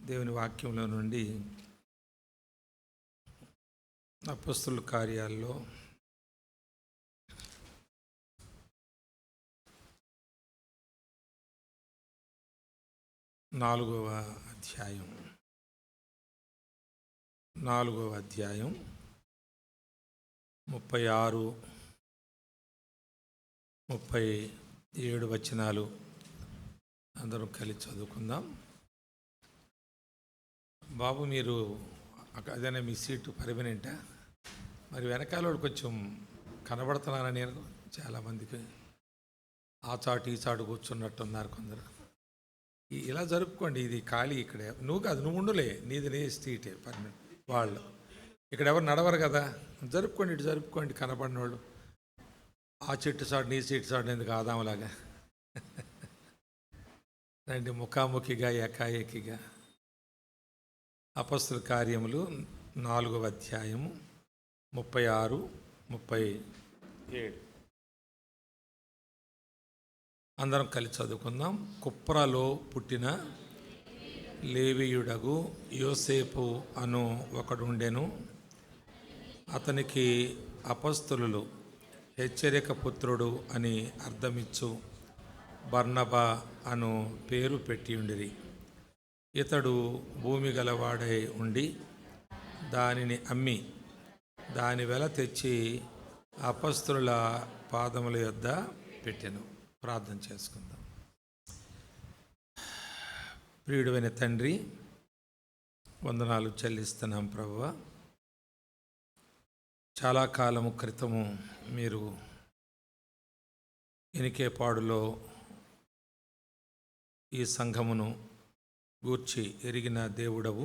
దేవుని వాక్యంలో నుండి అపొస్తలుల కార్యాల్లో 4వ అధ్యాయం 36, 37 వచనాలు అందరం కలిసి చదువుకుందాం. బాబు, మీరు అదేనా మీ సీటు పర్మనెంటా? మరి వెనకాల కొంచెం కనబడుతున్నానని నేను చాలామందికి ఆ చాటు ఈ చాటు కూర్చున్నట్టున్నారు కొందరు. ఇలా జరుపుకోండి, ఇది ఖాళీ. ఇక్కడ నువ్వు కాదు, నువ్వు ఉండులే, నీది నీ సీటే పర్మనెంట్. వాళ్ళు ఇక్కడ ఎవరు నడవరు కదా, జరుపుకోండి, ఇటు జరుపుకోండి. కనబడిన వాళ్ళు ఆ చెట్టు చాటు నీ సీటు చాటు ఎందుకు ఆదాంలాగా రండి, ముఖాముఖిగా ఏకాఏకిగా. అపొస్తలుల కార్యములు 4వ అధ్యాయము 36, 37 అందరం కలిసి చదువుకుందాం. కుప్రలో పుట్టిన లేవీయుడగు యోసేపు అను ఒకడుండెను. అతనికి అపొస్తలులు హెచ్చరిక పుత్రుడు అని అర్థమిచ్చు బర్నబా అను పేరు పెట్టియుండిరి. ఇతడు భూమి గలవాడై ఉండి దానిని అమ్మి దాని వెల తెచ్చి అపొస్తలుల పాదముల యొద్ద పెట్టెను. ప్రార్థన చేసుకుందాం. ప్రియుడైన తండ్రి, వందనాలు చెల్లిస్తున్నాం ప్రభువా. చాలా కాలము క్రితము మీరు ఎనికేపాడులో ఈ సంఘమును గూర్చి ఎరిగిన దేవుడవు.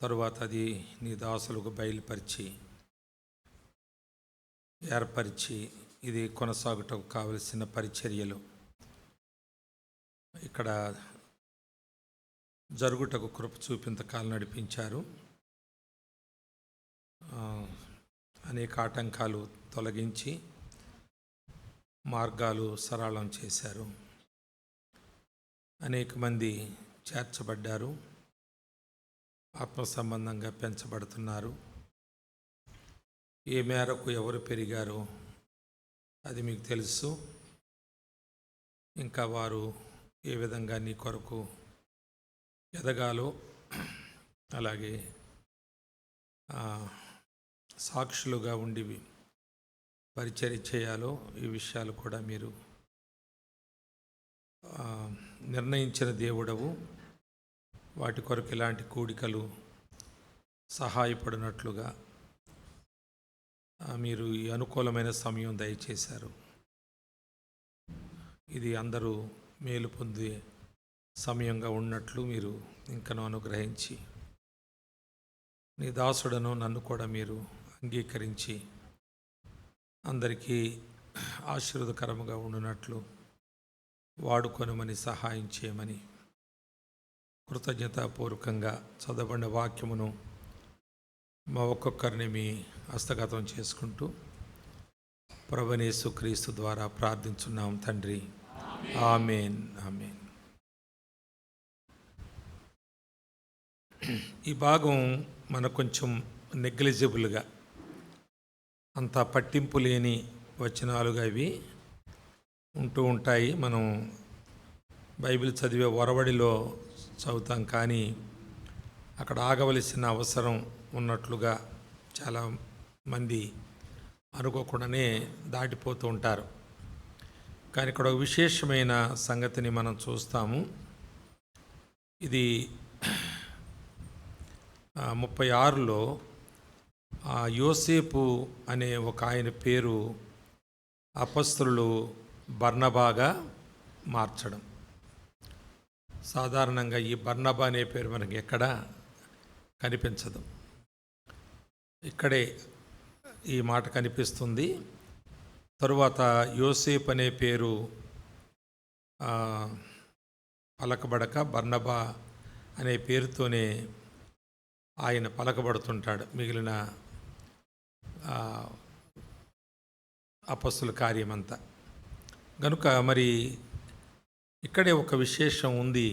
తరువాత అది నీ దాసులకు బయలుపరిచి ఏర్పరిచి ఇది కొనసాగుటకు కావలసిన పరిచర్యలు ఇక్కడ జరుగుటకు కృప చూపింత కాలం నడిపించారు. అనేక ఆటంకాలు తొలగించి మార్గాలు సరళం చేశారు. అనేక మంది చేర్చబడ్డారు, ఆత్మ సంబంధంగా పెంచబడుతున్నారు. ఏ మేరకు ఎవరు పెరిగారో అది మీకు తెలుసు. ఇంకా వారు ఏ విధంగా నీ కొరకు ఎదగాలో, అలాగే సాక్షులుగా ఉండి పరిచర్య చేయాలో ఈ విషయాలు కూడా మీరు నిర్ణయించిన దేవుడవు. వాటి కొరకు ఇలాంటి కూడికలు సహాయపడినట్లుగా మీరు ఈ అనుకూలమైన సమయం దయచేశారు. ఇది అందరూ మేలు పొందే సమయంగా ఉన్నట్లు మీరు ఇంకనూ అనుగ్రహించి నీ దాసుడను నన్ను కూడా మీరు అంగీకరించి అందరికీ ఆశీర్వదకరముగా ఉండునట్లు వాడుకొనమని సహాయం చేయమని కృతజ్ఞతాపూర్వకంగా చదవబడిన వాక్యమును మా ఒక్కొక్కరిని మీ హస్తగతం చేసుకుంటూ ప్రభువైన యేసుక్రీస్తు ద్వారా ప్రార్థించున్నాం తండ్రి, ఆమేన్, ఆమేన్. ఈ భాగం మనకు కొంచెం నెగ్లిజిబుల్గా, అంత పట్టింపు లేని వచనాలుగా ఇవి ఉంటూ ఉంటాయి. మనం బైబిల్ చదివే ఒరవడిలో చదువుతాం, కానీ అక్కడ ఆగవలసిన అవసరం ఉన్నట్లుగా చాలామంది అనుకోకుండానే దాటిపోతూ ఉంటారు. కానీ ఇక్కడ ఒక విశేషమైన సంగతిని మనం చూస్తాము. ఇది 36లో యోసేపు అనే ఒక ఆయన పేరు అపొస్తలులు బర్నబాగా మార్చడం. సాధారణంగా ఈ బర్నబా అనే పేరు మనకి ఎక్కడా కనిపించదు. ఇక్కడే ఈ మాట కనిపిస్తుంది. తరువాత యోసేపు అనే పేరు పలకబడక బర్నబా అనే పేరుతోనే ఆయన పలకబడుతుంటాడు మిగిలిన అపొస్తలుల కార్యమంతా. కనుక మరి ఇక్కడే ఒక విశేషం ఉంది.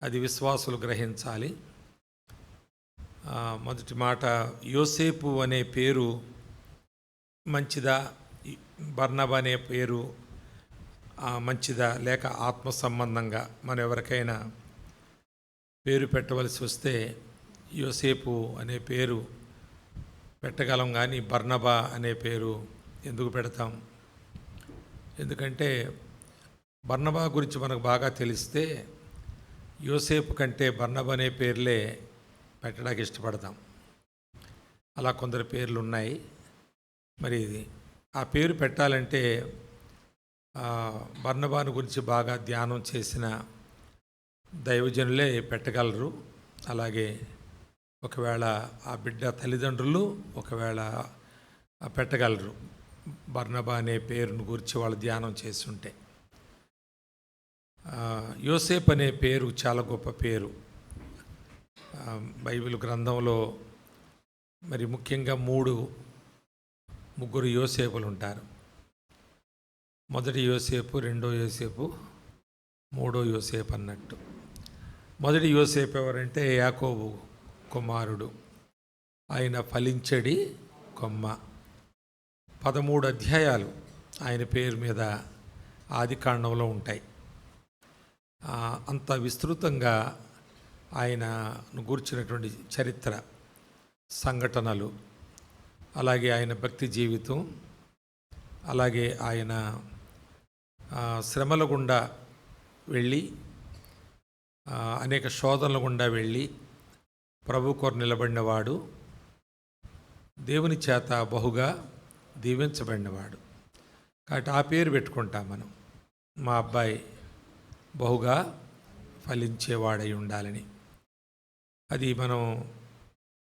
అది విశ్వాసులు గ్రహించాలి. మొదటి మాట, యోసేపు అనే పేరు మంచిదా, బర్నబా అనే పేరు మంచిదా, లేక ఆత్మ సంబంధంగా మనం ఎవరికైనా పేరు పెట్టవలసి వస్తే యోసేపు అనే పేరు పెట్టగలం, కానీ బర్నబా అనే పేరు ఎందుకు పెడతాం? ఎందుకంటే బర్నబా గురించి మనకు బాగా తెలిస్తే యోసేపు కంటే బర్నబా అనే పేర్లే పెట్టడానికి ఇష్టపడతాం. అలా కొందరు పేర్లు ఉన్నాయి. మరి ఆ పేరు పెట్టాలంటే బర్నబాను గురించి బాగా ధ్యానం చేసిన దైవజనులే పెట్టగలరు. అలాగే ఒకవేళ ఆ బిడ్డ తల్లిదండ్రులు ఒకవేళ పెట్టగలరు, బర్నబా అనే పేరును గురించి వాళ్ళు ధ్యానం చేసి ఉంటే. యోసేపు అనే పేరు చాలా గొప్ప పేరు. బైబిల్ గ్రంథంలో మరి ముఖ్యంగా ముగ్గురు యోసేపులు ఉంటారు. మొదటి యోసేపు, రెండో యోసేపు, మూడో యోసేపు అన్నట్టు. మొదటి యోసేపు ఎవరంటే యాకోబు కుమారుడు. ఆయన ఫలించడి కొమ్మ. 13 అధ్యాయాలు ఆయన పేరు మీద ఆదికాండంలో ఉంటాయి. అంత విస్తృతంగా ఆయనను గూర్చినటువంటి చరిత్ర, సంఘటనలు, అలాగే ఆయన భక్తి జీవితం, అలాగే ఆయన శ్రమల గుండా వెళ్ళి అనేక శోధనల గుండా వెళ్ళి ప్రభు కొరకు నిలబడినవాడు, దేవుని చేత బహుగా దీవించబడినవాడు. కాబట్టి ఆ పేరు పెట్టుకుంటాం మనం. మా అబ్బాయి బహుగా ఫలించేవాడై ఉండాలని. అది మనం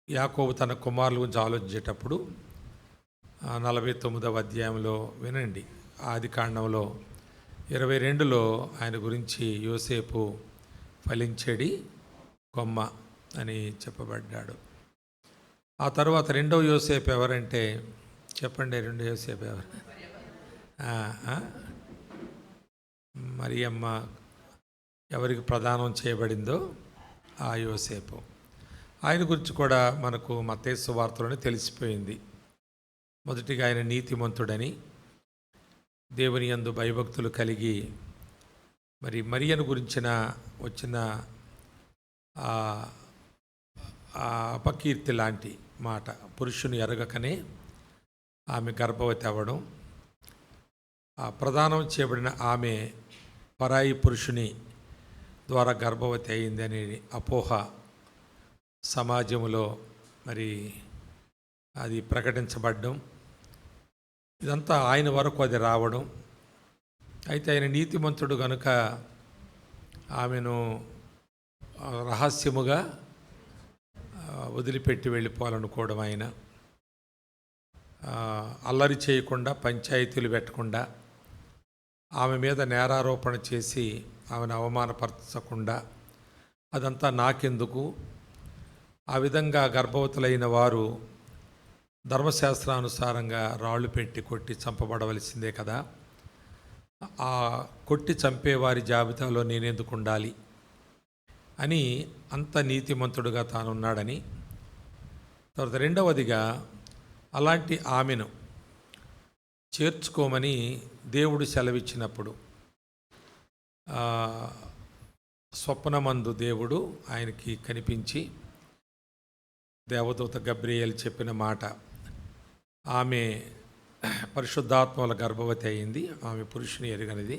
యాకోబు తన కుమారుల గురించి ఆలోచించేటప్పుడు 49వ అధ్యాయంలో వినండి. ఆదికాండంలో 22లో ఆయన గురించి యోసేపు ఫలించేడి కొమ్మ అని చెప్పబడ్డాడు. ఆ తర్వాత రెండవ యోసేపు ఎవరంటే చెప్పండి, రెండో యోసేపు ఎవరు? మరియమ్మ ఎవరికి ప్రదానం చేయబడిందో ఆ యోసేపు. ఆయన గురించి కూడా మనకు మత్తయి సువార్తలోనే తెలిసిపోయింది. మొదటిగా ఆయన నీతిమంతుడని, దేవుని యందు భయభక్తులు కలిగి, మరి మరియను గురించిన వచ్చిన అపకీర్తి లాంటి మాట, పురుషుని ఎరగకనే ఆమె గర్భవతి అవ్వడం, ప్రదానం చేయబడిన ఆమె పరాయి పురుషుని ద్వారా గర్భవతి అయింది అనే అపోహ సమాజంలో మరి అది ప్రకటించబడ్డం, ఇదంతా ఆయన వరకు అది రావడం. అయితే ఆయన నీతిమంతుడు కనుక ఆమెను రహస్యముగా వదిలిపెట్టి వెళ్ళిపోవాలనుకోవడం, ఆయన అల్లరి చేయకుండా, పంచాయతీలు పెట్టకుండా, ఆమె మీద నేరారోపణ చేసి ఆమెను అవమానపరచకుండా, అదంతా నాకెందుకు, ఆ విధంగా గర్భవతులైన వారు ధర్మశాస్త్రానుసారంగా రాళ్ళు పెట్టి కొట్టి చంపబడవలసిందే కదా, ఆ కొట్టి చంపేవారి జాబితాలో నేనెందుకు ఉండాలి అని అంత నీతిమంతుడుగా తానున్నాడని. తర్వాత రెండవదిగా అలాంటి ఆమెను చేర్చుకోమని దేవుడు సెలవిచ్చినప్పుడు స్వప్నమందు దేవుడు ఆయనకి కనిపించి దేవదూత గబ్రియేలు చెప్పిన మాట, ఆమె పరిశుద్ధాత్మల గర్భవతి అయింది, ఆమె పురుషుని ఎరుగనిది,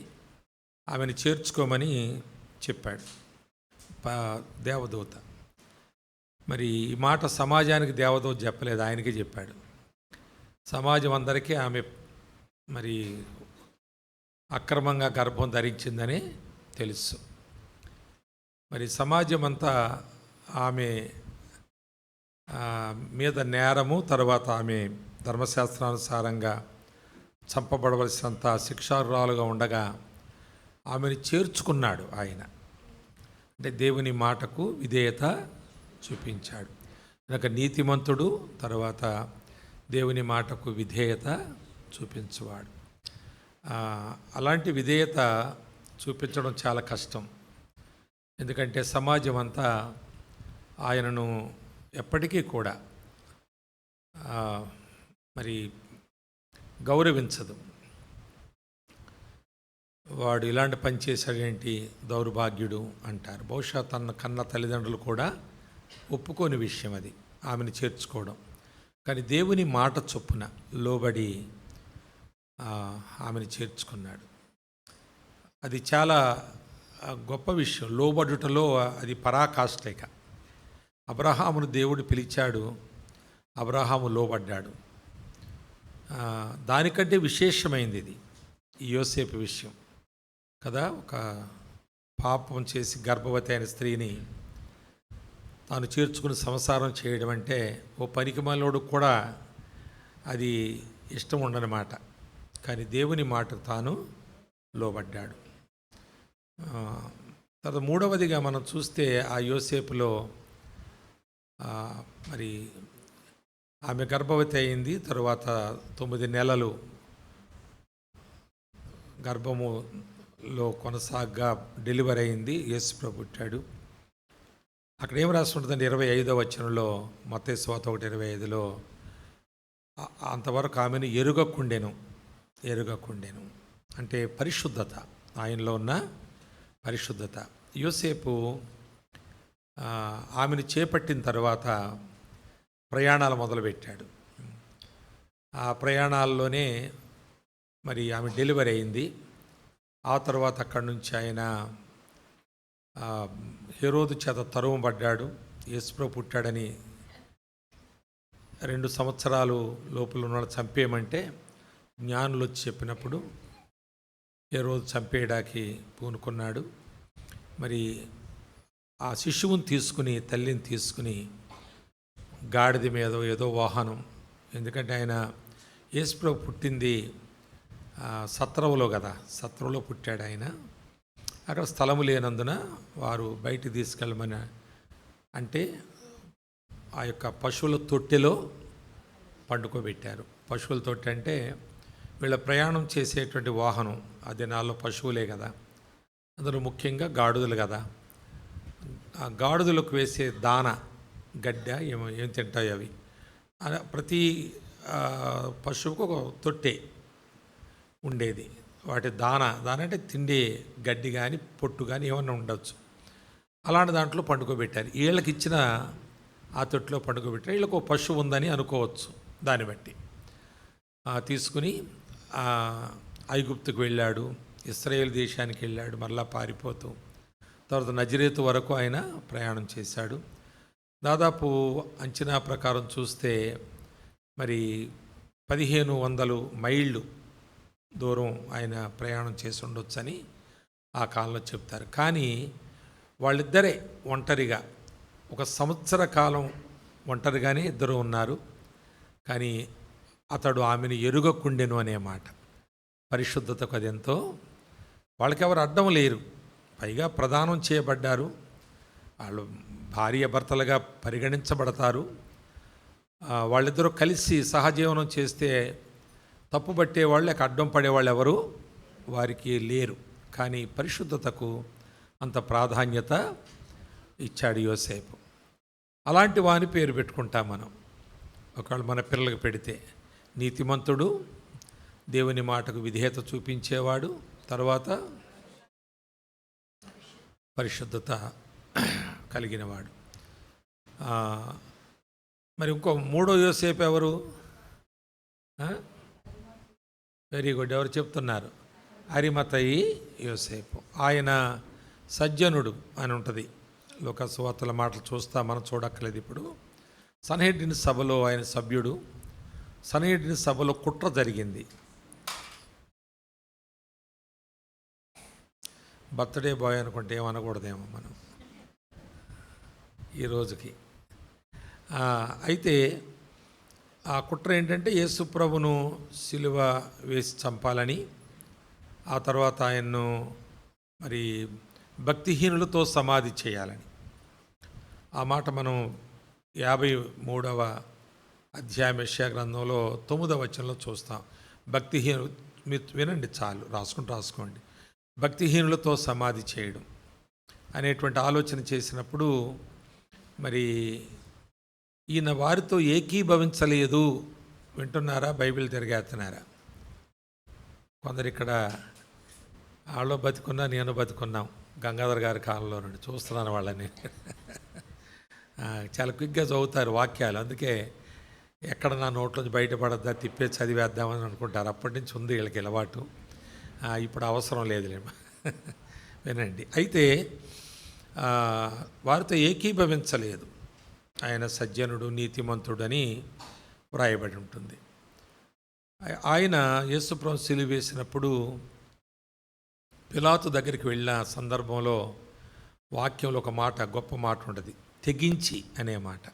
ఆమెను చేర్చుకోమని చెప్పాడు దేవదూత. మరి ఈ మాట సమాజానికి దేవదూత చెప్పలేదు, ఆయనకే చెప్పాడు. సమాజం అందరికీ ఆమె మరి అక్రమంగా గర్భం ధరించిందని తెలుసు. మరి సమాజం అంతా ఆమె మీద నేరము, తర్వాత ఆమె ధర్మశాస్త్రానుసారంగా చంపబడవలసినంత శిక్షార్హురాలుగా ఉండగా ఆమెను చేర్చుకున్నాడు ఆయన. అంటే దేవుని మాటకు విధేయత చూపించాడు కనుక నీతిమంతుడు, తర్వాత దేవుని మాటకు విధేయత చూపించువాడు. అలాంటి విధేయత చూపించడం చాలా కష్టం. ఎందుకంటే సమాజం అంతా ఆయనను ఎప్పటికీ కూడా మరి గౌరవించదు. వాడు ఇలాంటి పని చేశాడేంటి, దౌర్భాగ్యుడు అంటారు. బహుశా తన కన్న తల్లిదండ్రులు కూడా ఒప్పుకోని విషయం అది, ఆమెను చేర్చుకోవడం. కానీ దేవుని మాట చొప్పున లోబడి ఆమెను చేర్చుకున్నాడు. అది చాలా గొప్ప విషయం. లోబడుటలో అది పరాకాష్ఠిక. అబ్రహామును దేవుడు పిలిచాడు, అబ్రహాము లోబడ్డాడు. దానికంటే విశేషమైంది ఇది ఈ యోసేపు విషయం కదా. ఒక పాపం చేసి గర్భవతి అయిన స్త్రీని తాను చేర్చుకుని సంసారం చేయడం అంటే ఓ పనికిమాలోడు కూడా అది ఇష్టం ఉండనమాట. కానీ దేవుని మాటకు తాను లోబడ్డాడు. తర్వాత మూడవదిగా మనం చూస్తే ఆ యోసేపులో మరి ఆమె గర్భవతి అయింది. తరువాత 9 నెలలు గర్భములో కొనసాగ్గా డెలివరీ అయింది. యేసుప్రభు పుట్టాడు. అక్కడ ఏం రాసి ఉంటుందండి 25వ వచనంలో, మత్తయి సువార్త 1:25లో, అంతవరకు ఆమెను ఎరుగకుండెను అంటే పరిశుద్ధత, ఆయనలో ఉన్న పరిశుద్ధత. యోసేపు ఆమెను చేపట్టిన తర్వాత ప్రయాణాలు మొదలుపెట్టాడు. ఆ ప్రయాణాల్లోనే మరి ఆమె డెలివరీ అయింది. ఆ తర్వాత అక్కడి నుంచి ఆయన హెరోదు చేత తరుమబడ్డాడు. యేసుప్రభు పుట్టాడని 2 సంవత్సరాలు లోపల ఉన్న చంపేయమంటే జ్ఞానులు వచ్చి చెప్పినప్పుడు హెరోదు చంపేయడానికి పూనుకున్నాడు. మరి ఆ శిశువుని తీసుకుని, తల్లిని తీసుకుని గాడిద మీద ఏదో వాహనం, ఎందుకంటే ఆయన యేసుప్రభు పుట్టింది సత్రంలో కదా, సత్రంలో పుట్టాడు ఆయన. అక్కడ స్థలము లేనందున వారు బయటికి తీసుకెళ్ళమని అంటే ఆ యొక్క పశువుల తొట్టెలో పండుకోబెట్టారు. పశువుల తొట్టె అంటే వీళ్ళ ప్రయాణం చేసేటువంటి వాహనం. ఆ దినాల్లో పశువులే కదా, అందులో ముఖ్యంగా గాడిదలు కదా. ఆ గాడిదలకు వేసే దాన, గడ్డ ఏం తింటాయి అవి. ప్రతి పశువుకు ఒక తొట్టె ఉండేది. వాటి దాన అంటే తిండే గడ్డి కానీ పొట్టు కానీ ఏమన్నా ఉండొచ్చు. అలాంటి దాంట్లో పండుకోబెట్టారు. వీళ్ళకి ఇచ్చిన ఆ తొట్టిలో పండుకోబెట్టారు. వీళ్ళకు ఒక పశువు ఉందని అనుకోవచ్చు. దాన్ని బట్టి తీసుకుని ఐగుప్తుకు వెళ్ళాడు, ఇశ్రాయేల్ దేశానికి వెళ్ళాడు, మరలా పారిపోతూ. తర్వాత నజరేతు వరకు ఆయన ప్రయాణం చేశాడు. దాదాపు అంచనా ప్రకారం చూస్తే మరి 1500 మైళ్ళు దూరం ఆయన ప్రయాణం చేసి ఉండొచ్చని ఆ కాలంలో చెప్తారు. కానీ వాళ్ళిద్దరే ఒంటరిగా 1 సంవత్సర కాలం ఒంటరిగానే ఇద్దరు ఉన్నారు. కానీ అతడు ఆమెను ఎరుగకుండెను అనే మాట. పరిశుద్ధతకు అదెంతో. వాళ్ళకెవరు అడ్డం లేరు, పైగా ప్రదానం చేయబడ్డారు. వాళ్ళు భార్య భర్తలుగా పరిగణించబడతారు. వాళ్ళిద్దరూ కలిసి సహజీవనం చేస్తే తప్పు పట్టేవాళ్ళు, లేక అడ్డం పడేవాళ్ళు ఎవరు వారికి లేరు. కానీ పరిశుద్ధతకు అంత ప్రాధాన్యత ఇచ్చాడు యోసేపు. అలాంటి వాని పేరు పెట్టుకుంటాం మనం. ఒకవేళ మన పిల్లలకు పెడితే నీతిమంతుడు, దేవుని మాటకు విధేయత చూపించేవాడు, తర్వాత పరిశుద్ధత కలిగినవాడు. మరి ఇంకో మూడో యోసేపు ఎవరు? వెరీ గుడ్, ఎవరు చెప్తున్నారు? అరిమతయి యోసేపు. ఆయన సజ్జనుడు అని ఉంటుంది. లోక సువార్తల మాటలు చూస్తా, మనం చూడక్కర్లేదు ఇప్పుడు. సన్హెడ్రిన్ సభలో ఆయన సభ్యుడు. సన్హెడ్రిన్ సభలో కుట్ర జరిగింది. బర్త్డే బాయ్ అనుకుంటే ఏమనకూడదేమో మనం ఈ రోజుకి. అయితే ఆ కుట్ర ఏంటంటే యేసు ప్రభును సిలువ వేసి చంపాలని, ఆ తర్వాత ఆయన్ను మరి భక్తిహీనులతో సమాధి చేయాలని. ఆ మాట మనం 53వ అధ్యాయం యెషయా గ్రంథంలో 9వ వచనంలో చూస్తాం. భక్తిహీనులు, మీరు వినండి చాలు, రాసుకోండి. భక్తిహీనులతో సమాధి చేయడం. అనేటువంటి ఆలోచన చేసినప్పుడు మరి ఈయన వారితో ఏకీభవించలేదు. వింటున్నారా? బైబిల్ తిరిగేస్తున్నారా? కొందరు ఇక్కడ వాళ్ళు బతుకున్నా నేను బతుకున్నాం. గంగాధర్ గారి కాలంలో నుండి చూస్తున్నాను వాళ్ళని. చాలా క్విక్గా చదువుతారు వాక్యాలు, అందుకే ఎక్కడ నా నోట్లోంచి బయటపడద్దా తిప్పే చదివేద్దామని అనుకుంటారు. అప్పటి నుంచి ఉంది వీళ్ళకి అలవాటు. ఇప్పుడు అవసరం లేదులే. వినండి. అయితే వారితో ఏకీభవించలేదు. ఆయన సజ్జనుడు, నీతిమంతుడు అని వ్రాయబడి ఉంటుంది. ఆయన యేసుప్రభువు సిలువ వేసినప్పుడు పిలాతు దగ్గరికి వెళ్ళిన సందర్భంలో వాక్యంలో ఒక మాట, గొప్ప మాట ఉంటుంది, తెగించి అనే మాట.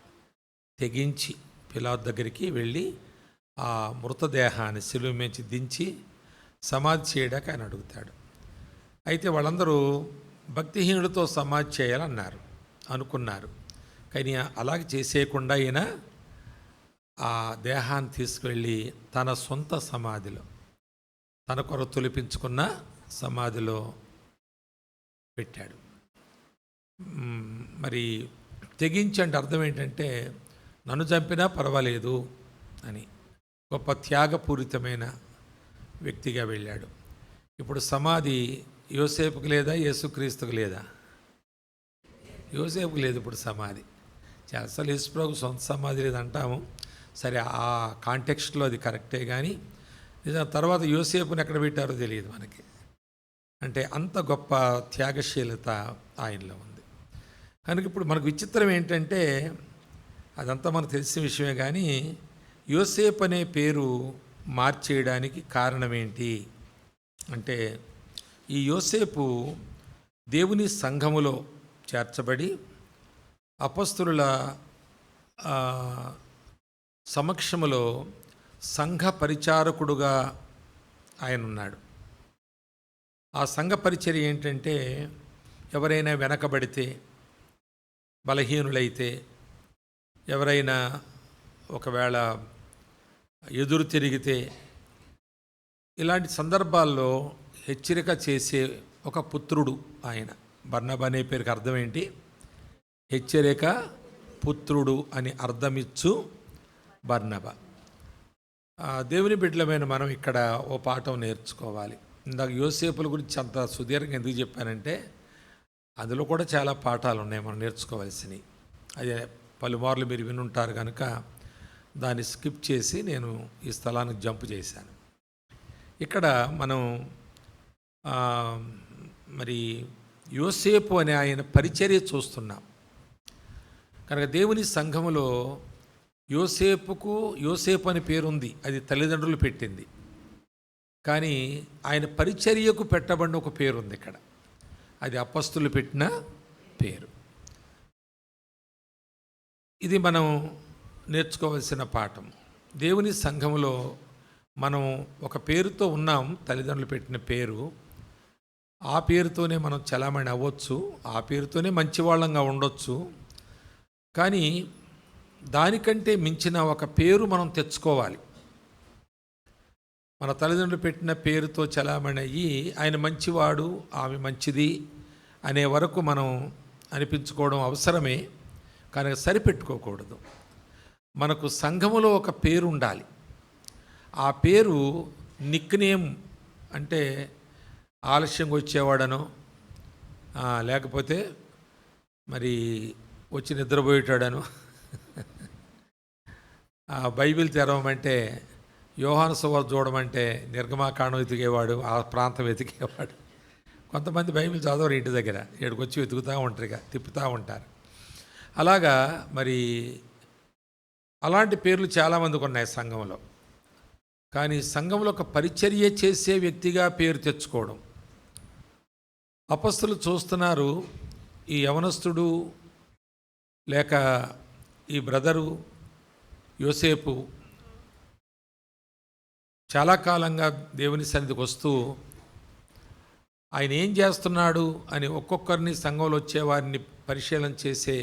తెగించి పిలాతు దగ్గరికి వెళ్ళి ఆ మృతదేహాన్ని సిలువ మించి దించి సమాధి చేయడానికి ఆయన అడుగుతాడు. అయితే వాళ్ళందరూ భక్తిహీనులతో సమాధి చేయాలన్నారు, అనుకున్నారు. కానీ అలాగే చేసేయకుండా ఈయన ఆ దేహాన్ని తీసుకువెళ్ళి తన సొంత సమాధిలో, తన కొరకు తొలిపించుకున్న సమాధిలో పెట్టాడు. మరి తెగించి అంటే అర్థం ఏంటంటే నన్ను చంపినా పర్వాలేదు అని గొప్ప త్యాగపూరితమైన వ్యక్తిగా వెళ్ళాడు. ఇప్పుడు సమాధి యోసేపుకు లేదా, యేసుక్రీస్తుకు లేదా? యోసేపుకు లేదు ఇప్పుడు సమాధి. అసలు యేసుప్రభుకు సొంత సమాధి లేదంటాము. సరే, ఆ కాంటెక్స్ట్లో అది కరెక్టే. కానీ నిజం తర్వాత యోసేపుని ఎక్కడ పెట్టారో తెలియదు మనకి. అంటే అంత గొప్ప త్యాగశీలత ఆయనలో ఉంది. కనుక ఇప్పుడు మనకు విచిత్రం ఏంటంటే, అదంతా మనకు తెలిసిన విషయమే, కానీ యోసేపు అనే పేరు మార్చేయడానికి కారణం ఏంటి అంటే, ఈ యోసేపు దేవుని సంఘములో చేర్చబడి అపొస్తలుల సమక్షములో సంఘ పరిచారకుడుగా ఆయన ఉన్నాడు. ఆ సంఘ పరిచర్య ఏంటంటే, ఎవరైనా వెనకబడితే, బలహీనులైతే, ఎవరైనా ఒకవేళ ఎదురు తిరిగితే, ఇలాంటి సందర్భాల్లో హెచ్చరిక చేసే ఒక పుత్రుడు ఆయన. బర్నబా అనే పేరుకి అర్థం ఏంటి? హెచ్చరిక పుత్రుడు అని అర్థమిచ్చు బర్నబా. దేవుని బిడ్డలమైన మనం ఇక్కడ ఓ పాఠం నేర్చుకోవాలి. ఇందాక యోసేపుల గురించి అంత సుదీర్ఘంగా ఎందుకు చెప్పానంటే, అందులో కూడా చాలా పాఠాలు ఉన్నాయి మనం నేర్చుకోవాల్సినవి. అదే పలుమార్లు మీరు వినుంటారు కనుక దాన్ని స్కిప్ చేసి నేను ఈ స్థలానికి జంప్ చేశాను. ఇక్కడ మనం మరి యోసేపు అనే ఆయన పరిచర్య చూస్తున్నాం. కనుక దేవుని సంఘములో యోసేపు అని పేరుంది, అది తల్లిదండ్రులు పెట్టింది. కానీ ఆయన పరిచర్యకు పెట్టబడిన ఒక పేరుంది ఇక్కడ, అది అపొస్తలులు పెట్టిన పేరు. ఇది మనం నేర్చుకోవాల్సిన పాఠం. దేవుని సంఘములో మనం ఒక పేరుతో ఉన్నాం, తల్లిదండ్రులు పెట్టిన పేరు. ఆ పేరుతోనే మనం చలామణి అవ్వచ్చు, ఆ పేరుతోనే మంచివాళ్ళంగా ఉండొచ్చు. కానీ దానికంటే మించిన ఒక పేరు మనం తెచ్చుకోవాలి. మన తల్లిదండ్రులు పెట్టిన పేరుతో చలామణి అయ్యి ఆయన మంచివాడు, ఆమె మంచిది అనే వరకు మనం అనిపించుకోవడం అవసరమే, కానీ సరిపెట్టుకోకూడదు. మనకు సంఘములో ఒక పేరు ఉండాలి. ఆ పేరు నిక్నేమ్, అంటే ఆలస్యంగా వచ్చేవాడనో, లేకపోతే మరి వచ్చి నిద్రపోయేటాడనో, బైబిల్ తెరవమంటే, యోహాను సువార్త చూడమంటే నిర్గమాకాండం వెతికేవాడు, ఆ ప్రాంతం వెతికేవాడు. కొంతమంది బైబిల్ చదవరు, ఇంటి దగ్గర ఇక్కడికి వచ్చి వెతుకుతూ ఉంటారు, తిప్పుతూ ఉంటారు. అలాగా మరి అలాంటి పేర్లు చాలామందికి ఉన్నాయి సంఘంలో. కానీ సంఘంలో ఒక పరిచర్య చేసే వ్యక్తిగా పేరు తెచ్చుకోవడం. అపొస్తలులు చూస్తున్నారు, ఈ యవనస్తుడు లేక ఈ బ్రదరు యోసేపు చాలా కాలంగా దేవుని సన్నిధికి వస్తూ ఆయన ఏం చేస్తున్నాడు అని ఒక్కొక్కరిని సంఘంలో వచ్చేవారిని పరిశీలన చేసే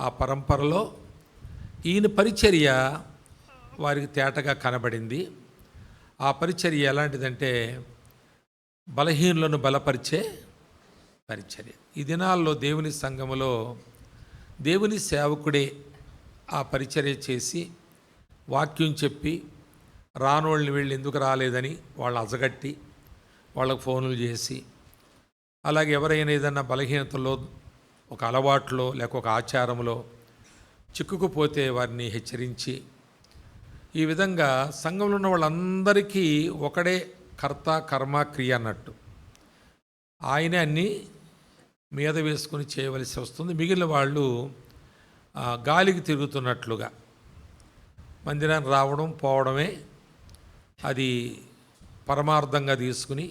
ఆ పరంపరలో ఈయన పరిచర్య వారికి తేటగా కనబడింది. ఆ పరిచర్య ఎలాంటిదంటే, బలహీనులను బలపరిచే పరిచర్య. ఈ దినాల్లో దేవుని సంఘములో దేవుని సేవకుడే ఆ పరిచర్య చేసి వాక్యం చెప్పి రానోళ్ళని వీళ్ళు ఎందుకు రాలేదని వాళ్ళు అజగట్టి వాళ్ళకు ఫోన్లు చేసి, అలాగే ఎవరైనా ఏదన్నా బలహీనతలో ఒక అలవాట్లో లేక ఒక ఆచారంలో చిక్కుకుపోతే వారిని హెచ్చరించి, ఈ విధంగా సంఘంలో ఉన్న వాళ్ళందరికీ ఒకడే కర్త కర్మ క్రియ అన్నట్టు ఆయనే అన్నీ మీద వేసుకుని చేయవలసి వస్తుంది. మిగిలిన వాళ్ళు గాలికి తిరుగుతున్నట్లుగా మందిరానికి రావడం పోవడమే అది పరమార్థంగా తీసుకుని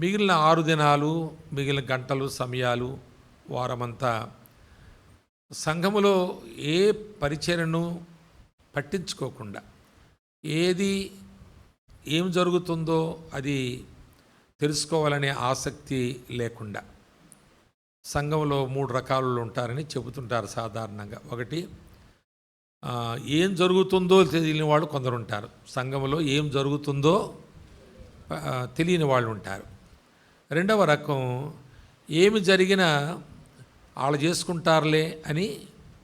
మిగిలిన 6 దినాలు మిగిలిన గంటలు సమయాలు వారమంతా సంఘములో ఏ పరిచర్యను పట్టించుకోకుండా ఏం జరుగుతుందో అది తెలుసుకోవాలనే ఆసక్తి లేకుండా సంఘంలో 3 రకాలు ఉంటారని చెబుతుంటారు సాధారణంగా. ఒకటి, ఏం జరుగుతుందో తెలియని వాళ్ళు కొందరు ఉంటారు. సంఘంలో ఏం జరుగుతుందో తెలియని వాళ్ళు ఉంటారు. రెండవ రకం, ఏమి జరిగినా వాళ్ళు చేసుకుంటారులే అని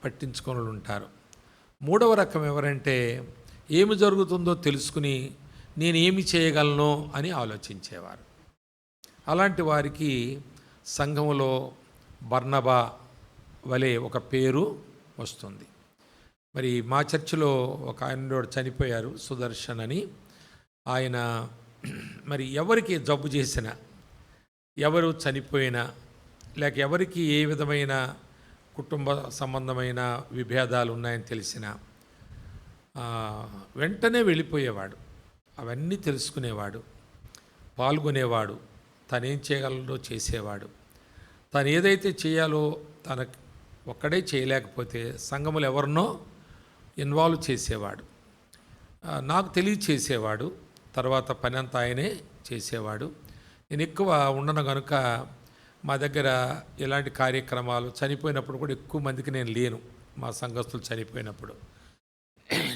పట్టించుకొని ఉంటారు. మూడవ రకం ఎవరంటే ఏమి జరుగుతుందో తెలుసుకుని నేను ఏమి చేయగలను అని ఆలోచించేవారు. అలాంటి వారికి సంఘంలో బర్నబా వలె ఒక పేరు వస్తుంది. మరి మా చర్చిలో ఒక ఆయన చనిపోయారు, సుదర్శన్ అని. ఆయన మరి ఎవరికి జబ్బు చేసినా, ఎవరు చనిపోయినా, లేక ఎవరికి ఏ విధమైన కుటుంబ సంబంధమైన విభేదాలు ఉన్నాయని తెలిసినా వెంటనే వెళ్ళిపోయేవాడు. అవన్నీ తెలుసుకునేవాడు, పాల్గొనేవాడు, తనేం చేయగలడో చేసేవాడు. తను ఏదైతే చేయాలో తనకు ఒక్కడే చేయలేకపోతే సంఘములు ఎవరినో ఇన్వాల్వ్ చేసేవాడు, నాకు తెలియచేసేవాడు. తర్వాత పని అంతా ఆయనే చేసేవాడు. నేను ఎక్కువ ఉండను కనుక మా దగ్గర ఇలాంటి కార్యక్రమాలు చనిపోయినప్పుడు కూడా ఎక్కువ మందికి నేను లేను. మా సంఘస్థులు చనిపోయినప్పుడు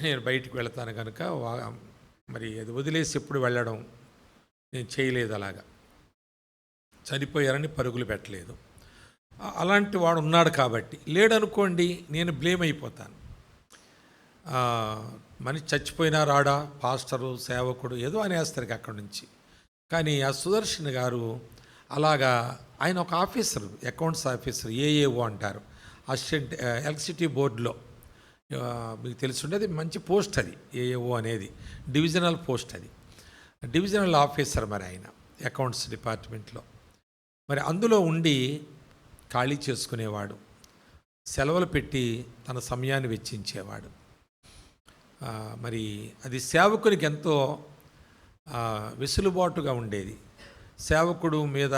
నేను బయటికి వెళతాను కనుక మరి అది వదిలేసి ఎప్పుడు వెళ్ళడం నేను చేయలేదు. అలాగా చనిపోయారని పరుగులు పెట్టలేదు. అలాంటి వాడు ఉన్నాడు కాబట్టి. లేడనుకోండి నేను బ్లేమ్ అయిపోతాను. మనిషి చచ్చిపోయినా రాడా, పాస్టరు సేవకుడు ఏదో అనేస్తారు అక్కడి నుంచి. కానీ ఆ సుదర్శన్ గారు అలాగా, ఆయన ఒక ఆఫీసరు, అకౌంట్స్ ఆఫీసర్, ఏఏఓ అంటారు, అసిస్టెంట్ ఎలక్ట్రిసిటీ బోర్డులో. మీకు తెలుసుండేది మంచి పోస్ట్ అది, ఏఏఓ అనేది డివిజనల్ పోస్ట్, అది డివిజనల్ ఆఫీసర్. మరి ఆయన అకౌంట్స్ డిపార్ట్మెంట్లో మరి అందులో ఉండి ఖాళీ చేసుకునేవాడు, సెలవులు పెట్టి తన సమయాన్ని వెచ్చించేవాడు. మరి అది సేవకునికి ఎంతో వెసులుబాటుగా ఉండేది. సేవకుడు మీద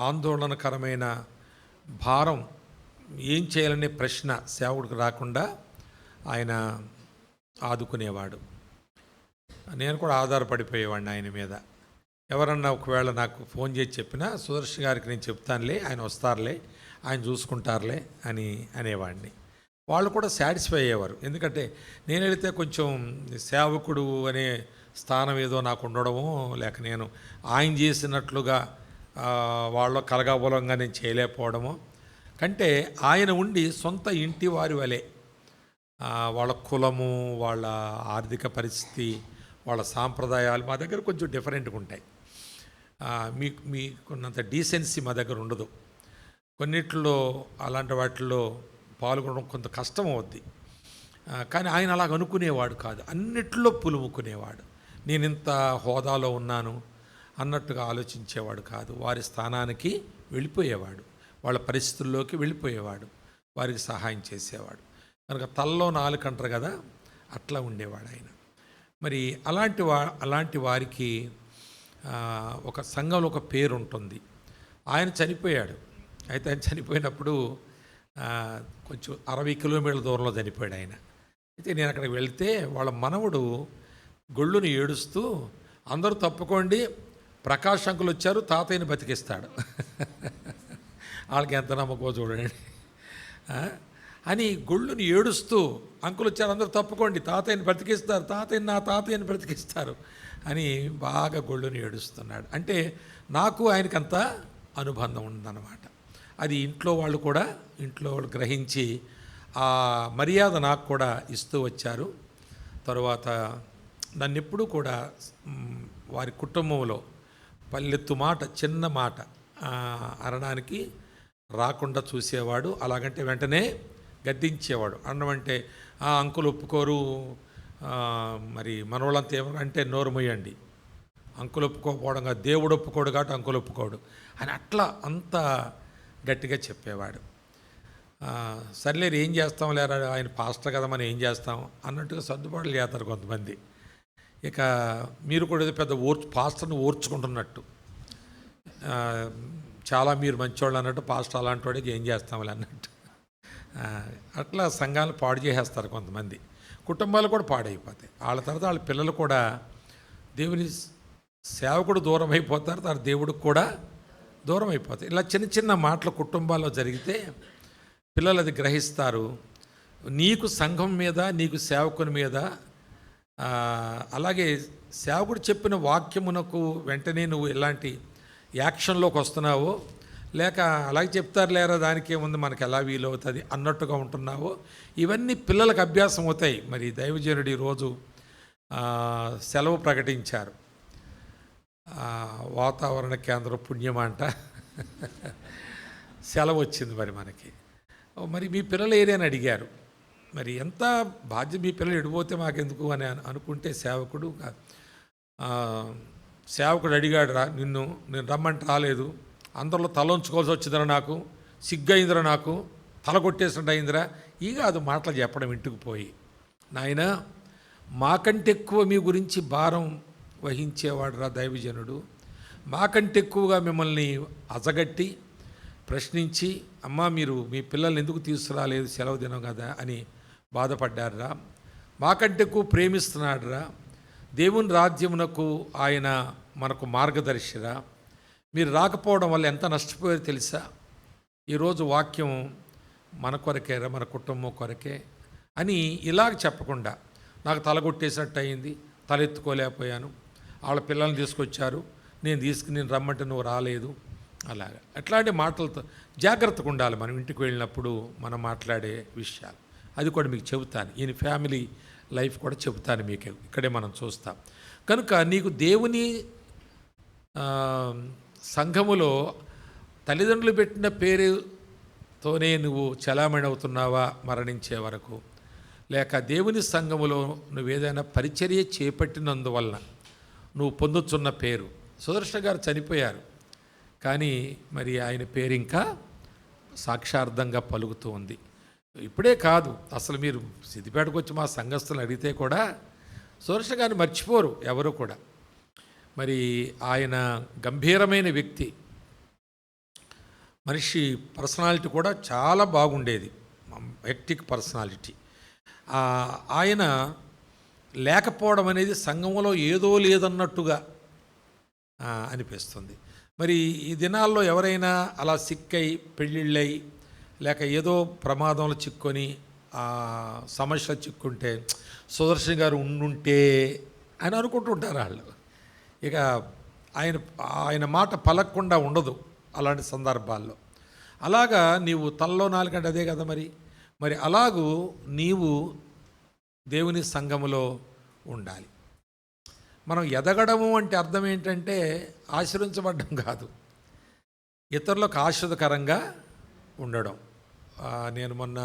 ఆందోళనకరమైన భారం, ఏం చేయాలనే ప్రశ్న సేవకుడికి రాకుండా ఆయన ఆదుకునేవాడు. నేను కూడా ఆధారపడిపోయేవాడిని ఆయన మీద. ఎవరన్నా ఒకవేళ నాకు ఫోన్ చేసి చెప్పినా సుదర్శన్ గారికి నేను చెప్తానులే, ఆయన వస్తారులే, ఆయన చూసుకుంటారులే అని అనేవాడిని. వాళ్ళు కూడా సాటిస్ఫై అయ్యేవారు. ఎందుకంటే నేను వెళితే కొంచెం సేవకుడు అనే స్థానం ఏదో నాకు ఉండడమో, లేక నేను ఆయన చేసినట్లుగా వాళ్ళ కలగాబూలంగా నేను చేయలేకపోవడమో కంటే, ఆయన ఉండి సొంత ఇంటి వారి వలె వాళ్ళ కులము, వాళ్ళ ఆర్థిక పరిస్థితి, వాళ్ళ సాంప్రదాయాలు మా దగ్గర కొంచెం డిఫరెంట్గా ఉంటాయి. మీకున్నంత డీసెన్సీ మా దగ్గర ఉండదు. కొన్నిట్లో అలాంటి వాటిల్లో పాల్గొనడం కొంత కష్టం అవుద్ది. కానీ ఆయన అలాగ అనుకునేవాడు కాదు, అన్నిట్లో పులుముకునేవాడు. నేను ఇంత హోదాలో ఉన్నాను అన్నట్టుగా ఆలోచించేవాడు కాదు. వారి స్థానానికి వెళ్ళిపోయేవాడు, వాళ్ళ పరిస్థితుల్లోకి వెళ్ళిపోయేవాడు, వారికి సహాయం చేసేవాడు. కనుక తలలో 4 అంటారు కదా, అట్లా ఉండేవాడు ఆయన. మరి అలాంటి వారికి ఒక సంఘంలో ఒక పేరు ఉంటుంది. ఆయన చనిపోయాడు. అయితే ఆయన చనిపోయినప్పుడు కొంచెం 60 కిలోమీటర్ల దూరంలో చనిపోయాడు ఆయన. అయితే నేను అక్కడికి వెళ్తే వాళ్ళ మనవడు గొళ్ళుని ఏడుస్తూ, అందరూ తప్పుకోండి, ప్రకాష్ అంకుల్ వచ్చారు, తాతయ్యని బతికిస్తాడు. వాళ్ళకి ఎంత నమ్మకం చూడండి అని గొళ్ళుని ఏడుస్తూ, అంకుల్ వచ్చారు, అందరూ తప్పుకోండి, తాతయ్యని బ్రతికిస్తారు, నా తాతయ్యని బ్రతికిస్తారు అని బాగా గొళ్ళుని ఏడుస్తున్నాడు. అంటే నాకు ఆయనకంత అనుబంధం ఉందన్నమాట. అది ఇంట్లో వాళ్ళు గ్రహించి ఆ మర్యాద నాకు కూడా ఇస్తూ వచ్చారు. తరువాత నన్ను ఎప్పుడూ కూడా వారి కుటుంబంలో పల్లెత్తు మాట, చిన్న మాట అనడానికి రాకుండా చూసేవాడు. అలాగంటే వెంటనే గద్దించేవాడు. అన్నమంటే అంకులు ఒప్పుకోరు, మరి మనోళ్ళంతా ఏమంటే నోరు మొయ్యండి, అంకులు ఒప్పుకోకపోవడం కాదు, దేవుడు ఒప్పుకోడు కాబట్టి అంకులు ఒప్పుకోడు అని అట్లా అంత గట్టిగా చెప్పేవాడు. సర్లేరు ఏం చేస్తాం లేరా, ఆయన పాస్టర్ కదా మనం ఏం చేస్తాం అన్నట్టుగా సర్దుబాట్లు చేస్తారు కొంతమంది. ఇక మీరు కూడా ఏదో పెద్ద పాస్టర్ని ఓర్చుకుంటున్నట్టు, చాలా మీరు మంచివాళ్ళు అన్నట్టు, పాస్టర్ అలాంటి వాడికి ఏం చేస్తాంలే అన్నట్టు అట్లా సంఘాలు పాడు చేసేస్తారు కొంతమంది. కుటుంబాలు కూడా పాడైపోతాయి. వాళ్ళ తర్వాత వాళ్ళ పిల్లలు కూడా దేవుని సేవకుడు దూరం అయిపోతారు, తర్వాత దేవుడికి కూడా దూరం అయిపోతాయి. ఇలా చిన్న చిన్న మాటలు కుటుంబాల్లో జరిగితే పిల్లలు అది గ్రహిస్తారు. నీకు సంఘం మీద, నీకు సేవకుని మీద, అలాగే సేవకుడు చెప్పిన వాక్యమునకు వెంటనే నువ్వు ఎలాంటి యాక్షన్లోకి వస్తున్నావో, లేక అలాగే చెప్తారు లేరా దానికి ఏముంది మనకు ఎలా వీలవుతుంది అన్నట్టుగా ఉంటున్నావో, ఇవన్నీ పిల్లలకు అభ్యాసం అవుతాయి. మరి దైవజనుడు ఈరోజు సెలవు ప్రకటించారు. వాతావరణ కేంద్రం పుణ్యమంట సెలవు వచ్చింది మరి మనకి. మరి మీ పిల్లలు ఏరియని అడిగారు. మరి ఎంత బాధ్యత, మీ పిల్లలు ఎడిపోతే మాకెందుకు అని అనుకుంటే సేవకుడు అడిగాడు నేను రమ్మంటే రాలేదు, అందరిలో తలంచుకోవాల్సి వచ్చిందిరా, నాకు సిగ్గయిందిరా, నాకు తల కొట్టేసినట్టు అయిందిరా. ఈ కాదు మాటలు చెప్పడం ఇంటికి పోయి, నాయన మాకంటే ఎక్కువ మీ గురించి భారం వహించేవాడు రా దైవజనుడు, మాకంటే ఎక్కువగా మిమ్మల్ని అజగట్టి ప్రశ్నించి, అమ్మా మీరు మీ పిల్లల్ని ఎందుకు తీసుకురాలేదు సెలవు దినం కదా అని బాధపడ్డారా, మాకంటే ఎక్కువ ప్రేమిస్తున్నాడురా, దేవుని రాజ్యమునకు ఆయన మనకు మార్గదర్శిరా, మీరు రాకపోవడం వల్ల ఎంత నష్టపోయారో తెలుసా, ఈరోజు వాక్యం మన కొరకేరా, మన కుటుంబం కొరకే అని ఇలాగ చెప్పకుండా, నాకు తలగొట్టేసినట్టు అయింది, తలెత్తుకోలేకపోయాను, వాళ్ళ పిల్లల్ని తీసుకొచ్చారు, నేను రమ్మంటే నువ్వు రాలేదు, అలాగా అట్లాంటి మాటలతో జాగ్రత్తగా ఉండాలి మనం ఇంటికి వెళ్ళినప్పుడు మనం మాట్లాడే విషయాలు. అది కూడా మీకు చెబుతాను, ఈయన ఫ్యామిలీ లైఫ్ కూడా చెబుతాను మీకు, ఇక్కడే మనం చూస్తాం. కనుక నీకు దేవుని సంఘములో తల్లిదండ్రులు పెట్టిన పేరుతోనే నువ్వు చలామణి అవుతున్నావా మరణించే వరకు, లేక దేవుని సంఘములో నువ్వేదైనా పరిచర్య చేపట్టినందువలన నువ్వు పొందుతున్న పేరు. సుదర్శన గారు చనిపోయారు, కానీ మరి ఆయన పేరు ఇంకా సాక్షార్థంగా పలుకుతూ ఉంది. ఇప్పుడే కాదు, అసలు మీరు సిద్దిపేటకు వచ్చి మా సంఘస్థులు అడిగితే కూడా సుదర్శన గారిని మర్చిపోరు ఎవరు కూడా. మరి ఆయన గంభీరమైన వ్యక్తి, మనిషి పర్సనాలిటీ కూడా చాలా బాగుండేది, హెక్టిక్ పర్సనాలిటీ. ఆయన లేకపోవడం అనేది సంఘంలో ఏదో లేదన్నట్టుగా అనిపిస్తుంది. మరి ఈ దినాల్లో ఎవరైనా అలా సిక్కై పెళ్ళిళ్ళై లేక ఏదో ప్రమాదంలో చిక్కొని సమస్యలు చిక్కుంటే సుదర్శన్ గారు ఉండుంటే అని అనుకుంటుంటారు వాళ్ళు. ఇక ఆయన మాట పలకకుండా ఉండదు అలాంటి సందర్భాల్లో. అలాగా నీవు తలలో నాలుగంటే అదే కదా మరి అలాగూ నీవు దేవుని సంఘములో ఉండాలి. మనం ఎదగడము అంటే అర్థం ఏంటంటే ఆశీర్వించబడ్డం కాదు, ఇతరులకు ఆశీర్వదకరంగా ఉండడం. నేను మొన్న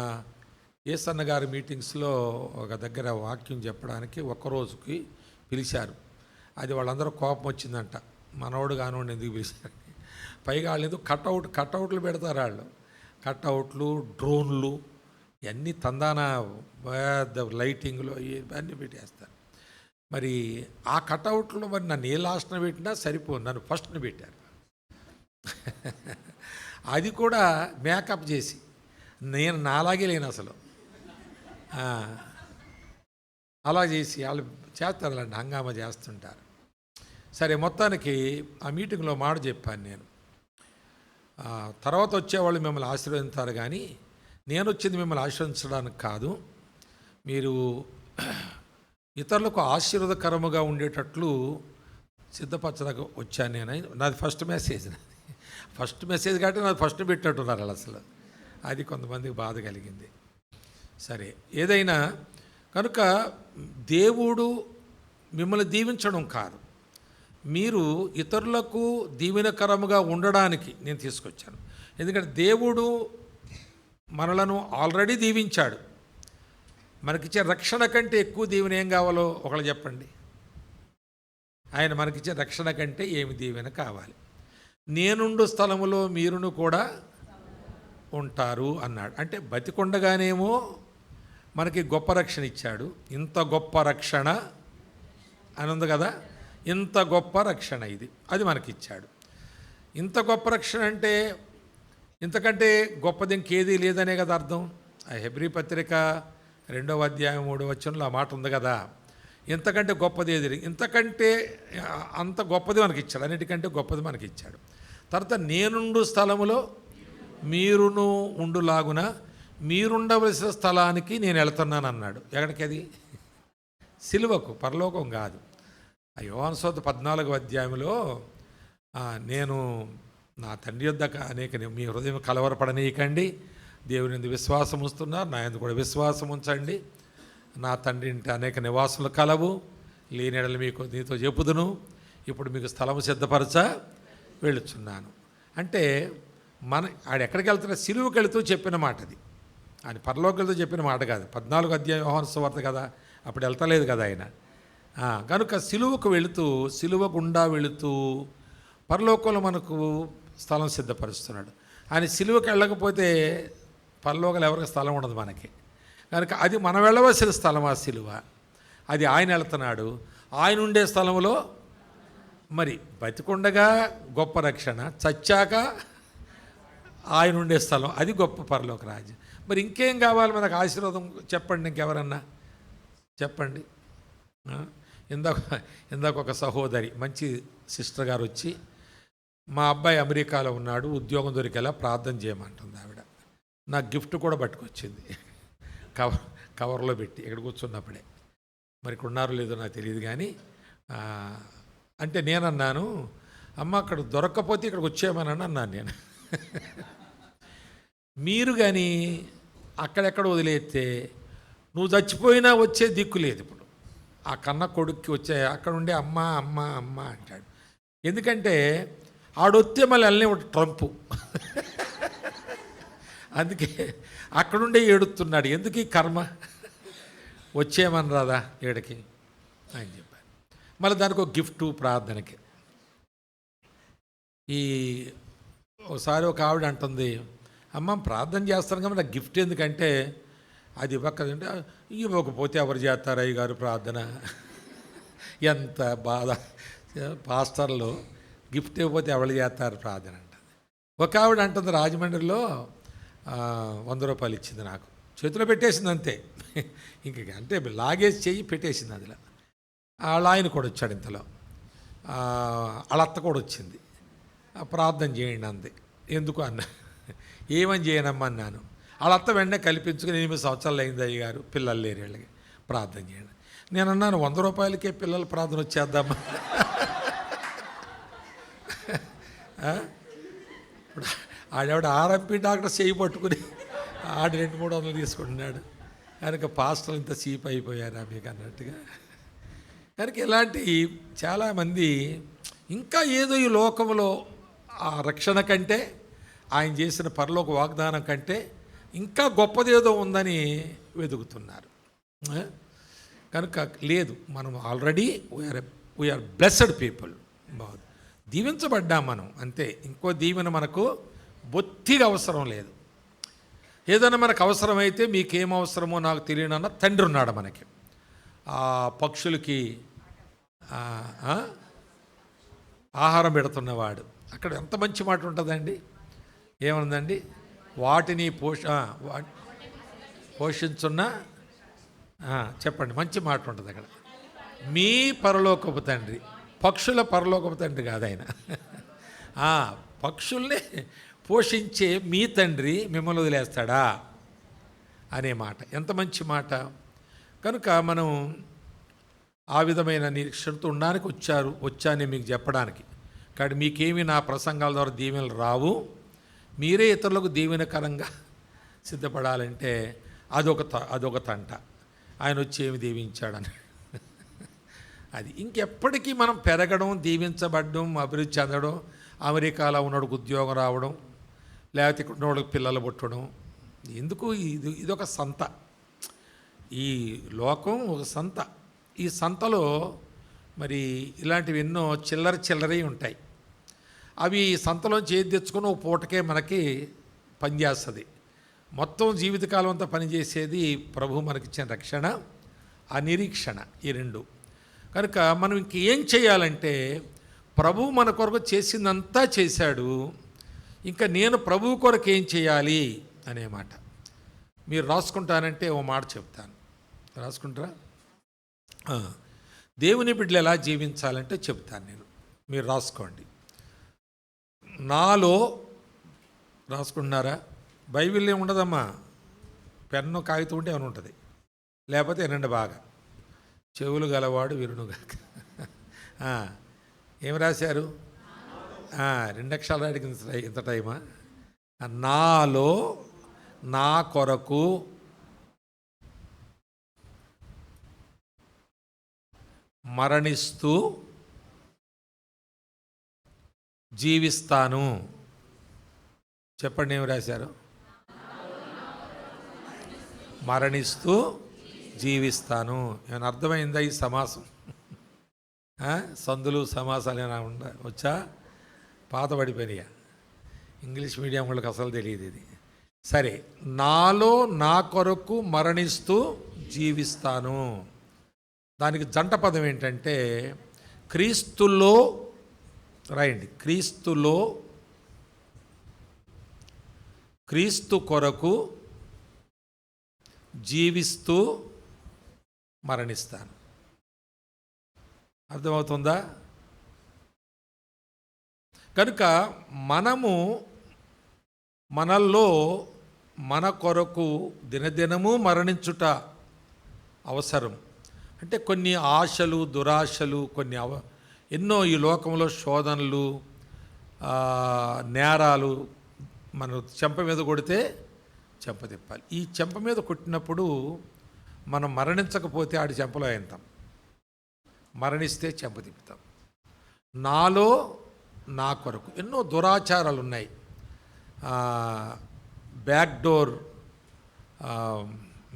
ఏసన్న గారి మీటింగ్స్లో ఒక దగ్గర వాక్యం చెప్పడానికి ఒక్కరోజుకి పిలిచారు. అది వాళ్ళందరూ కోపం వచ్చిందంట, మనోడు కానివాడిని ఎందుకు పిలిచారు. పైగా వాళ్ళు ఎందుకు కట్అవుట్లు పెడతారు, వాళ్ళు కట్అవుట్లు, డ్రోన్లు ఇవన్నీ తందాన లైటింగ్లో ఇవన్నీ పెట్టేస్తారు. మరి ఆ కట్అవుట్లో మరి నన్ను ఏ లాస్ట్న పెట్టినా సరిపోదు, నన్ను ఫస్ట్ని పెట్టారు. అది కూడా మేకప్ చేసి, నేను నాలాగే లేను అసలు, అలా చేసి వాళ్ళు చేస్తారు, అలాంటి హంగామా చేస్తుంటారు. సరే, మొత్తానికి ఆ మీటింగ్లో మాట చెప్పాను నేను, తర్వాత వచ్చేవాళ్ళు మిమ్మల్ని ఆశీర్వదించారు, కానీ నేను వచ్చింది మిమ్మల్ని ఆశీర్వదించడానికి కాదు, మీరు ఇతరులకు ఆశీర్వాదకరముగా ఉండేటట్లు సిద్ధపరచడానికి వచ్చాను నేను. నాది ఫస్ట్ మెసేజ్. ఫస్ట్ మెసేజ్ కాబట్టి నాకు ఫస్ట్ పెట్టినట్టున్నారు వాళ్ళు అసలు. అది కొంతమందికి బాధ కలిగింది. సరే, ఏదైనా కనుక దేవుడు మిమ్మల్ని దీవించడం కాదు, మీరు ఇతరులకు దీవెనకరముగా ఉండడానికి నేను తీసుకొచ్చాను. ఎందుకంటే దేవుడు మనలను ఆల్రెడీ దీవించాడు. మనకిచ్చే రక్షణ కంటే ఎక్కువ దీవెన ఏం కావాలో ఒకళ్ళు చెప్పండి. ఆయన మనకిచ్చే రక్షణ కంటే ఏమి దీవెన కావాలి? నేనుండు స్థలములో మీరును కూడా ఉంటారు అన్నాడు. అంటే బతికొండగానేమో మనకి గొప్ప రక్షణ ఇచ్చాడు. ఇంత గొప్ప రక్షణ అని ఉంది కదా, ఇంత గొప్ప రక్షణ ఇది, అది మనకిచ్చాడు. ఇంత గొప్ప రక్షణ అంటే ఇంతకంటే గొప్పది ఇంకేదీ లేదనే కదా అర్థం. ఆ హెబ్రీ పత్రిక 2వ అధ్యాయం 3వ వచనంలో ఆ మాట ఉంది కదా, ఇంతకంటే గొప్పది ఏది, ఇంతకంటే అంత గొప్పది మనకి ఇచ్చాడు, అన్నిటికంటే గొప్పది మనకి ఇచ్చాడు. తర్వాత నేనుండు స్థలములో మీరును ఉండులాగున మీరుండవలసిన స్థలానికి నేను వెళ్తున్నాను అన్నాడు. ఎక్కడికి? అది సిలువకు, పరలోకం కాదు. యోహాను సువార్త 14వ అధ్యాయంలో నేను నా తండ్రి యొద్ద అనేక మీ హృదయం కలవరపడనీయకండి, దేవుని యందు విశ్వాసం ఉంచుతున్నారు, నా యందు కూడా విశ్వాసం ఉంచండి, నా తండ్రి ఇంటి అనేక నివాసులు కలవు, లేని ఎడల మీకు నీతో చెప్పుదును, ఇప్పుడు మీకు స్థలము సిద్ధపరచ వెళుచున్నాను. అంటే ఆడెక్కడికి వెళ్తున్నా, సిలువకి వెళుతూ చెప్పిన మాట అది. ఆయన పరలోకి వెళ్తూ చెప్పిన మాట కాదు. 14వ అధ్యాయం యోహాను సువార్త కదా, అప్పుడు వెళ్తలేదు కదా ఆయన. కనుక సిలువకు వెళుతూ, సిలువ గుండా వెళుతూ పరలోకంలో మనకు స్థలం సిద్ధపరుస్తున్నాడు. ఆయన సిలువకి వెళ్ళకపోతే పరలోకంలో ఎవరికి స్థలం ఉండదు మనకి. కనుక అది మనం వెళ్ళవలసిన స్థలం ఆ సిలువ, అది ఆయన వెళ్తున్నాడు. ఆయన ఉండే స్థలంలో మరి బతికుండగా గొప్ప రక్షణ, చచ్చాక ఆయన ఉండే స్థలం, అది గొప్ప పరలోక రాజ్యం. మరి ఇంకేం కావాలి మనకు ఆశీర్వాదం? చెప్పండి, ఇంకెవరన్నా చెప్పండి. ఇందాక ఒక సహోదరి, మంచి సిస్టర్ గారు వచ్చి, మా అబ్బాయి అమెరికాలో ఉన్నాడు, ఉద్యోగం దొరికేలా ప్రార్థన చేయమంటుంది ఆవిడ. నాకు గిఫ్ట్ కూడా పట్టుకొచ్చింది, కవర్లో పెట్టి, ఇక్కడ కూర్చున్నప్పుడే. మరి ఇక్కడ ఉన్నారో లేదో నాకు తెలియదు కానీ, అంటే నేనన్నాను, అమ్మ అక్కడ దొరక్కపోతే ఇక్కడికి వచ్చేయమని అన్నాను నేను. మీరు కానీ అక్కడెక్కడ వదిలేస్తే నువ్వు చచ్చిపోయినా వచ్చే దిక్కు లేదు. ఇప్పుడు ఆ కన్న కొడుక్కి వచ్చే అక్కడ ఉండే అమ్మ అమ్మ అమ్మ అంటాడు. ఎందుకంటే ఆడొత్తే మళ్ళీ అన్నీ ఒకటి ట్రంపు. అందుకే అక్కడుండే ఏడుస్తున్నాడు. ఎందుకు ఈ కర్మ, వచ్చేయమని రాదా ఏడకి అని చెప్పాను. మళ్ళీ దానికి ఒక గిఫ్టు ప్రార్థనకి. ఒకసారి ఒక ఆవిడ అంటుంది, అమ్మ ప్రార్థన చేస్తాను కదా, నాకు గిఫ్ట్ ఎందుకంటే అది ఇవ్వకదంటే, ఇవ్వకపోతే ఎవరు చేస్తారు అయ్యగారు ప్రార్థన? ఎంత బాధ. పాస్టర్లు గిఫ్ట్ ఇవ్వకపోతే ఎవరు చేస్తారు ప్రార్థన అంటుంది. ఒక ఆవిడ అంటుంది, రాజమండ్రిలో 100 రూపాయలు ఇచ్చింది నాకు, చేతిలో పెట్టేసింది అంతే. ఇంక అంటే లాగేసి చెయ్యి పెట్టేసింది అందులో. వాళ్ళ ఆయన కూడా వచ్చాడు ఇంతలో, వాళ్ళ అత్త కూడా వచ్చింది. ప్రార్థన చేయండి అంది. ఎందుకు అన్నా, ఏమని చేయనమ్మా అన్నాను. వాళ్ళ అత్త వెంటనే కల్పించుకుని 8 సంవత్సరాలు అయింది అయ్యగారు, పిల్లలు లేరు వీళ్ళకి, ప్రార్థన చేయండి. నేను అన్నాను, 100 రూపాయలకే పిల్లల ప్రార్థన వచ్చేద్దామా? ఇప్పుడు ఆడెవడ ఆర్ఎంపీ డాక్టర్ చేయి పట్టుకుని ఆడు 200-300 తీసుకుంటున్నాడు. కనుక పాస్టర్లు ఇంత చీప్ అయిపోయారా మీకు అన్నట్టుగా. కనుక ఇలాంటి చాలామంది ఇంకా ఏదో ఈ లోకంలో ఆ రక్షణ కంటే, ఆయన చేసిన పరలోక వాగ్దానం కంటే ఇంకా గొప్పదేదో ఉందని వెతుకుతున్నారు. కనుక లేదు, మనం ఆల్రెడీ వీఆర్ బ్లెస్డ్ పీపుల్, బాగుంది, దీవించబడ్డాం మనం అంతే. ఇంకో దీవెన మనకు బొత్తిగా అవసరం లేదు. ఏదైనా మనకు అవసరమైతే మీకేం అవసరమో నాకు తెలియనన్న తండ్రి ఉన్నాడు మనకి. ఆ పక్షులకి ఆహారం పెడుతున్నవాడు, అక్కడ ఎంత మంచి మాట ఉంటుందండి. ఏముందండి, వాటిని పోషించున్న, చెప్పండి, మంచి మాట ఉంటుంది అక్కడ. మీ పరలోకపు తండ్రి, పక్షుల పరలోకపు తండ్రి కాదు ఆయన, పక్షుల్ని పోషించే మీ తండ్రి మిమ్మల్ని వదిలేస్తాడా అనే మాట ఎంత మంచి మాట. కనుక మనం ఆ విధమైన నిరీక్షణతో ఉండడానికి వచ్చాను మీకు చెప్పడానికి. కాబట్టి మీకేమి నా ప్రసంగాల ద్వారా దీవెనలు రావు, మీరే ఇతరులకు దీవెనకరంగా సిద్ధపడాలంటే అదొక తంట. ఆయన వచ్చి ఏమి దీవించాడని అది ఇంకెప్పటికీ మనం పెరగడం, దీవించబడడం, అభివృద్ధి చెందడం, అమెరికాలో ఉన్నోడికి ఉద్యోగం రావడం, లేకపోతే ఇక్కడ ఉన్నోడికి పిల్లలు పుట్టడం ఎందుకు? ఇదొక సంత. ఈ లోకం ఒక సంత. ఈ సంతలో మరి ఇలాంటివి ఎన్నో చిల్లరవి ఉంటాయి. అవి సంతలోంచి ఏది తెచ్చుకొని ఒక పూటకే మనకి పనిచేస్తుంది. మొత్తం జీవితకాలం అంతా పనిచేసేది ప్రభు మనకిచ్చిన రక్షణ, ఆ నిరీక్షణ, ఈ రెండు. కనుక మనం ఇంకేం చేయాలంటే, ప్రభు మన కొరకు చేసిందంతా చేశాడు, ఇంకా నేను ప్రభు కొరకు ఏం చేయాలి అనే మాట. మీరు రాసుకుంటానంటే ఓ మాట చెప్తాను, రాసుకుంటారా? దేవుని బిడ్డలు ఎలా జీవించాలంటే చెప్తాను నేను, మీరు రాసుకోండి. నాలో రాసుకుంటున్నారా? బైబిల్ ఏమి ఉండదమ్మా, పెన్ను కాగితం ఉంటే ఏమైనా ఉంటుంది, లేకపోతే వినండి బాగా, చెవులు గలవాడు వినుగాక. ఏం రాశారు? 2 అక్షరాలు అడిగింది ఇంత టైమా? నాలో నా కొరకు మరణిస్తూ జీవిస్తాను. చెప్పండి, ఏమి రాశారు? మరణిస్తూ జీవిస్తాను. ఏమైనా అర్థమైందా ఈ సమాసం? సందులు సమాసాలు ఏమైనా వచ్చా? పాత పడిపోయినాయా? ఇంగ్లీష్ మీడియం వాళ్ళకి అసలు తెలియదు ఇది. సరే, నాలో నా కొరకు మరణిస్తూ జీవిస్తాను. దానికి జంట పదం ఏంటంటే క్రీస్తులో, రాయండి, క్రీస్తులో, క్రీస్తు కొరకు జీవిస్తూ మరణిస్తాను. అర్థమవుతుందా? కనుక మనల్లో మన కొరకు దినదినము మరణించుట అవసరం. అంటే కొన్ని ఆశలు, దురాశలు, కొన్ని ఎన్నో ఈ లోకంలో శోధనలు, నేరాలు మన చెంప మీద కొడితే చెంప తిప్పాలి. ఈ చెంప మీద కొట్టినప్పుడు మనం మరణించకపోతే ఆడి చెంపలో అయింతాం, మరణిస్తే చెంప తిప్పుతాం. నాలో నా కొరకు ఎన్నో దురాచారాలు ఉన్నాయి. బ్యాక్ డోర్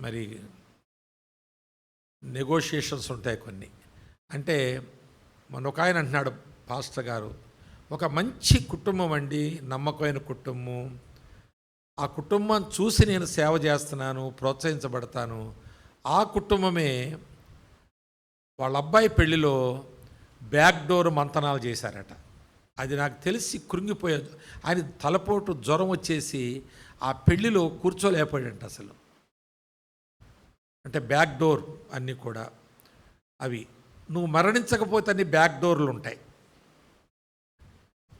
మరి నెగోషియేషన్స్ ఉంటాయి కొన్ని. అంటే ఒక ఆయన అంటున్నాడు, పాస్టర్ గారు, ఒక మంచి కుటుంబం అండి, నమ్మకమైన కుటుంబం, ఆ కుటుంబం చూసి నేను సేవ చేస్తున్నాను, ప్రోత్సహించబడతాను. ఆ కుటుంబమే వాళ్ళ అబ్బాయి పెళ్ళిలో బ్యాక్ డోర్ మంతనాలు చేశారట. అది నాకు తెలిసి కృంగిపోయాడు. ఆయన తలపోటు జ్వరం వచ్చేసి ఆ పెళ్ళిలో కూర్చోలేకపోయాడంట అసలు. అంటే బ్యాక్ డోర్ అన్నీ కూడా అవి, నువ్వు మరణించకపోతే అన్ని బ్యాక్ డోర్లు ఉంటాయి.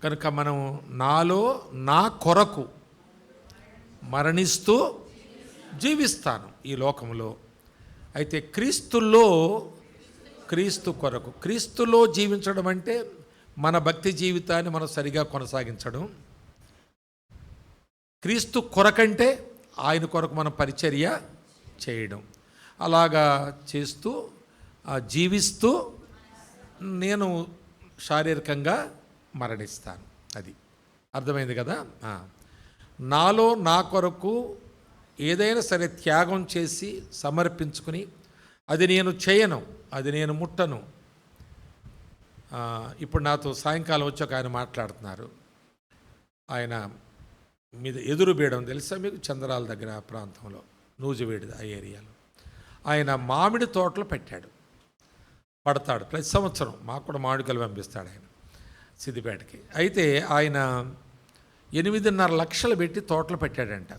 కనుక మనం నాలో నా కొరకు మరణిస్తూ జీవిస్తాను ఈ లోకంలో. అయితే క్రీస్తులో, క్రీస్తు కొరకు, క్రీస్తులో జీవించడం అంటే మన భక్తి జీవితాన్ని మనం సరిగా కొనసాగించడం. క్రీస్తు కొరకంటే ఆయన కొరకు మనం పరిచర్య చేయడం. అలాగా చేస్తూ జీవిస్తూ నేను శారీరకంగా మరణిస్తాను. అది అర్థమైంది కదా? నాలో నా కొరకు ఏదైనా సరే త్యాగం చేసి సమర్పించుకుని, అది నేను చేయను, అది నేను ముట్టను. ఇప్పుడు నాతో సాయంకాలం వచ్చి ఒక ఆయన మాట్లాడుతున్నారు. ఆయన మీద ఎదురు బీయడం తెలుసా మీకు? చంద్రాల దగ్గర ఆ ప్రాంతంలో, నూజివేడి ఆ ఏరియాలో ఆయన మామిడి తోటలు పెట్టాడు, పడతాడు ప్రతి సంవత్సరం. మాకు కూడా మామిడికాయలు పంపిస్తాడు ఆయన సిద్దిపేటకి. అయితే ఆయన 8.5 లక్షలు పెట్టి తోటలు పెట్టాడంట.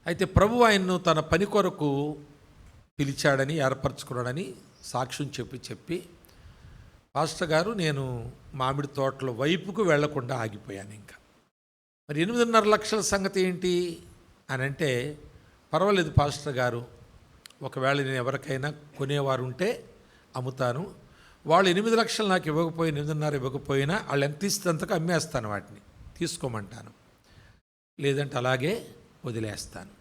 అయితే ప్రభు ఆయన్ను తన పని కొరకు పిలిచాడని, ఏర్పరచుకున్నాడని సాక్ష్యం చెప్పి పాస్టర్ గారు, నేను మామిడి తోటల వైపుకు వెళ్లకుండా ఆగిపోయాను. ఇంకా మరి 8.5 లక్షల సంగతి ఏంటి అని అంటే, పర్వాలేదు పాస్టర్ గారు, ఒకవేళ నేను ఎవరికైనా కొనేవారు ఉంటే అమ్ముతాను, వాళ్ళు 8 లక్షలు నాకు ఇవ్వకపోయినా 8.5 ఇవ్వకపోయినా వాళ్ళు ఎంత ఇస్తే అంతకు అమ్మేస్తాను, వాటిని తీసుకోమంటాను, లేదంటే అలాగే వదిలేస్తాను.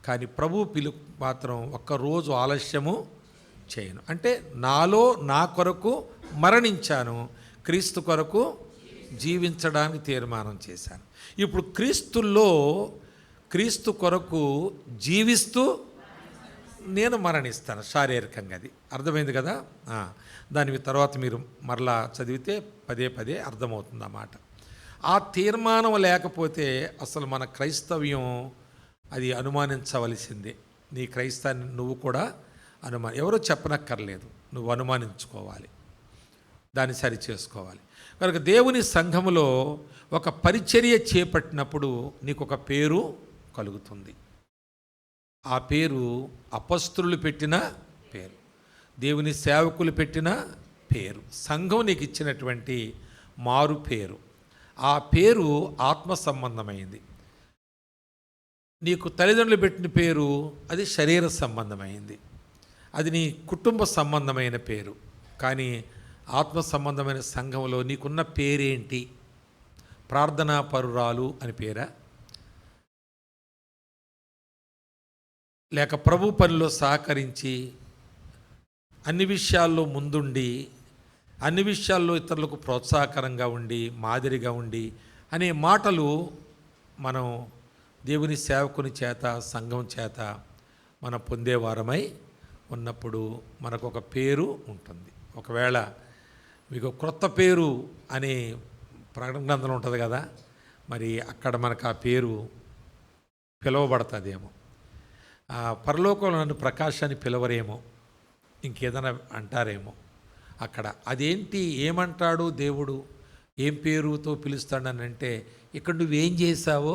కానీ ప్రభు పిలుపు మాత్రం ఒక్కరోజు ఆలస్యము చేయను. అంటే నాలో నా కొరకు మరణించాను, క్రీస్తు కొరకు జీవించడానికి తీర్మానం చేశాను. ఇప్పుడు క్రీస్తు కొరకు జీవిస్తూ నేను మరణిస్తాను శారీరకంగా. అది అర్థమైంది కదా. దాని తర్వాత మీరు మరలా చదివితే పదే పదే అర్థమవుతుంది అన్నమాట. ఆ తీర్మానం లేకపోతే అసలు మన క్రైస్తవ్యం అది అనుమానించవలసిందే. నీ క్రైస్తవాన్ని నువ్వు కూడా ఎవరో చెప్పనక్కర్లేదు, నువ్వు అనుమానించుకోవాలి, దాన్ని సరి చేసుకోవాలి. కనుక దేవుని సంఘములో ఒక పరిచర్య చేపట్టినప్పుడు నీకు ఒక పేరు కలుగుతుంది. ఆ పేరు అపొస్తలులు పెట్టిన పేరు, దేవుని సేవకులు పెట్టిన పేరు, సంఘం నీకు ఇచ్చినటువంటి మారు పేరు. ఆ పేరు ఆత్మ సంబంధమైంది. నీకు తల్లిదండ్రులు పెట్టిన పేరు అది శరీర సంబంధమైంది, అది నీ కుటుంబ సంబంధమైన పేరు. కానీ ఆత్మ సంబంధమైన సంఘంలో నీకున్న పేరేంటి? ప్రార్థనా పరురాలు అని పేరా, లేక ప్రభు పనిలో సహకరించి అన్ని విషయాల్లో ముందుండి అన్ని విషయాల్లో ఇతరులకు ప్రోత్సాహకరంగా ఉండి మాదిరిగా ఉండి అనే మాటలు మనం దేవుని సేవకుని చేత సంఘం చేత మనం పొందేవారమై ఉన్నప్పుడు మనకు ఒక పేరు ఉంటుంది. ఒకవేళ మీకు క్రొత్త పేరు అనే ప్రకటన గ్రంథంలో ఉంటుంది కదా, మరి అక్కడ మనకు ఆ పేరు పిలువబడుతుందేమో. పరలోకంలో నన్ను ప్రకాశాన్ని పిలవరేమో, ఇంకేదైనా అంటారేమో అక్కడ. అదేంటి, ఏమంటాడు దేవుడు, ఏం పేరుతో పిలుస్తాడని అంటే, ఇక్కడ నువ్వేం చేశావో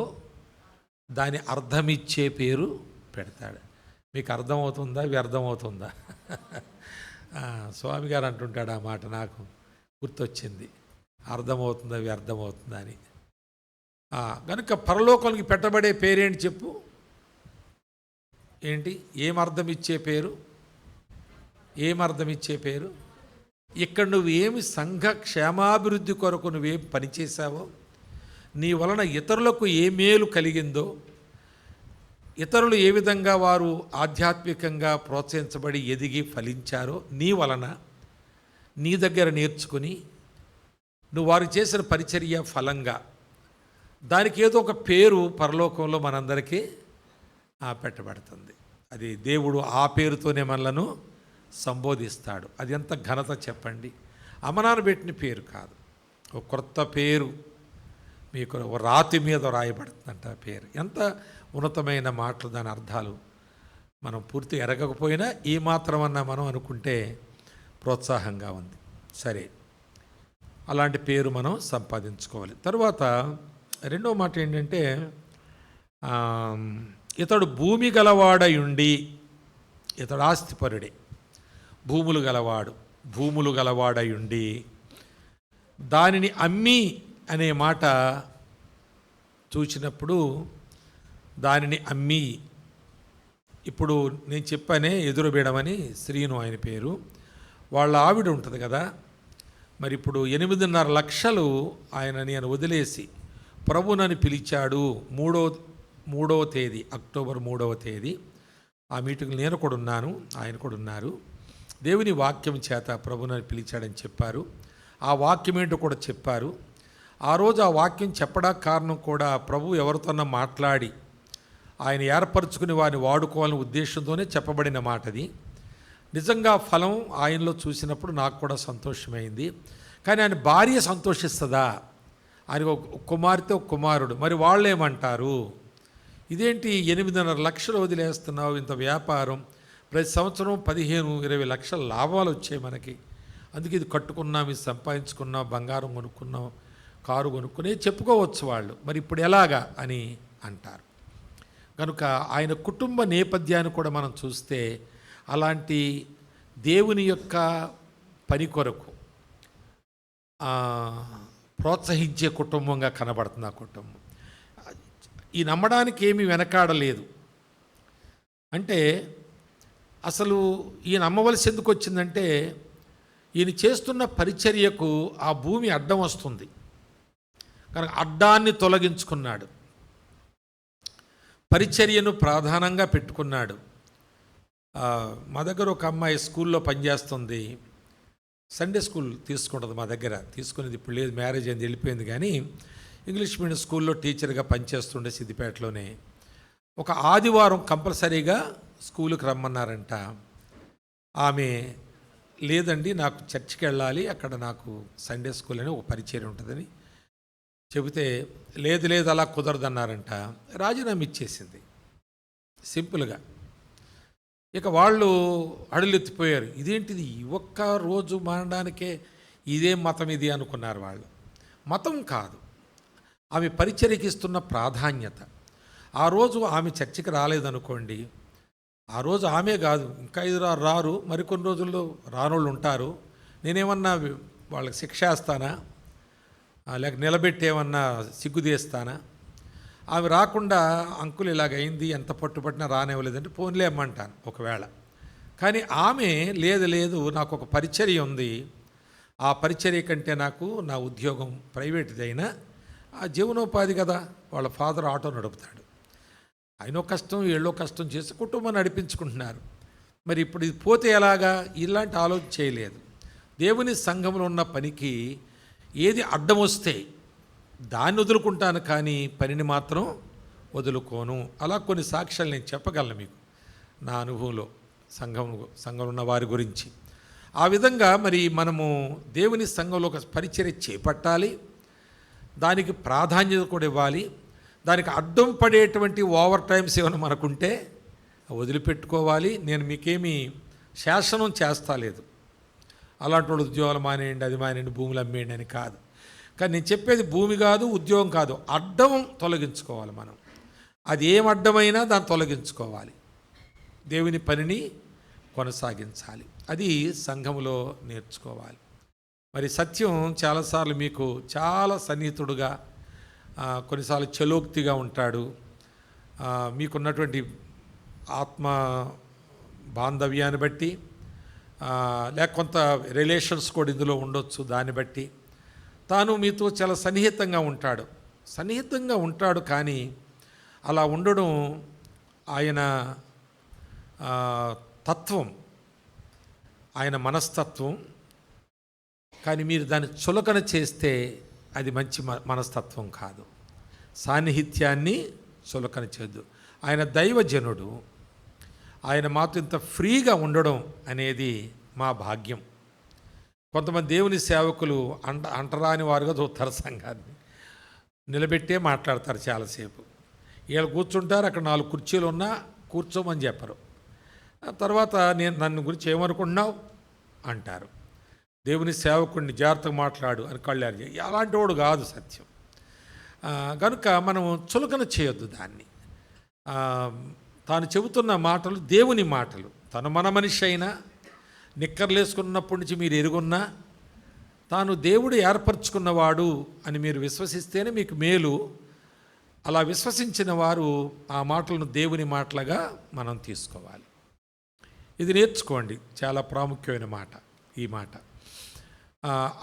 దాని అర్థమిచ్చే పేరు పెడతాడు. మీకు అర్థమవుతుందా, వ్యర్థమవుతుందా? స్వామి గారు అంటుంటాడు ఆ మాట, నాకు గుర్తొచ్చింది, అర్థమవుతుందా వ్యర్థమవుతుందా అని. కనుక పరలోకానికి పెట్టబడే పేరేంటి చెప్పు, ఏంటి, ఏమర్థం ఇచ్చే పేరు, ఏమర్థం ఇచ్చే పేరు? ఇక్కడ నువ్వేమి సంఘ క్షేమాభివృద్ధి కొరకు నువ్వేం పనిచేశావో, నీ వలన ఇతరులకు ఏ మేలు కలిగిందో, ఇతరులు ఏ విధంగా వారు ఆధ్యాత్మికంగా ప్రోత్సహించబడి ఎదిగి ఫలించారో నీ వలన, నీ దగ్గర నేర్చుకుని నువ్వు వారు చేసిన పరిచర్య ఫలంగా దానికి ఏదో ఒక పేరు పరలోకంలో మనందరికీ పెట్టబడుతుంది. అది దేవుడు ఆ పేరుతోనే మనలను సంబోధిస్తాడు. అది ఎంత ఘనత చెప్పండి. అమనాన్ని పెట్టిన పేరు కాదు, ఒక క్రొత్త పేరు మీకు రాతి మీద రాయబడుతుందంట ఆ పేరు. ఎంత ఉన్నతమైన మాటలు, దాని అర్థాలు మనం పూర్తి ఎరగకపోయినా ఈ మాత్రమన్నా మనం అనుకుంటే ప్రోత్సాహంగా ఉంది. సరే, అలాంటి పేరు మనం సంపాదించుకోవాలి. తర్వాత రెండో మాట ఏంటంటే, ఇతడు భూమి గలవాడయుండి, ఇతడు ఆస్తిపరుడే, భూములు గలవాడయుండి దానిని అమ్మి అనే మాట చూసినప్పుడు, దానిని అమ్మి, ఇప్పుడు నేను చెప్పానే ఎదురుబీడమని శ్రీను ఆయన పేరు, వాళ్ళ ఆవిడ ఉంటుంది కదా, మరి ఇప్పుడు 8.5 లక్షలు నేను వదిలేసి ప్రభునని పిలిచాడు. 3వ తేదీ, అక్టోబర్ 3వ తేదీ ఆ మీటింగ్ నేను కూడా ఉన్నాను, ఆయన కూడా ఉన్నారు. దేవుని వాక్యం చేత ప్రభునని పిలిచాడని చెప్పారు. ఆ వాక్యం ఏంటో కూడా చెప్పారు. ఆ రోజు ఆ వాక్యం చెప్పడానికి కారణం కూడా ప్రభు ఎవరితోన్నా మాట్లాడి ఆయన ఏర్పరచుకుని వారిని వాడుకోవాలనే ఉద్దేశంతోనే చెప్పబడిన మాట అది. నిజంగా ఫలం ఆయనలో చూసినప్పుడు నాకు కూడా సంతోషమైంది. కానీ ఆయన భార్య సంతోషిస్తుందా? ఆయన ఒక కుమార్తె, ఒక కుమారుడు, మరి వాళ్ళు ఏమంటారు? ఇదేంటి 8.5 లక్షలు వదిలేస్తున్నావు, ఇంత వ్యాపారం, ప్రతి సంవత్సరం 15-20 లక్షల లాభాలు వచ్చాయి మనకి, అందుకే ఇది కట్టుకున్నాం, ఇది సంపాదించుకున్నాం, బంగారం కొనుక్కున్నాం, కారు కొనుక్కునే చెప్పుకోవచ్చు వాళ్ళు. మరి ఇప్పుడు ఎలాగా అని అంటారు. కనుక ఆయన కుటుంబ నేపథ్యాన్ని కూడా మనం చూస్తే అలాంటి దేవుని యొక్క పని కొరకు ప్రోత్సహించే కుటుంబంగా కనబడుతుంది ఆ కుటుంబం. ఈ నమ్మడానికి ఏమీ వెనకాడలేదు. అంటే అసలు ఈయన నమ్మవలసి ఎందుకు వచ్చిందంటే, ఈయన చేస్తున్న పరిచర్యకు ఆ భూమి అడ్డం వస్తుంది కనుక అడ్డాన్ని తొలగించుకున్నాడు, పరిచర్యను ప్రధానంగా పెట్టుకున్నాడు. మా దగ్గర ఒక అమ్మాయి స్కూల్లో పనిచేస్తుంది, సండే స్కూల్ తీసుకుంటుంది మా దగ్గర, తీసుకునేది ఇప్పుడు లేదు, మ్యారేజ్ అయింది, వెళ్ళిపోయింది. కానీ ఇంగ్లీష్ మీడియం స్కూల్లో టీచర్గా పనిచేస్తుండే సిద్దిపేటలోనే. ఒక ఆదివారం కంపల్సరీగా స్కూలుకి రమ్మన్నారంట. ఆమె లేదండి నాకు చర్చికి వెళ్ళాలి, అక్కడ నాకు సండే స్కూల్ అని ఒక పరిచయం ఉంటుందని చెబితే లేదు అలా కుదరదన్నారంట. రాజీనామా ఇచ్చేసింది సింపుల్గా. ఇక వాళ్ళు అడులెత్తిపోయారు, ఇదేంటిది ఒక్క రోజు మారడానికే ఇదేం మతం ఇది అనుకున్నారు వాళ్ళు. మతం కాదు, ఆమె పరిచర్యకి ఇస్తున్న ప్రాధాన్యత. ఆ రోజు ఆమె చర్చికి రాలేదనుకోండి, ఆ రోజు ఆమె కాదు ఇంకా 5 రారు, మరికొన్ని రోజుల్లో రానోళ్ళు ఉంటారు, నేనేమన్నా వాళ్ళకి శిక్ష వేస్తానా, లేక నిలబెట్టేమన్నా సిగ్గుదేస్తానా? ఆమె రాకుండా అంకుల్ ఇలాగైంది, ఎంత పట్టుబట్టినా రానివ్వలేదంటే ఫోన్లే అమ్మంటాను ఒకవేళ. కానీ ఆమె లేదు నాకు ఒక పరిచర్య ఉంది, ఆ పరిచర్య కంటే నాకు నా ఉద్యోగం ప్రైవేట్దైనా ఆ జీవనోపాధి కదా, వాళ్ళ ఫాదర్ ఆటో నడుపుతాడు, ఆయనో కష్టం వీళ్ళో కష్టం చేసి కుటుంబం నడిపించుకుంటున్నారు. మరి ఇప్పుడు ఇది పోతే ఎలాగా, ఇలాంటి ఆలోచన చేయలేదు. దేవుని సంఘంలో ఉన్న పనికి ఏది అడ్డం వస్తే దాన్ని వదులుకుంటాను, కానీ పనిని మాత్రం వదులుకోను. అలా కొన్ని సాక్ష్యాలు నేను చెప్పగలను మీకు నా అనుభవంలో, సంఘంలో ఉన్న వారి గురించి. ఆ విధంగా మరి మనము దేవుని సంఘంలో ఒక పరిచర్య చేపట్టాలి, దానికి ప్రాధాన్యత కూడా ఇవ్వాలి. దానికి అడ్డం పడేటువంటి ఓవర్ టైమ్స్ ఏమైనా మనకుంటే వదిలిపెట్టుకోవాలి. నేను మీకేమీ శాసనం చేస్తలేదు, అలాంటి వాళ్ళు ఉద్యోగాలు మానేయండి, అది మానేయండి, భూములు అమ్మేయండి అని కాదు. కానీ నేను చెప్పేది భూమి కాదు, ఉద్యోగం కాదు, అడ్డం తొలగించుకోవాలి మనం. అది ఏం అడ్డమైనా దాన్ని తొలగించుకోవాలి, దేవుని పనిని కొనసాగించాలి. అది సంఘములో నేర్చుకోవాలి. మరి సత్యం చాలాసార్లు మీకు చాలా సన్నిహితుడుగా, కొన్నిసార్లు చలోక్తిగా ఉంటాడు. మీకున్నటువంటి ఆత్మ బాంధవ్యాన్ని బట్టి, లేక కొంత రిలేషన్స్ కూడా ఇందులో ఉండొచ్చు, దాన్ని బట్టి తాను మీతో చాలా సన్నిహితంగా ఉంటాడు. కానీ అలా ఉండడం ఆయన తత్వం, ఆయన మనస్తత్వం. కానీ మీరు దాన్ని చులకన చేస్తే అది మంచి మనస్తత్వం కాదు. సాన్నిహిత్యాన్ని చులకన చేయొద్దు. ఆయన దైవజనుడు, ఆయన మాతో ఇంత ఫ్రీగా ఉండడం అనేది మా భాగ్యం. కొంతమంది దేవుని సేవకులు అంటరాని వారుగా చూస్తారు, సంఘాన్ని నిలబెట్టే మాట్లాడతారు చాలాసేపు. వీళ్ళు కూర్చుంటారు, అక్కడ 4 కుర్చీలు ఉన్నా కూర్చోమని చెప్పరు. తర్వాత నన్ను గురించి ఏమనుకుంటున్నావు అంటారు. దేవుని సేవకుడిని జాగ్రత్తగా మాట్లాడు అని కళ్ళారు. అలాంటి వాడు కాదు సత్యం. కనుక మనం చులకన చేయొద్దు దాన్ని. తాను చెబుతున్న మాటలు దేవుని మాటలు. తను మన మనిషి అయినా, నిక్కర్లేసుకున్నప్పటి నుంచి మీరు ఎరుగున్నా, తాను దేవుడు ఏర్పరచుకున్నవాడు అని మీరు విశ్వసిస్తేనే మీకు మేలు. అలా విశ్వసించిన వారు ఆ మాటలను దేవుని మాటలుగా మనం తీసుకోవాలి. ఇది నేర్చుకోండి, చాలా ప్రాముఖ్యమైన మాట ఈ మాట.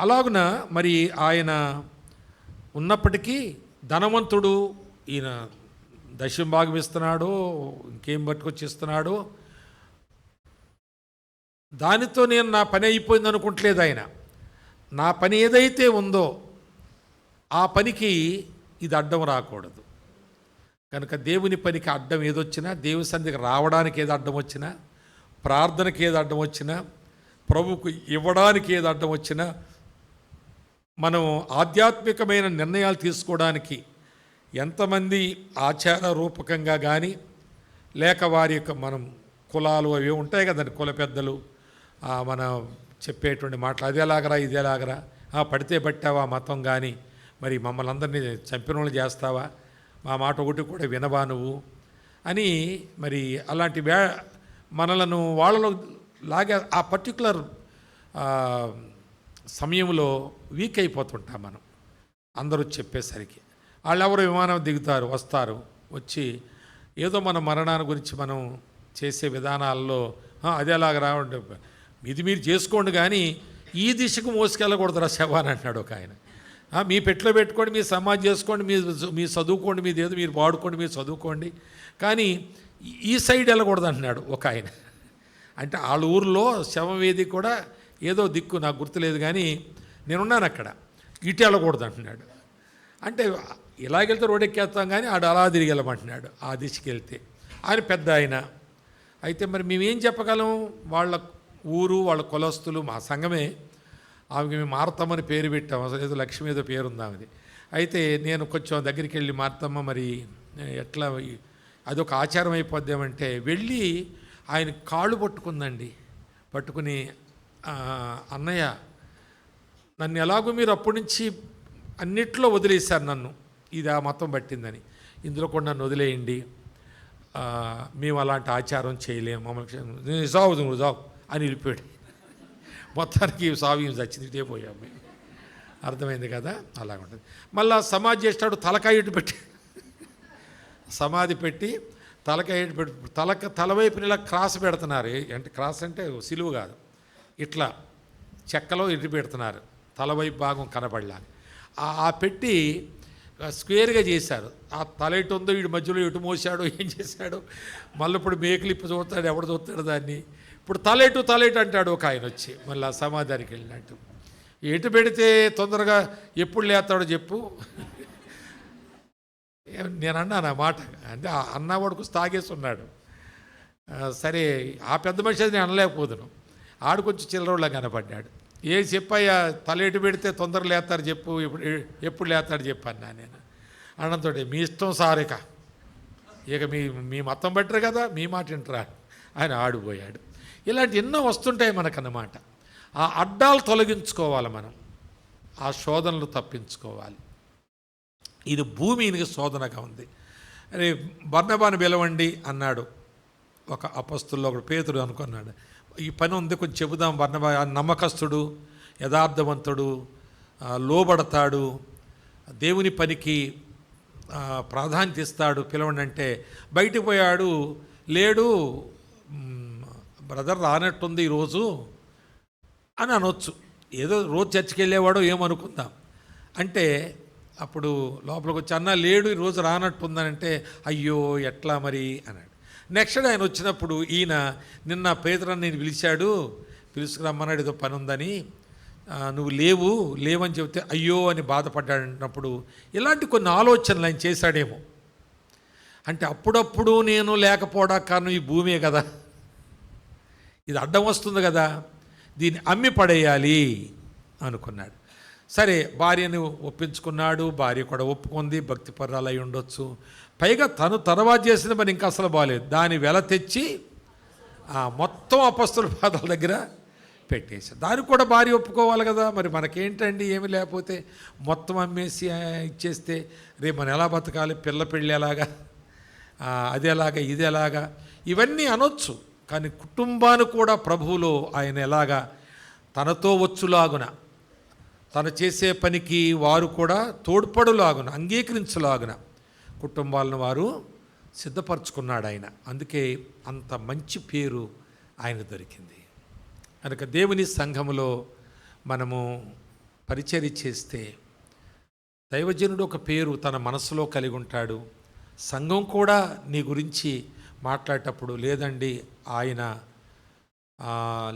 అలాగున మరి ఆయన ఉన్నప్పటికీ ధనవంతుడు, ఈయన దశంభాగం ఇస్తున్నాడో ఇంకేం పట్టుకొచ్చి ఇస్తున్నాడో, దానితో నేను నా పని అయిపోయింది అనుకుంటలేదు ఆయన. నా పని ఏదైతే ఉందో ఆ పనికి ఇది అడ్డం రాకూడదు. కనుక దేవుని పనికి అడ్డం ఏదొచ్చినా, దేవుని సన్నిధికి రావడానికి ఏది అడ్డం వచ్చినా, ప్రార్థనకి ఏది అడ్డం వచ్చినా, ప్రభువుకు ఇవ్వడానికి ఏది అడ్డం వచ్చినా, మనం ఆధ్యాత్మికమైన నిర్ణయాలు తీసుకోవడానికి ఎంతమంది ఆచార రూపకంగా కానీ, లేక వారి యొక్క మనం కులాలు అవి ఉంటాయి కదండి, కుల పెద్దలు మన చెప్పేటువంటి మాటలు అదేలాగరా ఇదేలాగరా, పడితే పట్టావా మతం కానీ, మరి మమ్మల్ని అందరినీ చంపిన వాళ్ళు చేస్తావా, మా మాట ఒకటి కూడా వినవా నువ్వు అని, మరి అలాంటి మనలను వాళ్ళలో లాగా ఆ పర్టికులర్ సమయంలో వీక్ అయిపోతుంటాం మనం. అందరూ చెప్పేసరికి వాళ్ళు ఎవరు విమానం దిగుతారు, వస్తారు, వచ్చి ఏదో మన మరణాన్ని గురించి మనం చేసే విధానాల్లో అదేలాగా రావండి, ఇది మీరు చేసుకోండి కానీ ఈ దిశకు మోసుకెళ్ళకూడదురా శవాన్ని అంటున్నాడు ఒక ఆయన. మీ పెట్టిలో పెట్టుకోండి, మీరు సమాధి చేసుకోండి, మీరు చదువుకోండి, మీదేదో మీరు వాడుకోండి, మీరు చదువుకోండి, కానీ ఈ సైడ్ వెళ్ళకూడదు అంటున్నాడు ఒక ఆయన. అంటే వాళ్ళ ఊరిలో శవం వేది కూడా ఏదో దిక్కు నాకు గుర్తులేదు, కానీ నేనున్నాను అక్కడ, ఇటు వెళ్ళకూడదు అంటున్నాడు. అంటే ఇలాగెళ్తే రోడ్ ఎక్కేస్తాం, కానీ ఆడు అలా తిరిగి వెళ్ళమంటున్నాడు ఆ దిశకి వెళ్తే. ఆయన పెద్ద ఆయన అయితే మరి మేమేం చెప్పగలం? వాళ్ళ ఊరు, వాళ్ళ కులస్తులు, మా సంఘమే, ఆమెకి మేము మార్తమ్మని పేరు పెట్టాం, అసలు ఏదో లక్ష్మి ఏదో పేరు ఉంది ఆమెది. అయితే నేను కొంచెం దగ్గరికి వెళ్ళి, మార్తమ్మ మరి ఎట్లా, అదొక ఆచారం అయిపోద్దామంటే వెళ్ళి ఆయన కాళ్ళు పట్టుకుందండి. పట్టుకుని, అన్నయ్య నన్ను ఎలాగో మీరు అప్పటి నుంచి అన్నిట్లో వదిలేశారు నన్ను, ఇది ఆ మతం పట్టిందని, ఇందులో కూడా నన్ను వదిలేయండి, మేము అలాంటి ఆచారం చేయలేము, మమ్మల్ని సావు నువ్వు సావు అని వెళ్ళిపోయాడు. మొత్తానికి సావి చచ్చింది, ఇటే పోయాం మేము. అర్థమైంది కదా? అలాగుంటుంది. మళ్ళా సమాధి చేస్తాడు, తలకాయ ఇటు పెట్టి సమాధి పెట్టి తలకాయ ఇటు పెట్టి తలవైపున ఇలా క్రాస్ పెడుతున్నారు. అంటే క్రాస్ అంటే సిలువు కాదు, ఇట్లా చెక్కలో ఇటు పెడుతున్నారు, తలవైపు భాగం కనపడలా. ఆ పెట్టి స్క్వేర్గా చేశారు. ఆ తల ఇటు ఉందో వీడి మధ్యలో ఎటు మోసాడో ఏం చేశాడు, మళ్ళీ ఇప్పుడు మేకలిప్పు చూస్తాడు, ఎవడు చూస్తాడు దాన్ని. ఇప్పుడు తలెటు అంటాడు ఒక ఆయన వచ్చి, మళ్ళీ సమాధానికి వెళ్ళినట్టు. ఎటు పెడితే తొందరగా ఎప్పుడు లేస్తాడో చెప్పు. నేను అన్నాను ఆ మాట, అంటే అన్నవాడుకు తాగేసి ఉన్నాడు. సరే ఆ పెద్ద మనిషి నేను అనలేకపోదును, ఆడు కొంచెం చిల్లరోళ్ళ కనపడ్డాడు. ఏ చెప్పయ్యా, తల ఎటు పెడితే తొందరగా లేస్తాడు చెప్పు, ఎప్పుడు లేస్తాడు చెప్పు అన్నా నేను. అన్నంతో మీ ఇష్టం సారిక, ఇక మీ మతం బట్టరు కదా, మీ మాట వింటరా ఆయన ఆడిపోయాడు. ఇలాంటి ఎన్నో వస్తుంటాయి మనకన్నమాట. ఆ అడ్డాలు తొలగించుకోవాలి మనం, ఆ శోధనలు తప్పించుకోవాలి. ఇది భూమి ఈయనకి శోధనగా ఉంది. అరే బర్నబాను పిలవండి అన్నాడు ఒక అపస్తుల్లో, ఒకడు పేతురు అనుకున్నాడు, ఈ పని ఉంది కొంచెం చెబుదాం. బర్నబా నమ్మకస్తుడు, యథార్థవంతుడు, లోబడతాడు, దేవుని పనికి ప్రాధాన్యత ఇస్తాడు, పిలవండి అంటే బయటికి పోయాడు. లేడు, బ్రదర్ రానట్టుంది ఈరోజు అని అనొచ్చు. ఏదో రోజు చర్చికి వెళ్ళేవాడో ఏమనుకుందాం. అంటే అప్పుడు లోపలికి వచ్చి, అన్న లేడు ఈరోజు రానట్టుందనంటే, అయ్యో ఎట్లా మరి అన్నాడు. నెక్స్ట్ ఆయన వచ్చినప్పుడు, ఈయన నిన్న పేతురని నేను పిలుచుకురమ్మన్నాడు, ఏదో పని ఉందని, నువ్వు లేవని చెబితే అయ్యో అని బాధపడ్డాడన్నప్పుడు ఇలాంటి కొన్ని ఆలోచనలు ఆయన చేశాడేమో. అంటే అప్పుడప్పుడు నేను లేకపోవడా కారణం ఈ భూమే కదా, ఇది అడ్డం వస్తుంది కదా, దీన్ని అమ్మి పడేయాలి అనుకున్నాడు. సరే భార్యని ఒప్పించుకున్నాడు, భార్య కూడా ఒప్పుకుంది, భక్తిపరాలు అయి ఉండొచ్చు. పైగా తను తర్వాత చేసిన పని ఇంకా అసలు బాగాలేదు, దాని వెల తెచ్చి మొత్తం అపస్తుల పాదాల దగ్గర పెట్టేశాడు. దానికి కూడా భార్య ఒప్పుకోవాలి కదా. మరి మనకేంటండి ఏమి లేకపోతే మొత్తం అమ్మేసి ఇచ్చేస్తే రేపు మనం ఎలా బతకాలి, పిల్ల పెళ్ళి ఎలాగా, అది ఎలాగా, ఇది ఎలాగా, ఇవన్నీ అనొచ్చు. కానీ కుటుంబాన్ని కూడా ప్రభువులో ఆయన ఎలాగా తనతో వచ్చులాగున, తను చేసే పనికి వారు కూడా తోడ్పడులాగున, అంగీకరించులాగున కుటుంబాలను వారు సిద్ధపరచుకున్నాడు ఆయన. అందుకే అంత మంచి పేరు ఆయన దొరికింది. కనుక దేవుని సంఘములో మనము పరిచర్య చేస్తే దైవజనుడు ఒక పేరు తన మనసులో కలిగి ఉంటాడు. సంఘం కూడా నీ గురించి మాట్లాడేటప్పుడు, లేదండి ఆయన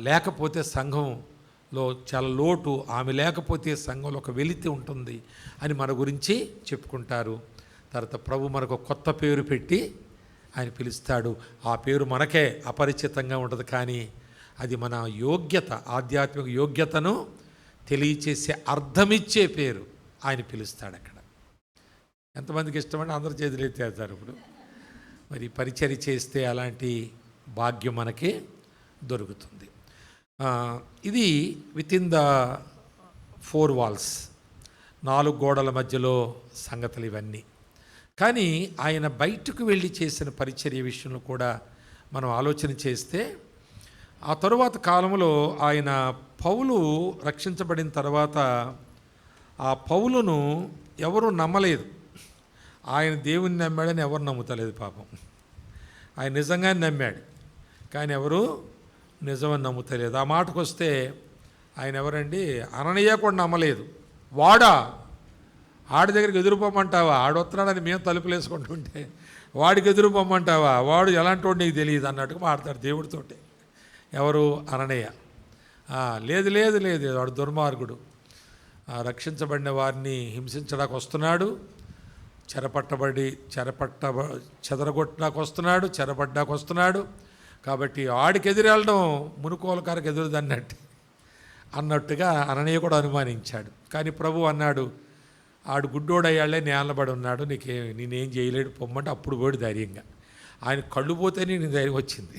లేకపోతే సంఘంలో చాలా లోటు, ఆమె లేకపోతే సంఘంలో ఒక వెలితి ఉంటుంది అని మన గురించి చెప్పుకుంటారు. తర్వాత ప్రభు మనకు కొత్త పేరు పెట్టి ఆయన పిలుస్తాడు. ఆ పేరు మనకే అపరిచితంగా ఉంటుంది, కానీ అది మన యోగ్యత, ఆధ్యాత్మిక యోగ్యతను తెలియచేసే అర్థమిచ్చే పేరు ఆయన పిలుస్తాడు. అక్కడ ఎంతమందికి ఇష్టమంటే అందరు చేతులు ఎత్తేస్తారు. ఇప్పుడు మరి పరిచర్య చేస్తే అలాంటి భాగ్యం మనకి దొరుకుతుంది. ఇది విత్ ఇన్ ద 4 walls, 4 గోడల మధ్యలో సంగతులు ఇవన్నీ. కానీ ఆయన బయటకు వెళ్ళి చేసిన పరిచర్య విషయంలో కూడా మనం ఆలోచన చేస్తే, ఆ తరువాత కాలంలో ఆయన పౌలు రక్షించబడిన తర్వాత ఆ పౌలును ఎవరు నమ్మలేదు. ఆయన దేవుని నమ్మాడని ఎవరు నమ్ముతలేదు పాపం. ఆయన నిజంగానే నమ్మాడు, కానీ ఎవరు నిజమని నమ్ముతలేదు. ఆ మాటకు వస్తే ఆయన ఎవరండి? అననీయ కూడా నమ్మలేదు. వాడా? ఆడి దగ్గరికి ఎదురుపోమ్మంటావా? ఆడొస్తున్నాడని మేము తలుపులు వేసుకుంటుంటే వాడికి ఎదురుపోమ్మంటావా? వాడు ఎలాంటి వాడు నీకు తెలియదు అన్నట్టుగా మాట్లాడతాడు దేవుడితోటి. ఎవరు? అననీయ. లేదు లేదు లేదు, వాడు దుర్మార్గుడు, రక్షించబడిన వారిని హింసించడానికి వస్తున్నాడు, చెదరగొట్టడానికి వస్తున్నాడు, చెరపడ్డానికి వస్తున్నాడు, కాబట్టి ఆడికి ఎదురు వెళ్ళడం మునుకోలకారికి ఎదురుది అన్నట్టుగా అననీయ కూడా అనుమానించాడు. కానీ ప్రభు అన్నాడు, ఆడు గుడ్డోడయ్యాళ్లే నేలబడి ఉన్నాడు, నేనేం చేయలేడు పొమ్మంటే అప్పుడు పోడు ధైర్యంగా. ఆయన కళ్ళు పోతేనే నేను ధైర్యం వచ్చింది,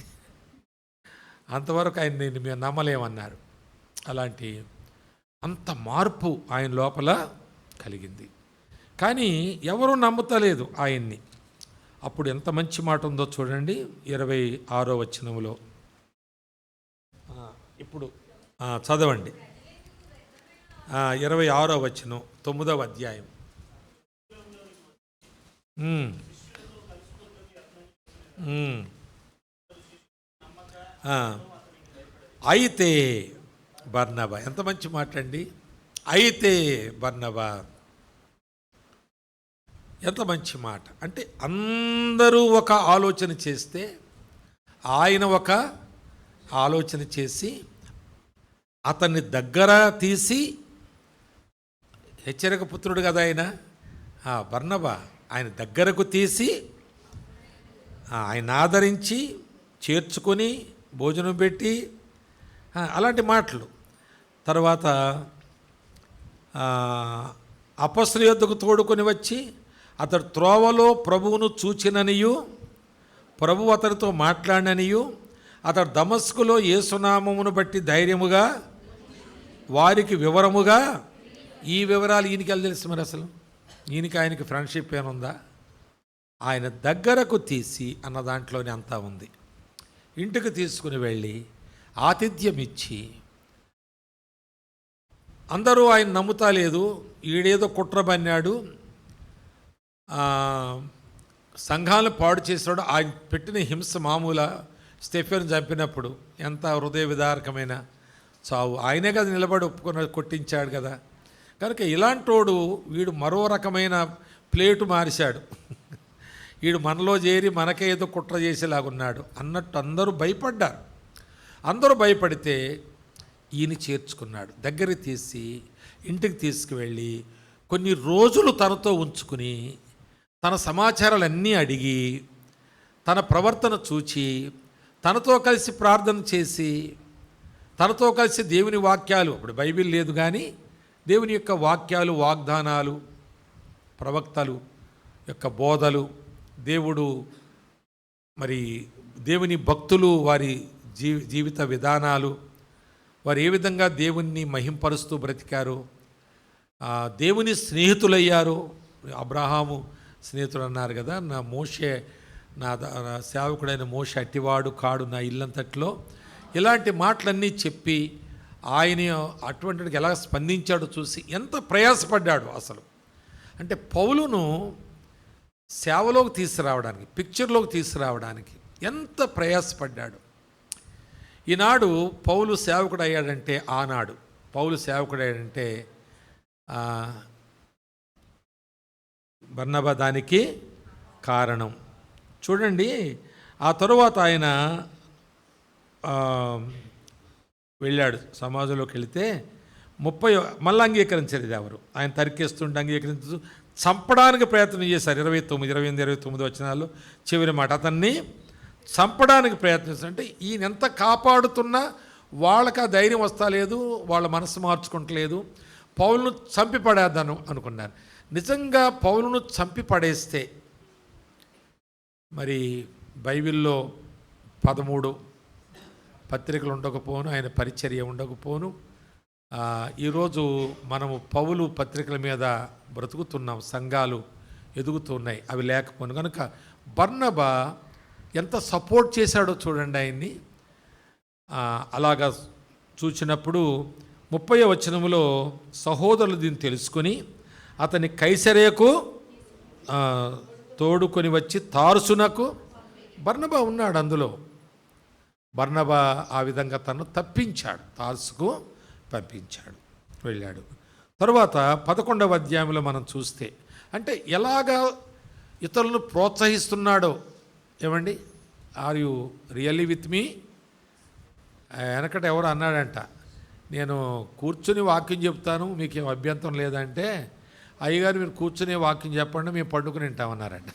అంతవరకు ఆయన నేను మేము నమ్మలేమన్నారు. అలాంటి అంత మార్పు ఆయన లోపల కలిగింది. కానీ ఎవరూ నమ్ముతలేదు ఆయన్ని. అప్పుడు ఎంత మంచి మాట ఉందో చూడండి, 26వ వచనంలో. ఇప్పుడు చదవండి, 26వ వచనం, 9వ అధ్యాయం. అయితే బర్నబా, ఎంత మంచి మాట అండి. అయితే బర్నబా, ఎంత మంచి మాట. అంటే అందరూ ఒక ఆలోచన చేస్తే ఆయన ఒక ఆలోచన చేసి అతన్ని దగ్గర తీసి, హెచ్చరిక పుత్రుడు కదా ఆయన బర్నబా, ఆయన దగ్గరకు తీసి ఆయన ఆదరించి చేర్చుకొని భోజనం పెట్టి అలాంటి మాటలు. తర్వాత అపొస్తలుల యొద్దకు తోడుకొని వచ్చి అతడు త్రోవలో ప్రభువును చూచిననియు, ప్రభువు అతడితో మాట్లాడిననియు, అతడు దమస్కులో యేసునామమును బట్టి ధైర్యముగా వారికి వివరముగా. ఈ వివరాలు ఈయనకి ఎలా తెలుసు మరి? అసలు ఆయనకి ఫ్రెండ్షిప్ ఏముందా? ఆయన దగ్గరకు తీసి అన్న దాంట్లోనే అంతా ఉంది. ఇంటికి తీసుకుని వెళ్ళి ఆతిథ్యం ఇచ్చి, అందరూ ఆయన నమ్ముతా లేదు, ఈడేదో కుట్ర బన్నాడు, సంఘాలను పాడు చేసినాడు. ఆయన పెట్టిన హింస మామూలు. స్టెఫెన్ చంపినప్పుడు ఎంత హృదయ విదారకమైన చావు, ఆయనే కదా నిలబడి కొట్టించాడు కదా. కనుక ఇలాంటోడు వీడు మరో రకమైన ప్లేటు మార్చాడు. వీడు మనలో చేరి మనకే ఏదో కుట్ర చేసేలాగున్నాడు అన్నట్టు అందరూ భయపడ్డారు. అందరూ భయపడితే ఈయన చేర్చుకున్నాడు, దగ్గరికి తీసి ఇంటికి తీసుకువెళ్ళి కొన్ని రోజులు తనతో ఉంచుకుని తన సమాచారాలన్నీ అడిగి తన ప్రవర్తన చూచి తనతో కలిసి ప్రార్థన చేసి తనతో కలిసి దేవుని వాక్యాలు, అప్పుడు బైబిల్ లేదు కానీ దేవుని యొక్క వాక్యాలు, వాగ్దానాలు, ప్రవక్తలు యొక్క బోధలు, దేవుడు మరి దేవుని భక్తులు వారి జీవిత విధానాలు, వారు ఏ విధంగా దేవుణ్ణి మహింపరుస్తూ బ్రతికారు, దేవుని స్నేహితులయ్యారు. అబ్రహాము స్నేహితుడు అన్నారు కదా, నా మోషే నా సేవకుడైన మోషే అట్టివాడు కాడు నా ఇల్లంతట్లో. ఇలాంటి మాటలన్నీ చెప్పి ఆయన అటువంటికి ఎలా స్పందించాడో చూసి ఎంత ప్రయాసపడ్డాడు అసలు. అంటే పౌలును సేవలోకి తీసుకురావడానికి, పిక్చర్లోకి తీసుకురావడానికి ఎంత ప్రయాసపడ్డాడు. ఈనాడు పౌలు సేవకుడు అయ్యాడంటే, ఆనాడు పౌలు సేవకుడు అయ్యాడంటే బర్నబా దానికి కారణం. చూడండి, ఆ తరువాత ఆయన వెళ్ళాడు, సమాజంలోకి వెళితే మళ్ళీ అంగీకరించారు. ఇది ఎవరు? ఆయన తరికేస్తుంటే అంగీకరించు, చంపడానికి ప్రయత్నం చేశారు. 28-29 వచనాల్లో చివరి మాట, అతన్ని చంపడానికి ప్రయత్నిస్తారు. అంటే ఈయన ఎంత కాపాడుతున్నా వాళ్ళకి ఆ ధైర్యం వస్తా లేదు, వాళ్ళ మనసు మార్చుకుంటలేదు. పౌలును చంపి పడేద్దాను అనుకున్నారు. నిజంగా పౌలును చంపి పడేస్తే మరి బైబిల్లో 13 పత్రికలు ఉండకపోను, ఆయన పరిచర్య ఉండకపోను. ఈరోజు మనము పౌలు పత్రికల మీద బ్రతుకుతున్నాం, సంఘాలు ఎదుగుతున్నాయి, అవి లేకపోను. కనుక బర్నబా ఎంత సపోర్ట్ చేశాడో చూడండి ఆయన్ని. అలాగా చూసినప్పుడు 30వ వచనంలో సహోదరులు దీన్ని తెలుసుకొని అతని కైసరేకు తోడుకొని వచ్చి తార్సునకు, బర్నబా ఉన్నాడు అందులో. బర్నబా ఆ విధంగా తను తప్పించాడు, తార్సుకు పంపించాడు, వెళ్ళాడు. తరువాత 11వ అధ్యాయంలో మనం చూస్తే అంటే ఎలాగా ఇతరులను ప్రోత్సహిస్తున్నాడో. ఏమండి, are you really with me? వెనకట ఎవరు అన్నాడంట, నేను కూర్చుని వాక్యం చెప్తాను, మీకేం అభ్యంతరం లేదంటే, అయ్యగారు మీరు కూర్చునే వాక్యం చెప్పండి, మేము పండుకుని వింటామన్నారంట.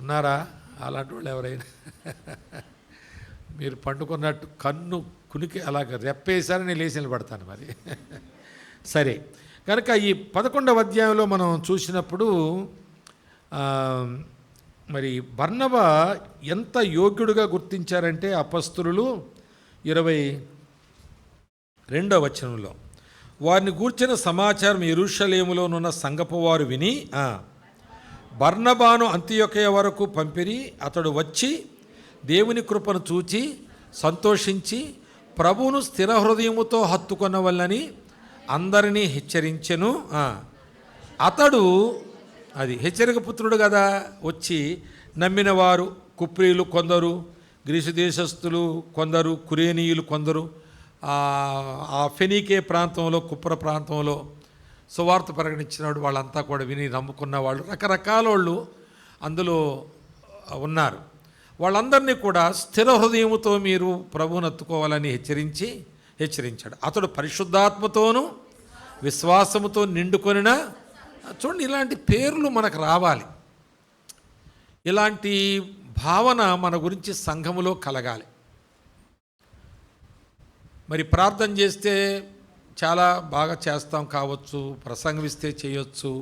ఉన్నారా అలాంటి వాళ్ళు ఎవరైనా? మీరు పండుకున్నట్టు కన్ను కునికి అలాగ రెప్పేసారని నేను లేచి నిలబడతాను మరి. సరే, కనుక ఈ 11వ అధ్యాయంలో మనం చూసినప్పుడు మరి బర్నబా ఎంత యోగ్యుడుగా గుర్తించారంటే అపొస్తలులు 22వ వచనంలో, వారిని గూర్చిన సమాచారం యెరూషలేములోనున్న సంఘపు వారు విని బర్నబాను అంతియొకయ వరకు పంపిరి. అతడు వచ్చి దేవుని కృపను చూచి సంతోషించి ప్రభువును స్థిర హృదయముతో హత్తుకొనవల్లని అందరినీ హెచ్చరించెను. అతడు అది హెచ్చరిక పుత్రుడు కదా, వచ్చి నమ్మిన వారు కుప్రీలు కొందరు, గ్రీసు దేశస్థులు కొందరు, కురేనీయులు కొందరు, ఆ ఫెనీకే ప్రాంతంలో కుప్ర ప్రాంతంలో సువార్త ప్రకటించినాడు. వాళ్ళంతా కూడా విని నమ్ముకున్న వాళ్ళు రకరకాల వాళ్ళు అందులో ఉన్నారు. వాళ్ళందరినీ కూడా స్థిర హృదయముతో మీరు ప్రభువును ఎత్తుకోవాలని హెచ్చరించాడు. అతడు పరిశుద్ధాత్మతోనూ విశ్వాసముతో నిండుకొనిన. చూడండి, ఇలాంటి పేర్లు మనకు రావాలి, ఇలాంటి భావన మన గురించి సంఘములో కలగాలి. మరి ప్రార్థన చేస్తే చాలా బాగా చేస్తాం కావచ్చు, ప్రసంగిస్తే చేయొచ్చు,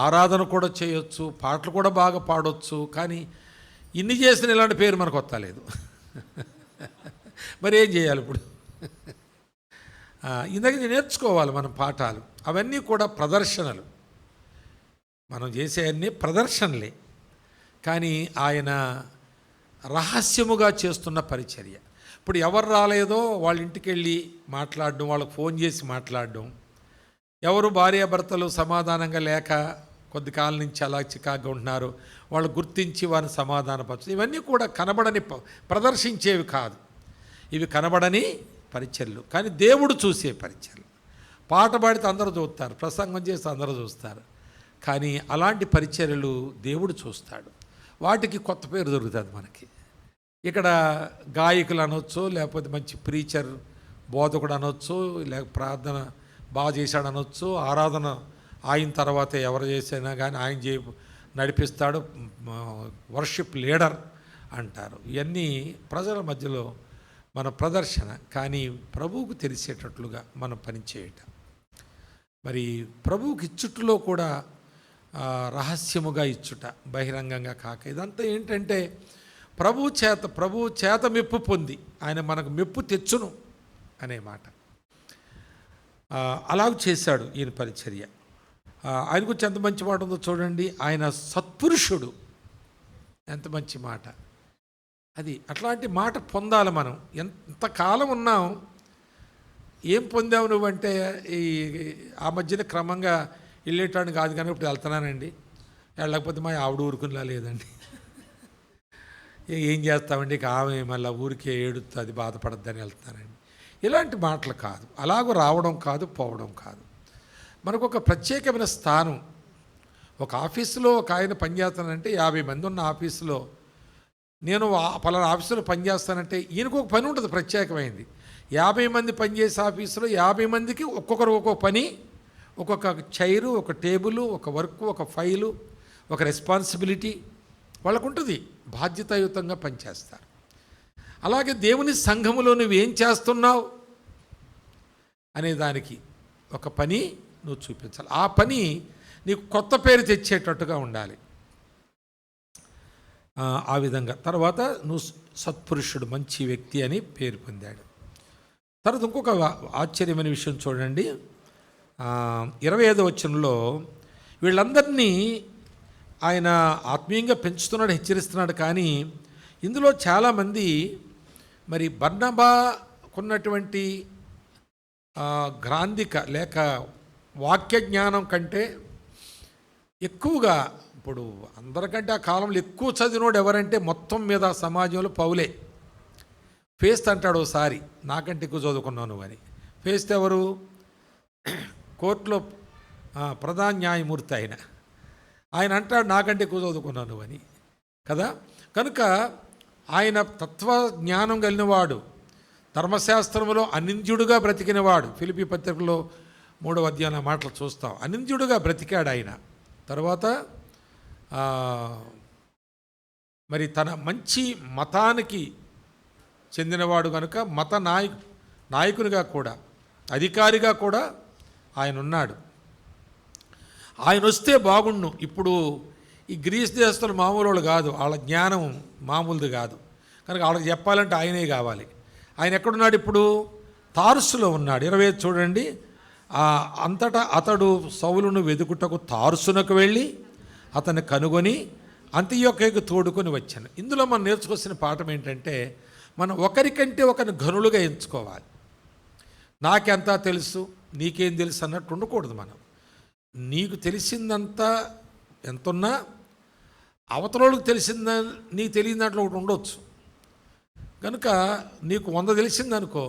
ఆరాధన కూడా చేయొచ్చు, పాటలు కూడా బాగా పాడవచ్చు. కానీ ఇన్ని చేసిన ఇలాంటి పేరు మనకు వస్తలేదు. మరి ఏం చేయాలి ఇప్పుడు? ఇందాక నేర్చుకోవాలి మనం పాఠాలు. అవన్నీ కూడా ప్రదర్శనలు, మనం చేసే అన్నీ ప్రదర్శనలే. కానీ ఆయన రహస్యముగా చేస్తున్న పరిచర్య. ఇప్పుడు ఎవరు రాలేదో వాళ్ళ ఇంటికి వెళ్ళి మాట్లాడడం, వాళ్ళకు ఫోన్ చేసి మాట్లాడడం, ఎవరు భార్యాభర్తలు సమాధానంగా లేక కొద్ది కాలం నుంచి అలా చికాగా ఉంటున్నారు, వాళ్ళు గుర్తించి వారిని సమాధానపరచడం, ఇవన్నీ కూడా కనబడని ప్రదర్శించేవి కాదు, ఇవి కనబడని పరిచర్యలు. కానీ దేవుడు చూసే పరిచర్యలు. పాట పాడితే అందరూ చూస్తారు, ప్రసంగం చేస్తే అందరూ చూస్తారు, కానీ అలాంటి పరిచర్యలు దేవుడు చూస్తాడు. వాటికి కొత్త పేరు దొరుకుతుంది మనకి. ఇక్కడ గాయకులు అనొచ్చు, లేకపోతే మంచి ప్రీచర్ బోధకుడు అనొచ్చు, లేక ప్రార్థన బాగా చేశాడు అనొచ్చు, ఆరాధన ఆయన తర్వాత ఎవరు చేసినా కానీ ఆయన నడిపిస్తాడు, వర్షిప్ లీడర్ అంటారు. ఇవన్నీ ప్రజల మధ్యలో మన ప్రదర్శన. కానీ ప్రభువుకు తెలిసేటట్లుగా మనం పనిచేయటం. మరి ప్రభువుకి ఇచ్చుటలో కూడా రహస్యముగా ఇచ్చుట, బహిరంగంగా కాక. ఇదంతా ఏంటంటే ప్రభువు చేత మెప్పు పొంది ఆయన మనకు మెప్పు తెచ్చును అనే మాట. అలాగ చేశాడు ఈయన పరిచర్య. ఆయన గురించి ఎంత మంచి మాట ఉందో చూడండి. ఆయన సత్పురుషుడు, ఎంత మంచి మాట అది. అట్లాంటి మాట పొందాలి మనం. ఎంతకాలం ఉన్నాం, ఏం పొందావు నువ్వంటే ఆ మధ్యన క్రమంగా వెళ్ళేటాడు కాదు, కానీ ఇప్పుడు వెళ్తున్నానండి, వెళ్ళకపోతే మా ఆవిడ ఊరుకునిలా లేదండి, ఏం చేస్తామండి, ఆమె మళ్ళీ ఊరికే ఏడుతుంది బాధపడద్దని వెళ్తున్నానండి. ఇలాంటి మాటలు కాదు. అలాగూ రావడం కాదు, పోవడం కాదు. మనకు ఒక ప్రత్యేకమైన స్థానం. ఒక ఆఫీసులో ఒక ఆయన పనిచేస్తానంటే 50 మంది ఉన్న ఆఫీసులో నేను పలానా ఆఫీసులో పనిచేస్తానంటే ఈయనకు ఒక పని ఉంటుంది ప్రత్యేకమైంది. 50 మంది పనిచేసే ఆఫీసులో 50 మందికి ఒక్కొక్కరు ఒక్కొక్క పని, ఒక్కొక్క చైరు, ఒక టేబుల్, ఒక వర్క్, ఒక ఫైలు, ఒక రెస్పాన్సిబిలిటీ వాళ్ళకు ఉంటుంది. బాధ్యతాయుతంగా పనిచేస్తారు. అలాగే దేవుని సంఘములో నువ్వేం చేస్తున్నావు అనే దానికి ఒక పని నువ్వు చూపించాలి. ఆ పని నీకు కొత్త పేరు తెచ్చేటట్టుగా ఉండాలి. ఆ విధంగా తర్వాత నువ్వు సత్పురుషుడు, మంచి వ్యక్తి అని పేరు పొందాడు. తర్వాత ఇంకొక ఆశ్చర్యమైన విషయం చూడండి. 25వ వచనంలో వీళ్ళందరినీ ఆయన ఆత్మీయంగా పెంచుతున్నాడు, హెచ్చరిస్తున్నాడు. కానీ ఇందులో చాలామంది మరి బర్నబాకున్నటువంటి గ్రాంధిక లేక వాక్య జ్ఞానం కంటే ఎక్కువగా, ఇప్పుడు అందరికంటే ఆ కాలంలో ఎక్కువ చదివినోడు ఎవరంటే మొత్తం మీద సమాజంలో పౌలే. ఫేస్త్ అంటాడు ఒకసారి, నాకంటే ఎక్కువ చదువుకున్నావు నువ్వు అని. ఫేస్త్ ఎవరు? కోర్టులో ప్రధాన న్యాయమూర్తి ఆయన అంటాడు నాకంటే ఎక్కువ చదువుకున్నావు నువ్వు అని కదా. కనుక ఆయన తత్వజ్ఞానం కలిగినవాడు, ధర్మశాస్త్రంలో అనింద్యుడుగా బ్రతికినవాడు. ఫిలిప్పీ పత్రికలో 3వ అధ్యాయం మాటలు చూస్తాం. అనింద్యుడుగా బ్రతికాడు ఆయన. తర్వాత మరి తన మంచి మతానికి చెందినవాడు కనుక మత నాయకునిగా కూడా, అధికారిగా కూడా ఆయన ఉన్నాడు. ఆయన వస్తే బాగుండు. ఇప్పుడు ఈ గ్రీస్ దేశస్తులు మామూలు వాళ్ళు కాదు, వాళ్ళ జ్ఞానం మామూలుది కాదు కనుక వాళ్ళకి చెప్పాలంటే ఆయనే కావాలి. ఆయన ఎక్కడున్నాడు ఇప్పుడు? తార్సులో ఉన్నాడు. 25 చూడండి. అంతటా అతడు సౌలును వెదుకుటకు తార్సునకు వెళ్ళి అతన్ని కనుగొని అంతియొక్కకు తోడుకొని వచ్చాను. ఇందులో మనం నేర్చుకోవాల్సిన పాఠం ఏంటంటే, మనం ఒకరికంటే ఒకరిని ఘనులుగా ఎంచుకోవాలి. నాకెంతా తెలుసు, నీకేం తెలుసు అన్నట్టు ఉండకూడదు. మనం నీకు తెలిసిందంతా ఎంతున్నా అవతలోళ్ళకి తెలిసింద నీకు తెలియని దాంట్లో ఒకటి ఉండొచ్చు. కనుక నీకు 100 తెలిసిందనుకో,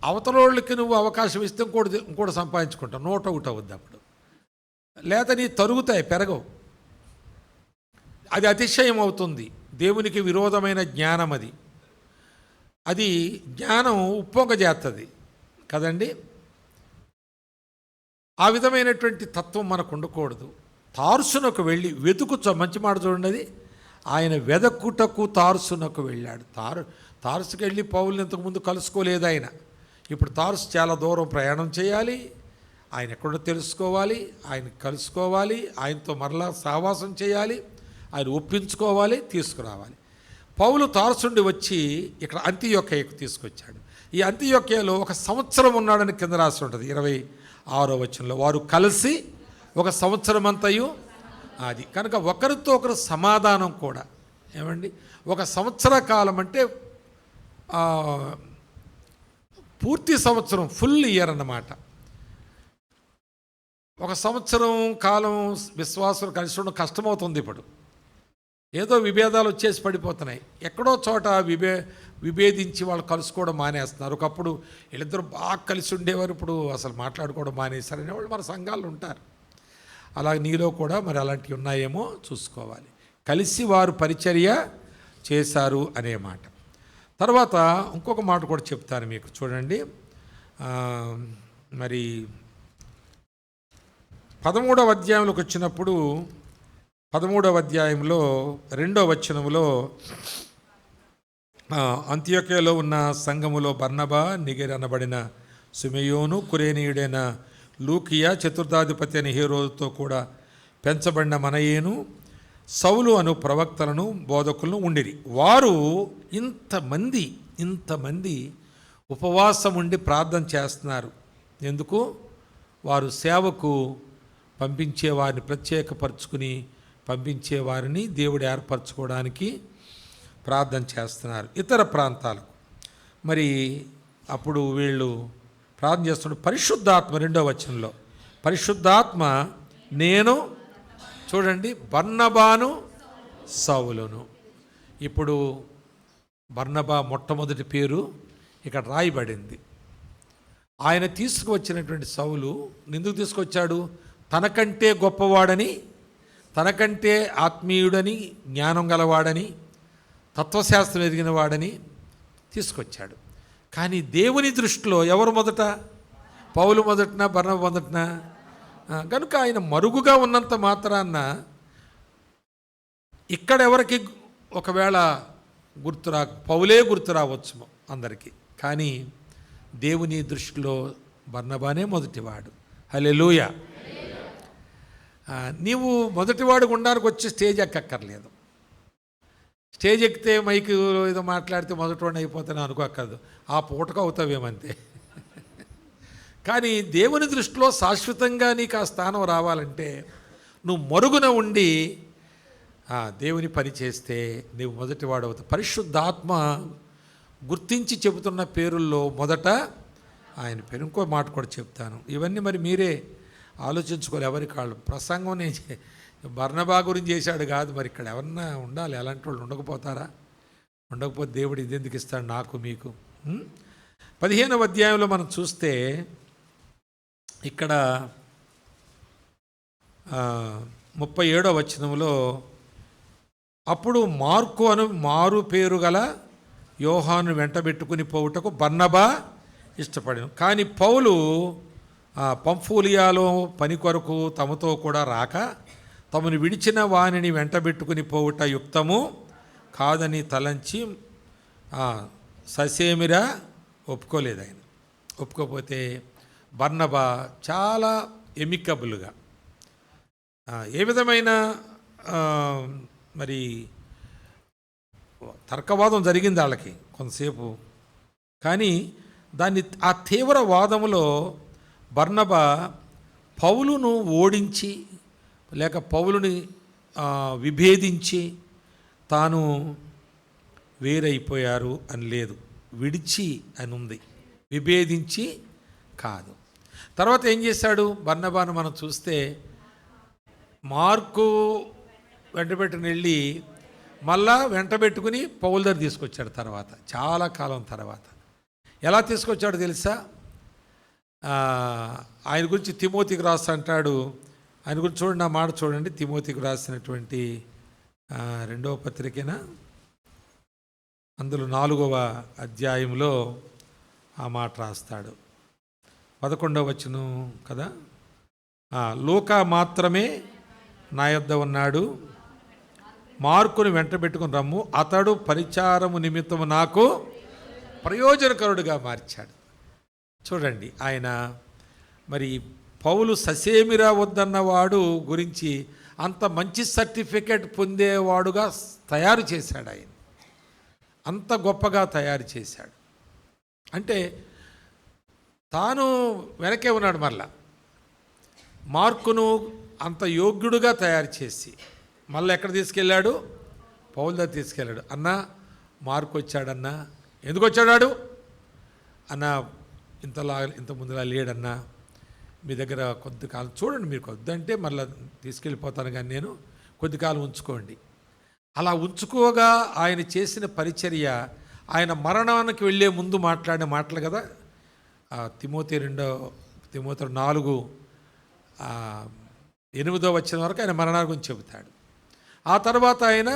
అవతలోళ్ళకి నువ్వు అవకాశం ఇస్తే ఇంకోటి సంపాదించుకుంటావు, 101 అవుద్ది అప్పుడు. లేదా నీ తరుగుతాయి, పెరగవు. అది అతిశయం అవుతుంది. దేవునికి విరోధమైన జ్ఞానం అది జ్ఞానం ఉప్పొంగజేస్తుంది కదండి. ఆ విధమైనటువంటి తత్వం మనకు ఉండకూడదు. తార్సునకు వెళ్ళి వెతుకుచో, మంచి మాట చూడండి. ఆయన వెదకుటకు తార్సునకు వెళ్ళాడు. తార్సుకు వెళ్ళి పౌలుని ఇంతకుముందు కలుసుకోలేదు ఆయన. ఇప్పుడు తార్సు చాలా దూరం ప్రయాణం చేయాలి, ఆయన ఎక్కడో తెలుసుకోవాలి, ఆయన కలుసుకోవాలి, ఆయనతో మరలా సహవాసం చేయాలి, ఆయన ఒప్పించుకోవాలి, తీసుకురావాలి. పౌలు తార్సుండి వచ్చి ఇక్కడ అంతియొక్కకు తీసుకొచ్చాడు. ఈ అంతియొక్కలో 1 సంవత్సరం ఉన్నాడని కింద రాసి ఉంటుంది 26వ వచనంలో. వారు కలిసి 1 సంవత్సరం అంతయు అది. కనుక ఒకరితో ఒకరు సమాధానం కూడా. ఏమండి, 1 సంవత్సర కాలం అంటే పూర్తి సంవత్సరం, ఫుల్ ఇయర్ అన్నమాట. 1 సంవత్సరం కాలం విశ్వాసులు కలిసి ఉండడం కష్టమవుతుంది. ఇప్పుడు ఏదో విభేదాలు వచ్చేసి పడిపోతున్నాయి. ఎక్కడో చోట విభేదించి వాళ్ళు కలుసుకోవడం మానేస్తున్నారు. ఒకప్పుడు వీళ్ళిద్దరూ బాగా కలిసి ఉండేవారు, ఇప్పుడు అసలు మాట్లాడుకోవడం మానేశారనే వాళ్ళు మన సంఘాలు ఉంటారు. అలాగే నీలో కూడా మరి అలాంటివి ఉన్నాయేమో చూసుకోవాలి. కలిసి వారు పరిచర్య చేశారు అనే మాట. తర్వాత ఇంకొక మాట కూడా చెప్తాను మీకు, చూడండి. మరి 13వ అధ్యాయంలోకి వచ్చినప్పుడు 13వ అధ్యాయంలో 2వ వచనంలో అంతియొక్కలో ఉన్న సంఘములో బర్నబా, నిగెర్ అనబడిన సిమెయోను, కురేనీయుడైన లూకియా, చతుర్థాధిపతి అని హేరోదుతో కూడా పెంచబడిన మనయేను, సౌలు అను ప్రవక్తలను బోధకులను ఉండిరి. వారు ఇంతమంది ఉపవాసం ఉండి ప్రార్థన చేస్తున్నారు. ఎందుకు? వారు సేవకు పంపించేవారిని ప్రత్యేకపరుచుకుని పంపించేవారిని దేవుడు ఏర్పరచుకోవడానికి ప్రార్థన చేస్తున్నారు ఇతర ప్రాంతాలకు. మరి అప్పుడు వీళ్ళు ప్రార్థన చేస్తున్నారు. పరిశుద్ధాత్మ 2వ వచనంలో పరిశుద్ధాత్మ నేను, చూడండి, బర్నబాను సౌలును. ఇప్పుడు బర్నబా మొట్టమొదటి పేరు ఇక్కడ రాయబడింది. ఆయన తీసుకువచ్చినటువంటి సౌలు ఎందుకు తీసుకొచ్చాడు? తనకంటే గొప్పవాడని, తనకంటే ఆత్మీయుడని, జ్ఞానం గలవాడని, తత్వశాస్త్రం ఎదిగిన వాడని తీసుకొచ్చాడు. కానీ దేవుని దృష్టిలో ఎవరు మొదట? పౌలు మొదటనా, బర్నబా మొదటనా? కనుక ఆయన మరుగుగా ఉన్నంత మాత్రాన ఇక్కడెవరికి ఒకవేళ పౌలే గుర్తు రావచ్చు అందరికీ. కానీ దేవుని దృష్టిలో బర్నబానే మొదటివాడు. హల్లెలూయా. నీవు మొదటివాడు గుండానికి వచ్చి స్టేజ్ ఎక్కక్కర్లేదు. స్టేజ్ ఎక్కితే మైకు ఏదో మాట్లాడితే మొదటివాడిని అయిపోతాను అనుకోక్కర్లేదు. ఆ పూటకు అవుతావేమంతే. కానీ దేవుని దృష్టిలో శాశ్వతంగా నీకు ఆ స్థానం రావాలంటే నువ్వు మరుగున ఉండి దేవుని పని చేస్తే నీవు మొదటివాడు అవుతావు. పరిశుద్ధాత్మ గుర్తించి చెబుతున్న పేరుల్లో మొదట ఆయన పేరు. ఇంకో మాట కూడా చెప్తాను, ఇవన్నీ మరి మీరే ఆలోచించుకోవాలి. ఎవరి కాళ్ళు ప్రసంగం నేను బర్నబా గురించి చేశాడు కాదు, మరి ఇక్కడ ఎవరన్నా ఉండాలి, అలాంటి వాళ్ళు ఉండకపోతారా? ఉండకపోతే దేవుడు ఇది ఎందుకు ఇస్తాడు నాకు మీకు? 15వ అధ్యాయంలో మనం చూస్తే ఇక్కడ 37వ వచనంలో, అప్పుడు మార్కు అను మారు పేరు గల యోహాను వెంటబెట్టుకుని పోవుటకు బర్నబా ఇష్టపడాను. కానీ పౌలు పంఫూలియాలో పని కొరకు తమతో కూడా రాక తమను విడిచిన వానిని వెంటబెట్టుకుని పోవుట యుక్తము కాదని తలంచి ససేమిరా ఒప్పుకోలేదు. ఆయన ఒప్పుకోకపోతే బర్నబా చాలా ఎమికబుల్గా ఏ విధమైన మరి తర్కవాదం జరిగింది వాళ్ళకి కొంతసేపు, కానీ ఆ తీవ్ర వాదములో బర్నబా పౌలును ఓడించి లేక పౌలుని విభేదించి తాను వేరైపోయారు అని లేదు, విడిచి అని ఉంది, విభేదించి కాదు. తర్వాత ఏం చేశాడు బర్నబాను మనం చూస్తే, మార్కు వెంటబెట్టుకుని వెళ్ళి మళ్ళా వెంటబెట్టుకుని పౌలు దగ్గర తీసుకొచ్చాడు. తర్వాత చాలా కాలం తర్వాత ఎలా తీసుకొచ్చాడో తెలుసా? ఆయన గురించి తిమోతికి రాసి అంటాడు. ఆయన గురించి చూడండి, నా మాట చూడండి. తిమోతికి రాసినటువంటి 2వ పత్రికన అందులో 4వ అధ్యాయంలో ఆ మాట రాస్తాడు. 11వ వచనం కదా, లూకా మాత్రమే నా యొద్ద ఉన్నాడు, మార్కుని వెంటబెట్టుకుని రమ్ము, అతడు పరిచారము నిమిత్తము నాకు ప్రయోజనకరుడుగా మార్చాడు. చూడండి, ఆయన మరి పౌలు ససేమిరా వద్దన్నవాడు గురించి అంత మంచి సర్టిఫికేట్ పొందేవాడుగా తయారు చేశాడు. ఆయన అంత గొప్పగా తయారు చేశాడు. అంటే తాను వెనకే ఉన్నాడు. మళ్ళా మార్కును అంత యోగ్యుడుగా తయారు చేసి మళ్ళీ ఎక్కడ తీసుకెళ్ళాడు? పౌలు దగ్గర తీసుకెళ్ళాడు. అన్నా మార్కు వచ్చాడన్నా. ఎందుకు వచ్చాడు అన్నా? ఇంత ముందులా లేడన్నా, మీ దగ్గర కొద్ది కాలం చూడండి, మీరు కొద్దంటే మళ్ళీ తీసుకెళ్ళిపోతాను, కానీ నేను కొద్ది కాలం ఉంచుకోండి. అలా ఉంచుకోగా ఆయన చేసిన పరిచర్య, ఆయన మరణానికి వెళ్ళే ముందు మాట్లాడిన మాటలు కదా, తిమోతి 4:8 వచ్చిన వరకు ఆయన మరణాల గురించి చెబుతాడు. ఆ తర్వాత ఆయన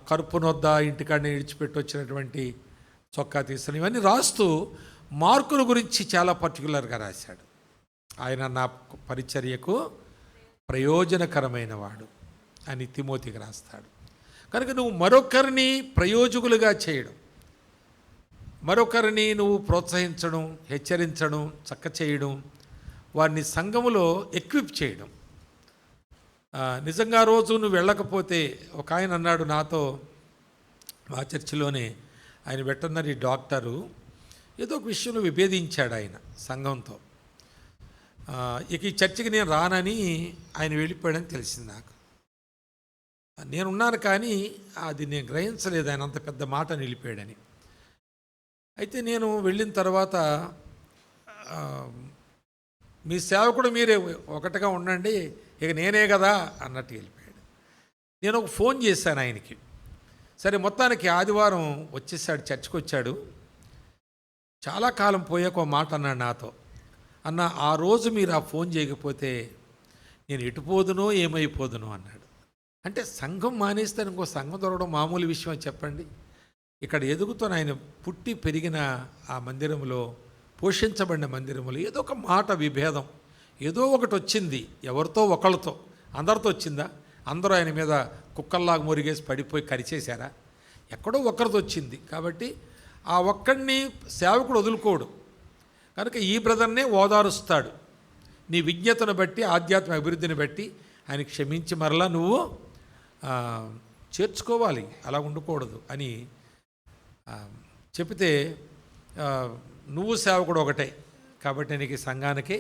కరుపునొద్ద ఇంటికాడిని విడిచిపెట్టి వచ్చినటువంటి చొక్కా తీసుకుని ఇవన్నీ రాస్తూ మార్కుల గురించి చాలా పర్టికులర్గా రాశాడు. ఆయన నా పరిచర్యకు ప్రయోజనకరమైన వాడు అని తిమోతికి రాస్తాడు. కనుక నువ్వు మరొకరిని ప్రయోజకులుగా చేయడం, మరొకరిని నువ్వు ప్రోత్సహించడం, హెచ్చరించడం, చక్క చేయడం, వారిని సంఘములో ఎక్విప్ చేయడం. నిజంగా రోజు నువ్వు వెళ్ళకపోతే, ఒక ఆయన అన్నాడు నాతో, మా చర్చిలోనే ఆయన వెటర్నరీ డాక్టరు, ఏదో ఒక విషయంలో విభేదించాడు ఆయన సంఘంతో. ఇక ఈ చర్చికి నేను రానని ఆయన వెళ్ళిపోయాడని తెలిసింది నాకు. నేనున్నాను కానీ అది నేను గ్రహించలేదు ఆయన అంత పెద్ద మాట వెళ్ళిపోయాడని. అయితే నేను వెళ్ళిన తర్వాత మీ సేవకుడు మీరే ఒకటిగా ఉండండి, ఇక నేనే కదా అన్నట్టు వెళ్ళిపోయాడు. నేను ఒక ఫోన్ చేశాను ఆయనకి. సరే, మొత్తానికి ఆదివారం వచ్చేసాడు, చర్చికి వచ్చాడు. చాలా కాలం పోయాక ఒక మాట అన్నాడు నాతో, అన్న ఆ రోజు మీరు ఆ ఫోన్ చేయకపోతే నేను ఎటుపోదునో ఏమైపోదునో అన్నాడు. అంటే సంఘం మానేస్తే ఇంకో సంఘం దొరకడం మామూలు విషయం చెప్పండి. ఇక్కడ ఎదుగుతున్న ఆయన పుట్టి పెరిగిన ఆ మందిరంలో, పోషించబడిన మందిరంలో ఏదో ఒక మాట విభేదం, ఏదో ఒకటి వచ్చింది. ఎవరితో ఒకళ్ళతో, అందరితో వచ్చిందా? అందరూ ఆయన మీద కుక్కల్లాగా మురిగేసి పడిపోయి కరిచేశారా? ఎక్కడో ఒక్కరితో వచ్చింది. కాబట్టి ఆ ఒక్కడిని సేవకుడు వదులుకోడు. కనుక ఈ బ్రదర్నే ఓదారుస్తాడు. నీ విజ్ఞతను బట్టి, ఆధ్యాత్మిక అభివృద్ధిని బట్టి ఆయన క్షమించి మరలా నువ్వు చేర్చుకోవాలి, అలా ఉండకూడదు అని చెప్తే, నువ్వు సేవకుడు ఒకటే కాబట్టి నీకు సంఘానికి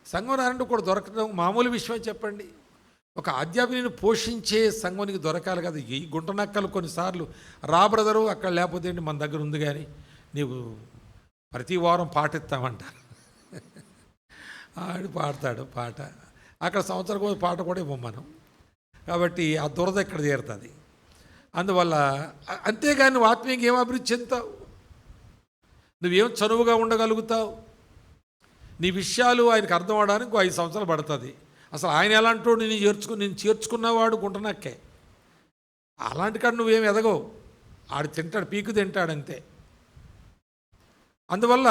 సంఘం రానంటూ కూడా దొరకడం మామూలు విషయం చెప్పండి. ఒక ఆధ్యాత్మికను పోషించే సంఘానికి దొరకాలి కదా. ఈ గుంటనక్కలు కొన్నిసార్లు రా బ్రదరు అక్కడ లేకపోతే ఏంటి మన దగ్గర ఉంది కానీ నీవు ప్రతి వారం పాట ఇస్తామంటారు. ఆడు పాడతాడు పాట, అక్కడ సంవత్సరం పాట కూడా ఇవ్వం మనం. కాబట్టి ఆ దురద ఎక్కడ తీరుతుంది. అందువల్ల అంతేగాని నువ్వు ఆత్మీయంగా ఏం అభివృద్ధి చెందుతావు? నువ్వేం చనువుగా ఉండగలుగుతావు? నీ విషయాలు ఆయనకు అర్థం అవడానికి 5 సంవత్సరాలు పడుతుంది. అసలు ఆయన ఎలాంటోడు నేను చేర్చుకున్నవాడు గుంటనక్కే. అలాంటి కాడ నువ్వేం ఎదగవు. ఆడు తింటాడు, పీకు తింటాడు అంతే. అందువల్ల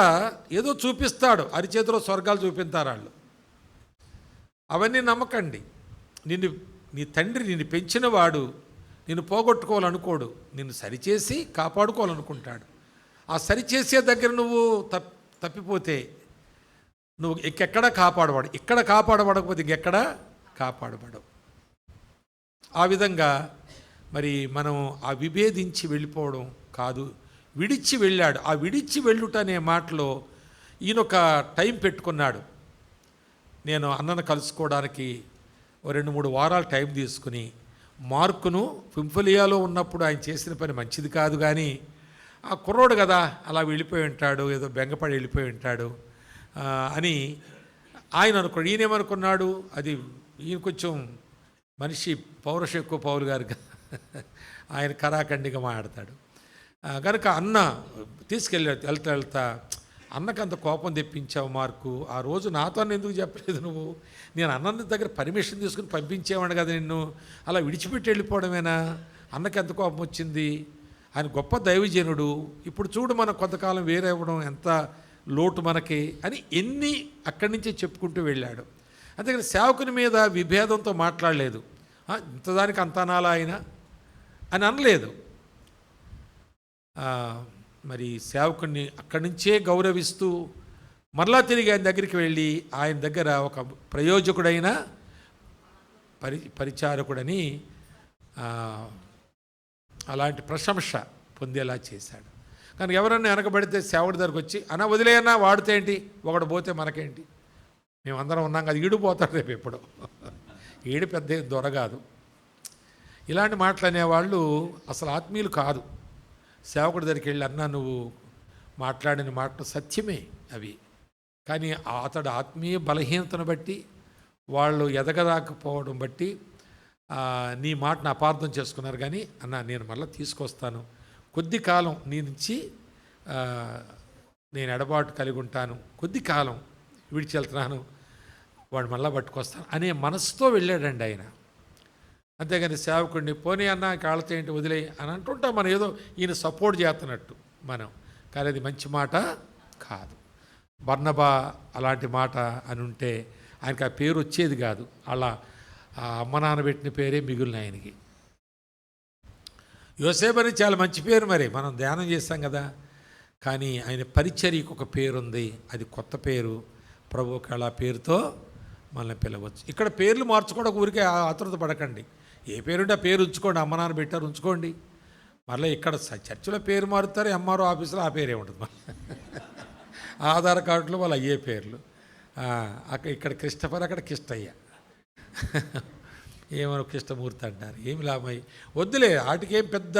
ఏదో చూపిస్తాడు, అరిచేతిలో స్వర్గాలు చూపిస్తారు వాళ్ళు. అవన్నీ నమ్మకండి. నీ తండ్రి నిన్ను పెంచినవాడు నిన్ను పోగొట్టుకోవాలనుకోడు, నిన్ను సరిచేసి కాపాడుకోవాలనుకుంటాడు. ఆ సరిచేసే దగ్గర నువ్వు తప్పిపోతే నువ్వు ఇంకెక్కడ కాపాడబడు. ఇక్కడ కాపాడబడకపోతే ఇంకెక్కడ కాపాడబడవు. ఆ విధంగా మరి మనం ఆ విభేదించి వెళ్ళిపోవడం కాదు, విడిచి వెళ్ళాడు. ఆ విడిచి వెళ్ళుట అనే మాటలో ఈయనొక టైం పెట్టుకున్నాడు. నేను అన్నను కలుసుకోవడానికి 2-3 వారాలు టైం తీసుకుని, మార్కును పింఫలియాలో ఉన్నప్పుడు ఆయన చేసిన పని మంచిది కాదు, కానీ ఆ కుర్రోడు కదా అలా వెళ్ళిపోయి ఉంటాడు, ఏదో బెంగపడి వెళ్ళిపోయి ఉంటాడు అని ఆయన అనుకోడు. ఈయనేమనుకున్నాడు, అది ఈయన కొంచెం మనిషి పౌరుషం ఎక్కువ, పౌరు గారు ఆయన కరాఖండిగా మాట్లాడతాడు కనుక అన్న తీసుకెళ్ళాడు. వెళ్తా అన్నకు అంత కోపం తెప్పించావు మార్కు, ఆ రోజు నాతో ఎందుకు చెప్పలేదు నువ్వు? నేను అన్న దగ్గర పర్మిషన్ తీసుకుని పంపించేవాడు కదా నిన్ను, అలా విడిచిపెట్టి వెళ్ళిపోవడమేనా? అన్నకి ఎంత కోపం వచ్చింది? ఆయన గొప్ప దైవజనుడు, ఇప్పుడు చూడు మనం కొంతకాలం వేరే అవ్వడం ఎంత లోటు మనకి అని ఎన్ని అక్కడి నుంచే చెప్పుకుంటూ వెళ్ళాడు. అంతేకాని సేవకుని మీద విభేదంతో మాట్లాడలేదు. ఇంతదానికి అంతనాలా ఆయన అని అనలేదు. మరి సేవకుని అక్కడి నుంచే గౌరవిస్తూ మరలా తిరిగి ఆయన దగ్గరికి వెళ్ళి ఆయన దగ్గర ఒక ప్రయోజకుడైన పరిచారకుడని అలాంటి ప్రశంస పొందేలా చేశాడు. కానీ ఎవరన్నా వెనకబడితే సేవకుడి దగ్గరకు వచ్చి అన్న వదిలేయన్నా, వాడితే ఏంటి, ఒకడు పోతే మనకేంటి, మేమందరం ఉన్నాం కదా, ఈడు పోతాడు రేపు ఎప్పుడో, ఈడు పెద్ద దొరగాదు. ఇలాంటి మాటలు అనేవాళ్ళు అసలు ఆత్మీయులు కాదు. సేవకుడి దగ్గరికి వెళ్ళి అన్నా నువ్వు మాట్లాడిన మాటలు సత్యమే అవి, కానీ అతడు ఆత్మీయ బలహీనతను బట్టి వాళ్ళు ఎదగదాకపోవడం బట్టి నీ మాటను అపార్థం చేసుకున్నారు. కానీ అన్న నేను మళ్ళీ తీసుకొస్తాను, కొద్ది కాలం నీ నుంచి నేను ఎడబాటు కలిగి ఉంటాను, కొద్ది కాలం విడిచి వెళ్తున్నాను, వాడు మళ్ళీ పట్టుకొస్తాను అనే మనసుతో వెళ్ళాడండి ఆయన. అంతేగాని సేవకుడిని పోనీ అన్న కాళ్ళతో ఏంటి వదిలే అని అంటుంటాం మనం, ఏదో ఈయన సపోర్ట్ చేస్తున్నట్టు మనం. కానీ అది మంచి మాట కాదు. బర్నబా అలాంటి మాట అని ఉంటే ఆయనకి ఆ పేరు వచ్చేది కాదు. అలా ఆ అమ్మ నాన్న పెట్టిన పేరే మిగిలిన ఆయనకి. యోసేపు అని చాలా మంచి పేరు, మరి మనం ధ్యానం చేస్తాం కదా. కానీ ఆయన పరిచర్యకు ఒక పేరుంది, అది కొత్త పేరు. ప్రభువుకి అలా పేరుతో మనల్ని పిలవచ్చు. ఇక్కడ పేర్లు మార్చుకోవడం ఊరికే ఆతృత పడకండి. ఏ పేరుంటే ఆ పేరు ఉంచుకోండి, అమ్మ నాన్న పెట్టారు ఉంచుకోండి. మళ్ళీ ఇక్కడ చర్చిలో పేరు మారుతారు, ఎంఆర్ఓ ఆఫీసులో ఆ పేరే ఉంటుంది. ఆధార్ కార్డులో వాళ్ళు అయ్యే పేర్లు. ఇక్కడ క్రిస్టఫర్, అక్కడ కిష్టయ్య, ఏమో కృష్ణమూర్తి అంటారు. ఏమి లాభమయ్యి వద్దులే, వాటికేం పెద్ద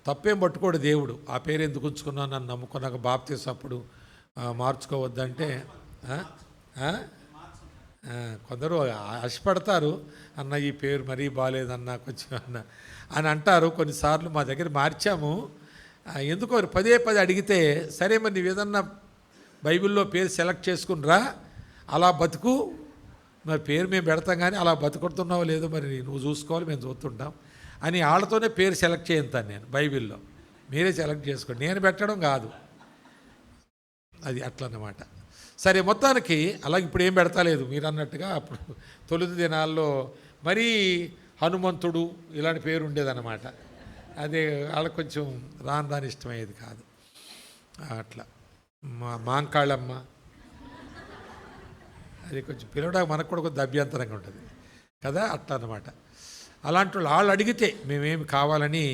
తప్పేం పట్టుకోడు దేవుడు. ఆ పేరు ఎందుకు ఉంచుకున్నాను, నన్ను నమ్ముకున్నాక బాప్తీసం అప్పుడు మార్చుకోవద్దంటే కొందరు ఆశపడతారు, అన్న ఈ పేరు మరీ బాగాలేదన్నా కొంచెం అన్న అని అంటారు. కొన్నిసార్లు మా దగ్గర మార్చాము, ఎందుకో పదే అడిగితే సరే మరి నువ్వు ఏదన్నా బైబిల్లో పేరు సెలెక్ట్ చేసుకునిరా, అలా బతుకు, మరి పేరు మేము పెడతాం కానీ అలా బతుకుతున్నావో లేదో మరి నువ్వు చూసుకోవాలి, మేము చూస్తుంటాం అని వాళ్ళతోనే పేరు సెలెక్ట్ చేస్తాను నేను బైబిల్లో. మీరే సెలెక్ట్ చేసుకోండి, నేను పెట్టడం కాదు, అది అట్లన్నమాట. సరే మొత్తానికి అలాగే ఇప్పుడు ఏం పెడతలేదు మీరు అన్నట్టుగా. అప్పుడు తొలి దినాల్లో మరీ హనుమంతుడు ఇలాంటి పేరు ఉండేదన్నమాట. అదే వాళ్ళకి కొంచెం రాని ఇష్టమయ్యేది కాదు. అట్లా మాంకాళమ్మ, అది కొంచెం పిలవడానికి మనకు కూడా కొంచెం అభ్యంతరంగా ఉంటుంది కదా, అట్లా అన్నమాట. అలాంటి వాళ్ళు అడిగితే మేమేమి కావాలని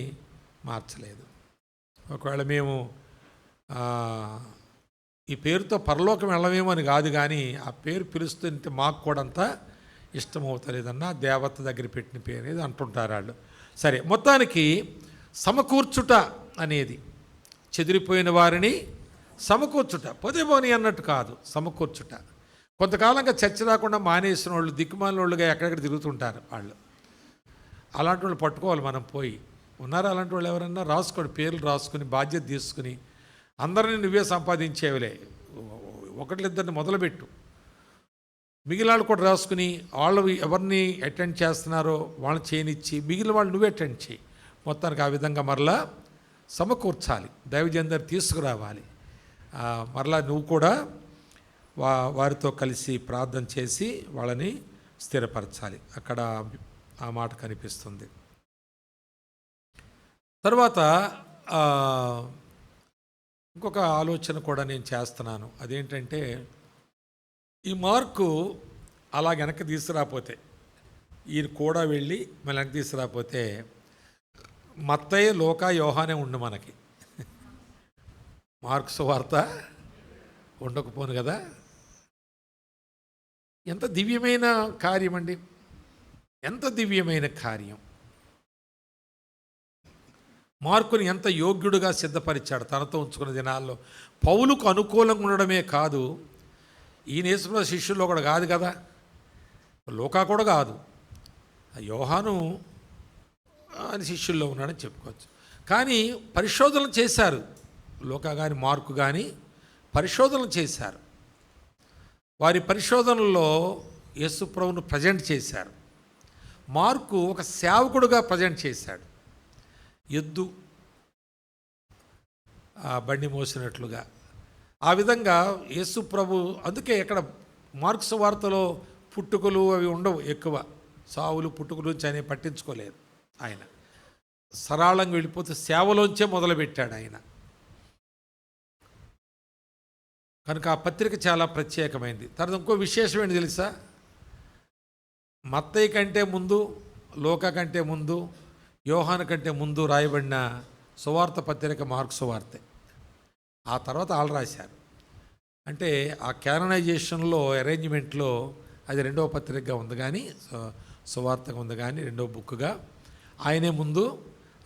మార్చలేదు. ఒకవేళ మేము ఈ పేరుతో పరలోకం వెళ్ళమేమో అని కాదు, కానీ ఆ పేరు పిలుస్తుంటే మాకు కూడా అంతా ఇష్టమవుతలేదన్నా దేవత దగ్గర పెట్టిన పేరు అనేది అంటుంటారు వాళ్ళు. సరే మొత్తానికి సమకూర్చుట అనేది చెదిరిపోయిన వారిని సమకూర్చుట, పొదేపోని అన్నట్టు కాదు, సమకూర్చుట. కొంతకాలంగా చర్చ రాకుండా మానేసిన వాళ్ళు దిక్కుమాలిన వాళ్ళుగా ఎక్కడెక్కడ తిరుగుతుంటారు వాళ్ళు. అలాంటి వాళ్ళు పట్టుకోవాలి మనం పోయి. ఉన్నారా అలాంటి వాళ్ళు ఎవరన్నా? రాసుకొని, పేర్లు రాసుకుని, బాధ్యత తీసుకుని, అందరినీ నువ్వే సంపాదించేవిలే, ఒకళ్ళిద్దరిని మొదలుపెట్టు, మిగిలిన వాళ్ళు కూడా రాసుకుని, వాళ్ళు ఎవరిని అటెండ్ చేస్తున్నారో వాళ్ళని చేయనిచ్చి, మిగిలిన వాళ్ళు నువ్వే అటెండ్ చేయి. మొత్తానికి ఆ విధంగా మరలా సమకూర్చాలి, దైవజనులు తీసుకురావాలి. మరలా నువ్వు కూడా వారితో కలిసి ప్రార్థన చేసి వాళ్ళని స్థిరపరచాలి. అక్కడ ఆ మాట కనిపిస్తుంది. తర్వాత ఇంకొక ఆలోచన కూడా నేను చేస్తున్నాను. అదేంటంటే, ఈ మార్కు అలా వెనక్కి తీసుకురాపోతే, ఈయన కూడా వెళ్ళి మళ్ళీ వెనక్కి తీసుకురాపోతే, మత్తయి, లూకా, యోహానే ఉండు మనకి. మార్కు సువార్త ఉండకపోను కదా. ఎంత దివ్యమైన కార్యం అండి, ఎంత దివ్యమైన కార్యం. మార్కుని ఎంత యోగ్యుడుగా సిద్ధపరిచాడు తనతో ఉంచుకున్న దినాల్లో. పౌలుకు అనుకూలంగా ఉండడమే కాదు, ఈయన యేసుప్రభు శిష్యుల్లో కూడా కాదు కదా, లూకా కూడా కాదు, యోహాను అని శిష్యుల్లో ఉన్నాడని చెప్పుకోవచ్చు. కానీ పరిశోధనలు చేశారు, లూకా కానీ మార్కు కానీ పరిశోధనలు చేశారు. వారి పరిశోధనల్లో యేసుప్రభును ప్రజెంట్ చేశారు. మార్కు ఒక సేవకుడుగా ప్రజెంట్ చేశాడు, ఎద్దు బండి మోసినట్లుగా. ఆ విధంగా యేసుప్రభు, అందుకే ఇక్కడ మార్కు సువార్తలో పుట్టుకలు అవి ఉండవు ఎక్కువ, సావులు పుట్టుకలు నుంచి ఆయన పట్టించుకోలేదు. ఆయన సరళంగా వెళ్ళిపోతే సేవలోంచే మొదలుపెట్టాడు ఆయన. కనుక ఆ పత్రిక చాలా ప్రత్యేకమైంది. తర్వాత ఇంకో విశేషం ఏంటి తెలుసా? మత్తయి కంటే ముందు, లూకా కంటే ముందు, యోహాను కంటే ముందు రాయబడిన సువార్త పత్రిక మార్కు సువార్తే. ఆ తర్వాత వాళ్ళు రాశారు. అంటే ఆ క్యాననైజేషన్లో, అరేంజ్మెంట్లో అది రెండవ పత్రికగా ఉంది, కానీ సువార్తగా ఉంది, కానీ రెండవ బుక్గా ఆయనే ముందు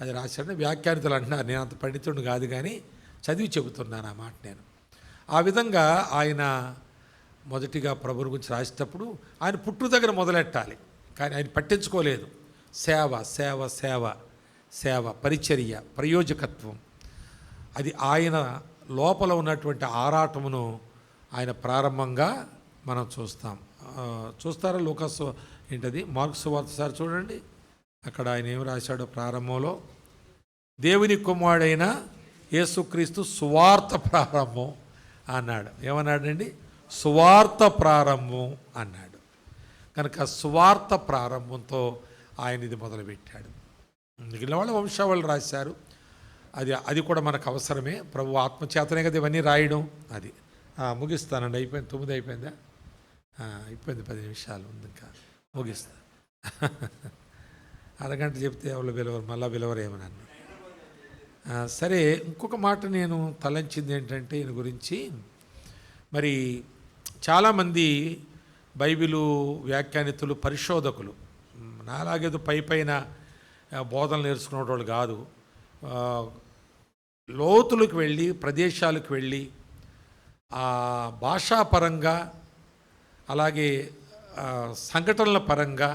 అది రాశాడని వ్యాఖ్యానితులు అంటున్నారు. నేను అంత పండితుడిని కాదు, కానీ చదివి చెబుతున్నాను ఆ మాట నేను. ఆ విధంగా ఆయన మొదటిగా ప్రభువు గురించి రాసేటప్పుడు ఆయన పుట్టు దగ్గర మొదలెట్టాలి, కానీ ఆయన పట్టించుకోలేదు. సేవ సేవ సేవ సేవ, పరిచర్య, ప్రయోజకత్వం, అది ఆయన లోపల ఉన్నటువంటి ఆరాటమును ఆయన ప్రారంభంగా మనం చూస్తారా? లూకాసు ఏంటది, మార్కు సువార్త సార్ చూడండి, అక్కడ ఆయన ఏం రాశాడో ప్రారంభంలో, దేవుని కుమారుడైన యేసుక్రీస్తు సువార్త ప్రారంభం అన్నాడు. ఏమన్నాడండి? సువార్త ప్రారంభం అన్నాడు. కనుక సువార్త ప్రారంభంతో ఆయన ఇది మొదలుపెట్టాడు. మిగిలిన వాళ్ళ వంశావళి రాశారు, అది కూడా మనకు అవసరమే. ప్రభు ఆత్మచేతనే కదా ఇవన్నీ రాయడం. అది ముగిస్తానండి. అయిపోయింది, 9 అయిపోయిందా? అయిపోయింది, 10 నిమిషాలు ఉంది, ఇంకా ముగిస్తా. అరగంట చెప్తే ఎవరు పిలవరు, మళ్ళీ పిలవరేమనన్ను. సరే, ఇంకొక మాట నేను తలంచింది ఏంటంటే, ఈయన గురించి మరి చాలామంది బైబిలు వ్యాఖ్యానితులు, పరిశోధకులు, నాలాగేదో పైన బోధనలు నేర్చుకునే వాళ్ళు కాదు, లోతులకు వెళ్ళి, ప్రదేశాలకు వెళ్ళి, భాషాపరంగా అలాగే సంఘటనల పరంగా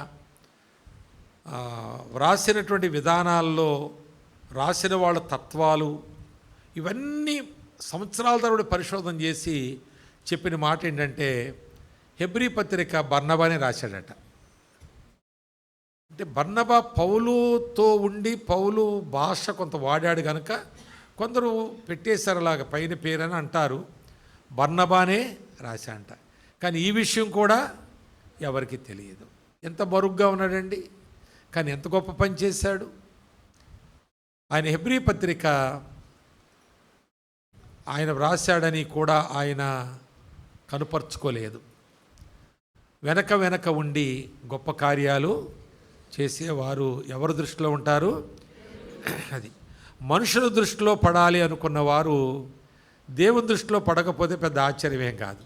వ్రాసినటువంటి విధానాల్లో రాసిన వాళ్ళ తత్వాలు, ఇవన్నీ సంవత్సరాల తరబడి పరిశోధన చేసి చెప్పిన మాట ఏంటంటే, హెబ్రీ పత్రిక బర్నబానే రాశాడట. అంటే బర్నబా పౌలుతో ఉండి పౌలు భాష కొంత వాడాడు కనుక కొందరు పెట్టేశారు అలాగా, పైన పేరని అంటారు, బర్నబానే రాశాంట. కానీ ఈ విషయం కూడా ఎవరికి తెలియదు. ఎంత మరుగ్గా ఉన్నాడండి, కానీ ఎంత గొప్ప పని చేశాడు ఆయన. హెబ్రీ పత్రిక ఆయన వ్రాశాడని కూడా ఆయన కనుపరుచుకోలేదు. వెనక ఉండి గొప్ప కార్యాలు చేసేవారు ఎవరి దృష్టిలో ఉంటారు? అది మనుషుల దృష్టిలో పడాలి అనుకున్న వారు దేవుని దృష్టిలో పడకపోతే పెద్ద ఆశ్చర్యమేం కాదు.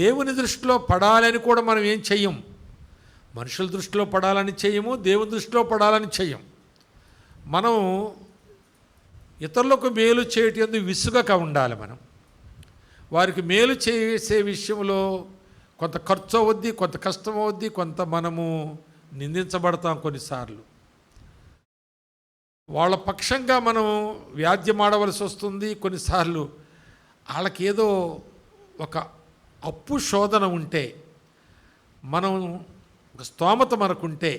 దేవుని దృష్టిలో పడాలని కూడా మనం ఏం చెయ్యం, మనుషుల దృష్టిలో పడాలని చెయ్యము, దేవుని దృష్టిలో పడాలని చెయ్యం. మనం ఇతరులకు మేలు చేయటం విసుగక ఉండాలి. మనం వారికి మేలు చేసే విషయంలో కొంత ఖర్చు అవుద్ది, కొంత కష్టం అవుద్ది, కొంత మనము నిందించబడతాం కొన్నిసార్లు. వాళ్ళ పక్షంగా మనం వ్యాజ్యమాడవలసి వస్తుంది. కొన్నిసార్లు వాళ్ళకి ఏదో ఒక అప్పు శోధన ఉంటే, మనం ఒక స్తోమత మనకుంటే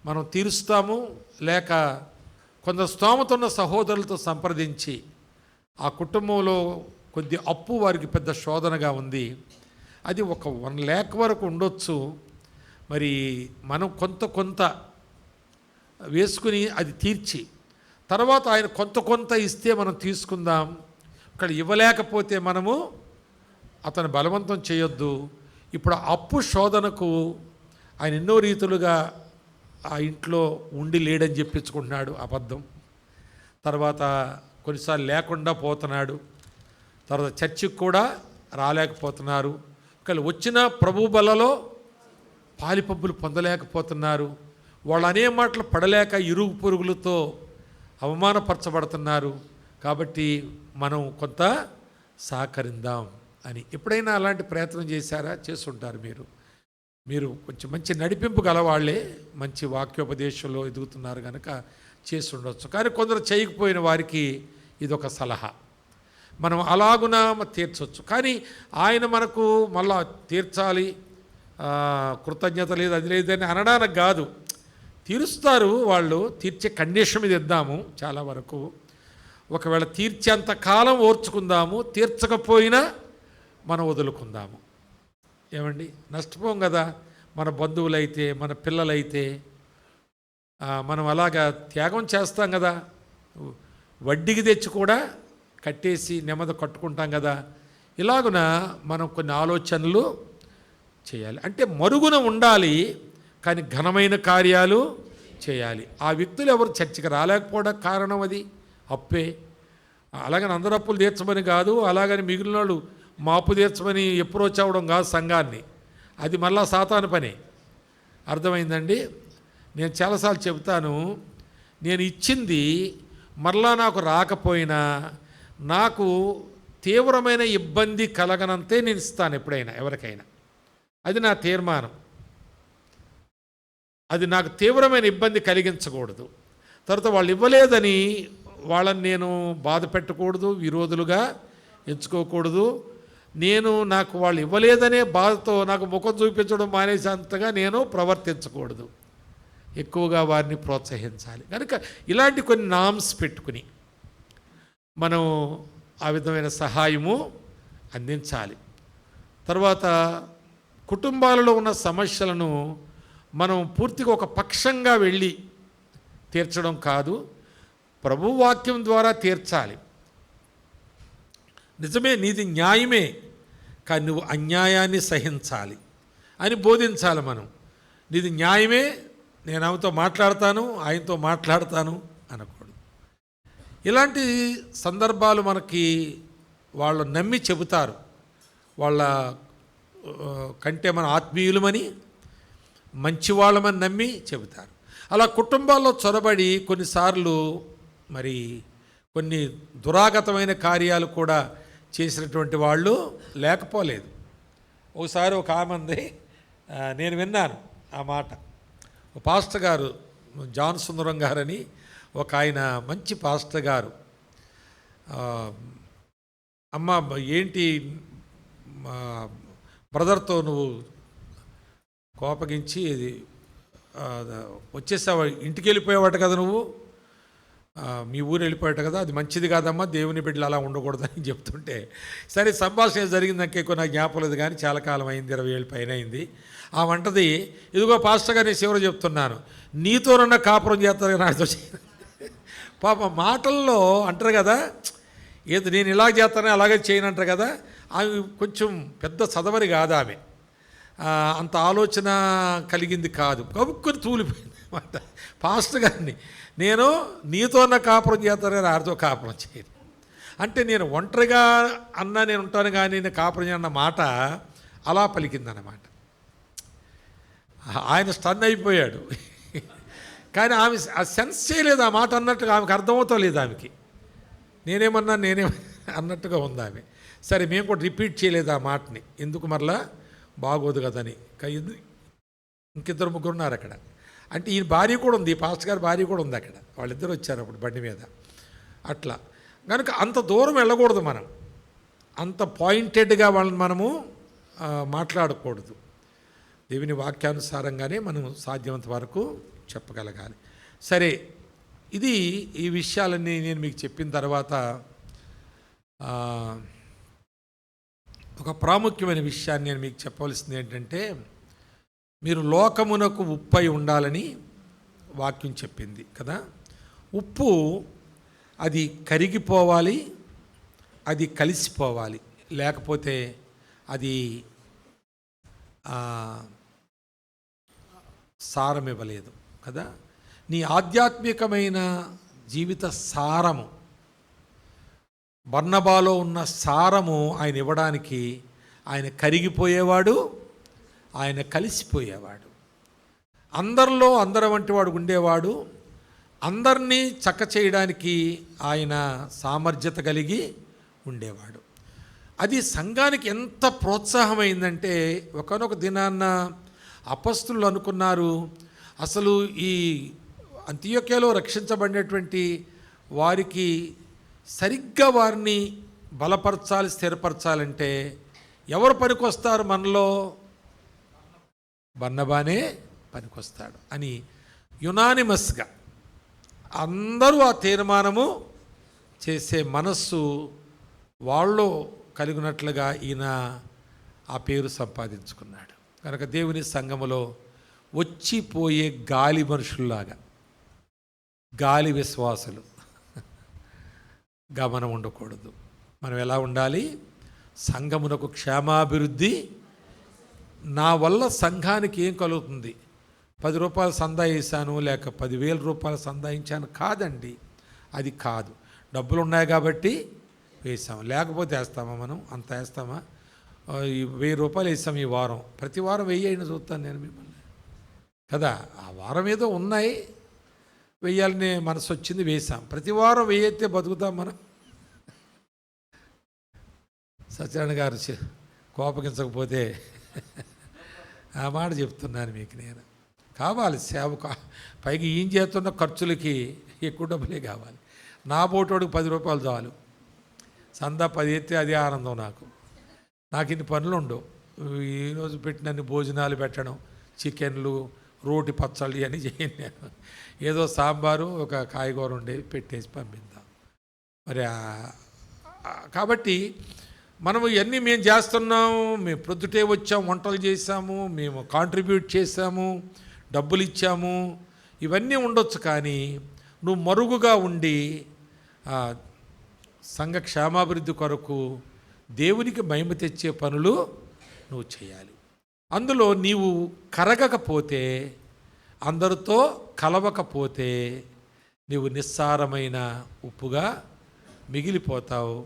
మనం తీరుస్తాము. లేక కొందరు స్తోమత ఉన్న సహోదరులతో సంప్రదించి ఆ కుటుంబంలో కొద్ది అప్పు వారికి పెద్ద శోధనగా ఉంది, అది ఒక 1 lakh వరకు ఉండొచ్చు. మరి మనం కొంత వేసుకుని అది తీర్చి తర్వాత ఆయన కొంత ఇస్తే మనం తీసుకుందాం. ఇక్కడ ఇవ్వలేకపోతే మనము అతను బలవంతం చేయొద్దు. ఇప్పుడు అప్పు శోధనకు ఆయన ఎన్నో రీతులుగా ఆ ఇంట్లో ఉండి లేడని చెప్పించుకుంటున్నాడు, అబద్ధం. తర్వాత కొన్నిసార్లు లేకుండా పోతున్నాడు. తర్వాత చర్చికి కూడా రాలేకపోతున్నారు. ఇక్కడ వచ్చిన ప్రభు బలలో పాలిపబ్బులు పొందలేకపోతున్నారు. వాళ్ళు అనే మాటలు పడలేక ఇరుగు పొరుగులతో అవమానపరచబడుతున్నారు. కాబట్టి మనం కొంత సహకరిందాం అని. ఎప్పుడైనా అలాంటి ప్రయత్నం చేశారా? చేస్తుంటారు మీరు కొంచెం మంచి నడిపింపు గలవాళ్లే, మంచి వాక్యోపదేశంలో ఎదుగుతున్నారు కనుక చేసి ఉండొచ్చు. కానీ కొందరు చేయకపోయిన వారికి ఇదొక సలహా. మనం అలాగున తీర్చవచ్చు. కానీ ఆయన మనకు మళ్ళా తీర్చాలి, కృతజ్ఞత లేదు అది లేదని అనడానికి కాదు. తీరుస్తారు వాళ్ళు, తీర్చే కండిషన్ మీద ఇద్దాము. చాలా వరకు ఒకవేళ తీర్చేంత కాలం ఓర్చుకుందాము, తీర్చకపోయినా మనం వదులుకుందాము. ఏమండి, నష్టపోం కదా. మన బంధువులైతే, మన పిల్లలైతే మనం అలాగా త్యాగం చేస్తాం కదా. వడ్డీకి తెచ్చి కూడా కట్టేసి నెమ్మది కట్టుకుంటాం కదా. ఇలాగున మనం కొన్ని ఆలోచనలు చేయాలి. అంటే మరుగున ఉండాలి, కానీ ఘనమైన కార్యాలు చేయాలి. ఆ వ్యక్తులు ఎవరు చర్చకి రాలేకపోవడం కారణం అది అప్పే. అలాగని అందరూ అప్పులు తీర్చమని కాదు, అలాగని మిగిలిన వాళ్ళు మాపు తీర్చమని అప్రోచ్ అవ్వడం కాదు సంఘాన్ని. అది మళ్ళా సాతాను పని. అర్థమైందండి? నేను చాలాసార్లు చెబుతాను, నేను ఇచ్చింది మరలా నాకు రాకపోయినా నాకు తీవ్రమైన ఇబ్బంది కలగనంతే నేను ఇస్తాను ఎప్పుడైనా ఎవరికైనా. అది నా తీర్మానం. అది నాకు తీవ్రమైన ఇబ్బంది కలిగించకూడదు. తర్వాత వాళ్ళు ఇవ్వలేదని వాళ్ళని నేను బాధ పెట్టకూడదు, విరోధులుగా ఎంచుకోకూడదు. నాకు వాళ్ళు ఇవ్వలేదనే బాధతో నాకు ముఖం చూపించడం మానేసేంతగా నేను ప్రవర్తించకూడదు. ఎక్కువగా వారిని ప్రోత్సహించాలి. కనుక ఇలాంటి కొన్ని నామ్స్ పెట్టుకుని మనం ఆ విధమైన సహాయము అందించాలి. తర్వాత కుటుంబాలలో ఉన్న సమస్యలను మనం పూర్తిగా ఒక పక్షంగా వెళ్ళి తీర్చడం కాదు, ప్రభువాక్యం ద్వారా తీర్చాలి. నిజమే, నీది న్యాయమే, కానీ నువ్వు అన్యాయాన్ని సహించాలి అని బోధించాలి మనం. నీది న్యాయమే, నేను ఆమెతో మాట్లాడతాను, ఆయనతో మాట్లాడతాను అనకూడదు. ఇలాంటి సందర్భాలు మనకి వాళ్ళు నమ్మి చెబుతారు. వాళ్ళ కంటే మన ఆత్మీయులమని, మంచివాళ్ళమని నమ్మి చెబుతారు. అలా కుటుంబాల్లో చొరబడి కొన్నిసార్లు మరి కొన్ని దురాగతమైన కార్యాలు కూడా చేసినటువంటి వాళ్ళు లేకపోలేదు. ఒకసారి ఒక ఆమంది నేను విన్నాను ఆ మాట. ఒక పాస్టర్ గారు, జాన్ సుందరం గారని ఒక ఆయన మంచి పాస్టర్ గారు, అమ్మ ఏంటి బ్రదర్తో నువ్వు కోపగించి వచ్చేసావు, ఇంటికి వెళ్ళిపోయేవాట కదా నువ్వు, మీ ఊరు వెళ్ళిపోయాట కదా, అది మంచిది కాదమ్మా, దేవుని బిడ్డలు అలా ఉండకూడదని చెప్తుంటే, సరే సంభాషణ జరిగిందాక ఎక్కువ నాకు జ్ఞాపకం లేదు కానీ చాలా కాలం అయింది, 20 ఏళ్ళ పైన అయింది. ఆ వంటది, ఇదిగో పాస్టర్ గారు నేను చివరి చెప్తున్నాను, నీతోనన్నా కాపురం చేస్తారు నాతో. పాప మాటల్లో అంటారు కదా, ఏదో నేను ఇలా చేస్తానని అలాగే చేయను అంటారు కదా. ఆమె కొంచెం పెద్ద చదవరి కాదు, ఆమె అంత ఆలోచన కలిగింది కాదు, కబుక్కుని తూలిపోయింది అన్నమాట. పాస్టర్ గారిని నేను నీతోన్న కాపురం చేస్తాను కానీ ఆడితో కాపురం చేయను అంటే, నేను ఒంటరిగా అన్నా నేను ఉంటాను కానీ నేను కాపురం అన్న మాట అలా పలికిందన్నమాట. ఆయన స్టన్ అయిపోయాడు. కానీ ఆమె ఆ సెన్స్ చేయలేదు, ఆ మాట అన్నట్టుగా ఆమెకు అర్థమవుతా లేదు. ఆమెకి నేనేమన్నా అన్నట్టుగా ఉంది ఆమె. సరే మేము కూడా రిపీట్ చేయలేదు ఆ మాటని, ఎందుకు మరలా బాగోదు కదని. ఇంకిద్దరు ముగ్గురు ఉన్నారు అక్కడ. అంటే ఈయన భార్య కూడా ఉంది, ఈ పాస్టర్ గారి భార్య కూడా ఉంది అక్కడ, వాళ్ళిద్దరు వచ్చారు అప్పుడు బండి మీద. అట్లా కనుక అంత దూరం వెళ్ళకూడదు, మనం అంత పాయింటెడ్గా వాళ్ళని మనము మాట్లాడకూడదు. దేవుని వాక్యానుసారంగానే మనం సాధ్యమంత వరకు చెప్పగలగాలి. సరే, ఈ విషయాలన్నీ నేను మీకు చెప్పిన తర్వాత ఒక ప్రాముఖ్యమైన విషయాన్ని నేను మీకు చెప్పవలసింది ఏంటంటే, మీరు లోకమునకు ఉప్పై ఉండాలని వాక్యం చెప్పింది కదా. ఉప్పు అది కరిగిపోవాలి, అది కలిసిపోవాలి, లేకపోతే అది సారం ఇవ్వలేదు కదా. నీ ఆధ్యాత్మికమైన జీవిత సారము, బర్నబాలో ఉన్న సారము ఆయన ఇవ్వడానికి ఆయన కరిగిపోయేవాడు, ఆయన కలిసిపోయేవాడు, అందరిలో అందరి వంటి వాడు ఉండేవాడు, అందరినీ చక్క చేయడానికి ఆయన సామర్థ్యత కలిగి ఉండేవాడు. అది సంఘానికి ఎంత ప్రోత్సాహమైందంటే, ఒకానొక దినాన్న అపస్తులు అనుకున్నారు, అసలు ఈ అంతియోక్యలో రక్షించబడినటువంటి వారికి సరిగ్గా వారిని బలపరచాలి, స్థిరపరచాలంటే ఎవరు పనికొస్తారు మనలో? బర్నబానే పనికొస్తాడు అని యునానిమస్గా అందరూ ఆ తీర్మానము చేసే మనస్సు వాళ్ళు కలిగినట్లుగా ఈయన ఆ పేరు సంపాదించుకున్నాడు. కనుక దేవుని సంఘములో వచ్చిపోయే గాలి మనుషుల్లాగా, గాలి విశ్వాసులు మనం ఉండకూడదు. మనం ఎలా ఉండాలి? సంఘమునకు క్షేమాభివృద్ధి, నా వల్ల సంఘానికి ఏం కలుగుతుంది, 10 రూపాయలు సందా వేసాను లేక 10,000 రూపాయలు సందాయించాను కాదండి, అది కాదు. డబ్బులు ఉన్నాయి కాబట్టి వేసాము, లేకపోతే వేస్తామా? మనం అంత వేస్తామా? 1000 రూపాయలు వేసాం ఈ వారం, ప్రతి వారం వెయ్యి చూస్తాను నేను మిమ్మల్ని కదా. ఆ వారం ఏదో ఉన్నాయి, వెయ్యాలని మనసు వచ్చింది, వేసాం. ప్రతి వారం వెయ్యితే బతుకుతాం మనం? సత్యనారాయణ గారు కోపగించకపోతే ఆ మాట చెప్తున్నాను మీకు నేను. కావాలి సేవ, పైకి ఏం చేస్తున్న ఖర్చులకి ఎక్కువ డబ్బులే కావాలి. నా పోటోడికి 10 రూపాయలు చాలు, సందా 10 ఎత్తే అదే ఆనందం నాకు ఇన్ని పనులు ఉండవు. ఈరోజు పెట్టినన్ని భోజనాలు పెట్టడం, చికెన్లు, రోటి పచ్చళ్ళు అని చేయను నేను. ఏదో సాంబారు, ఒక కాయగూర ఉండేవి పెట్టేసి పంపిద్దాం మరి. కాబట్టి మనము ఇవన్నీ మేము చేస్తున్నాము, మేము ప్రొద్దుటే వచ్చాము, వంటలు చేసాము, మేము కాంట్రిబ్యూట్ చేసాము, డబ్బులు ఇచ్చాము, ఇవన్నీ ఉండొచ్చు. కానీ నువ్వు మరుగుగా ఉండి సంఘ క్షేమాభివృద్ధి కొరకు దేవునికి మహిమ తెచ్చే పనులు నువ్వు చేయాలి. అందులో నీవు కరగకపోతే, అందరితో కలవకపోతే నీవు నిస్సారమైన ఉప్పుగా మిగిలిపోతావు.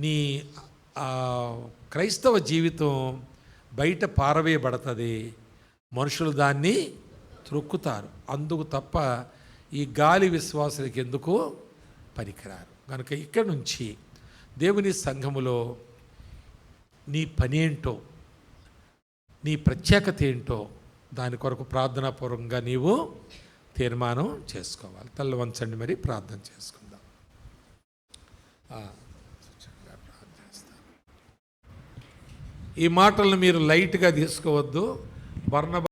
నీ క్రైస్తవ జీవితం బయట పారవేయబడుతుంది, మనుషులు దాన్ని త్రొక్కుతారు. అందుకు తప్ప ఈ గాలి విశ్వాసులకి ఎందుకు పనికిరారు. కనుక ఇక్కడి నుంచి దేవుని సంఘములో నీ పని ఏంటో, నీ ప్రత్యేకత ఏంటో దాని కొరకు ప్రార్థనాపూర్వకంగా నీవు తీర్మానం చేసుకోవాలి. తల్ల వంచండి, మరి ప్రార్థన చేసుకుందాం. ఈ మాటలను మీరు లైట్గా తీసుకోవద్దు. బర్నబా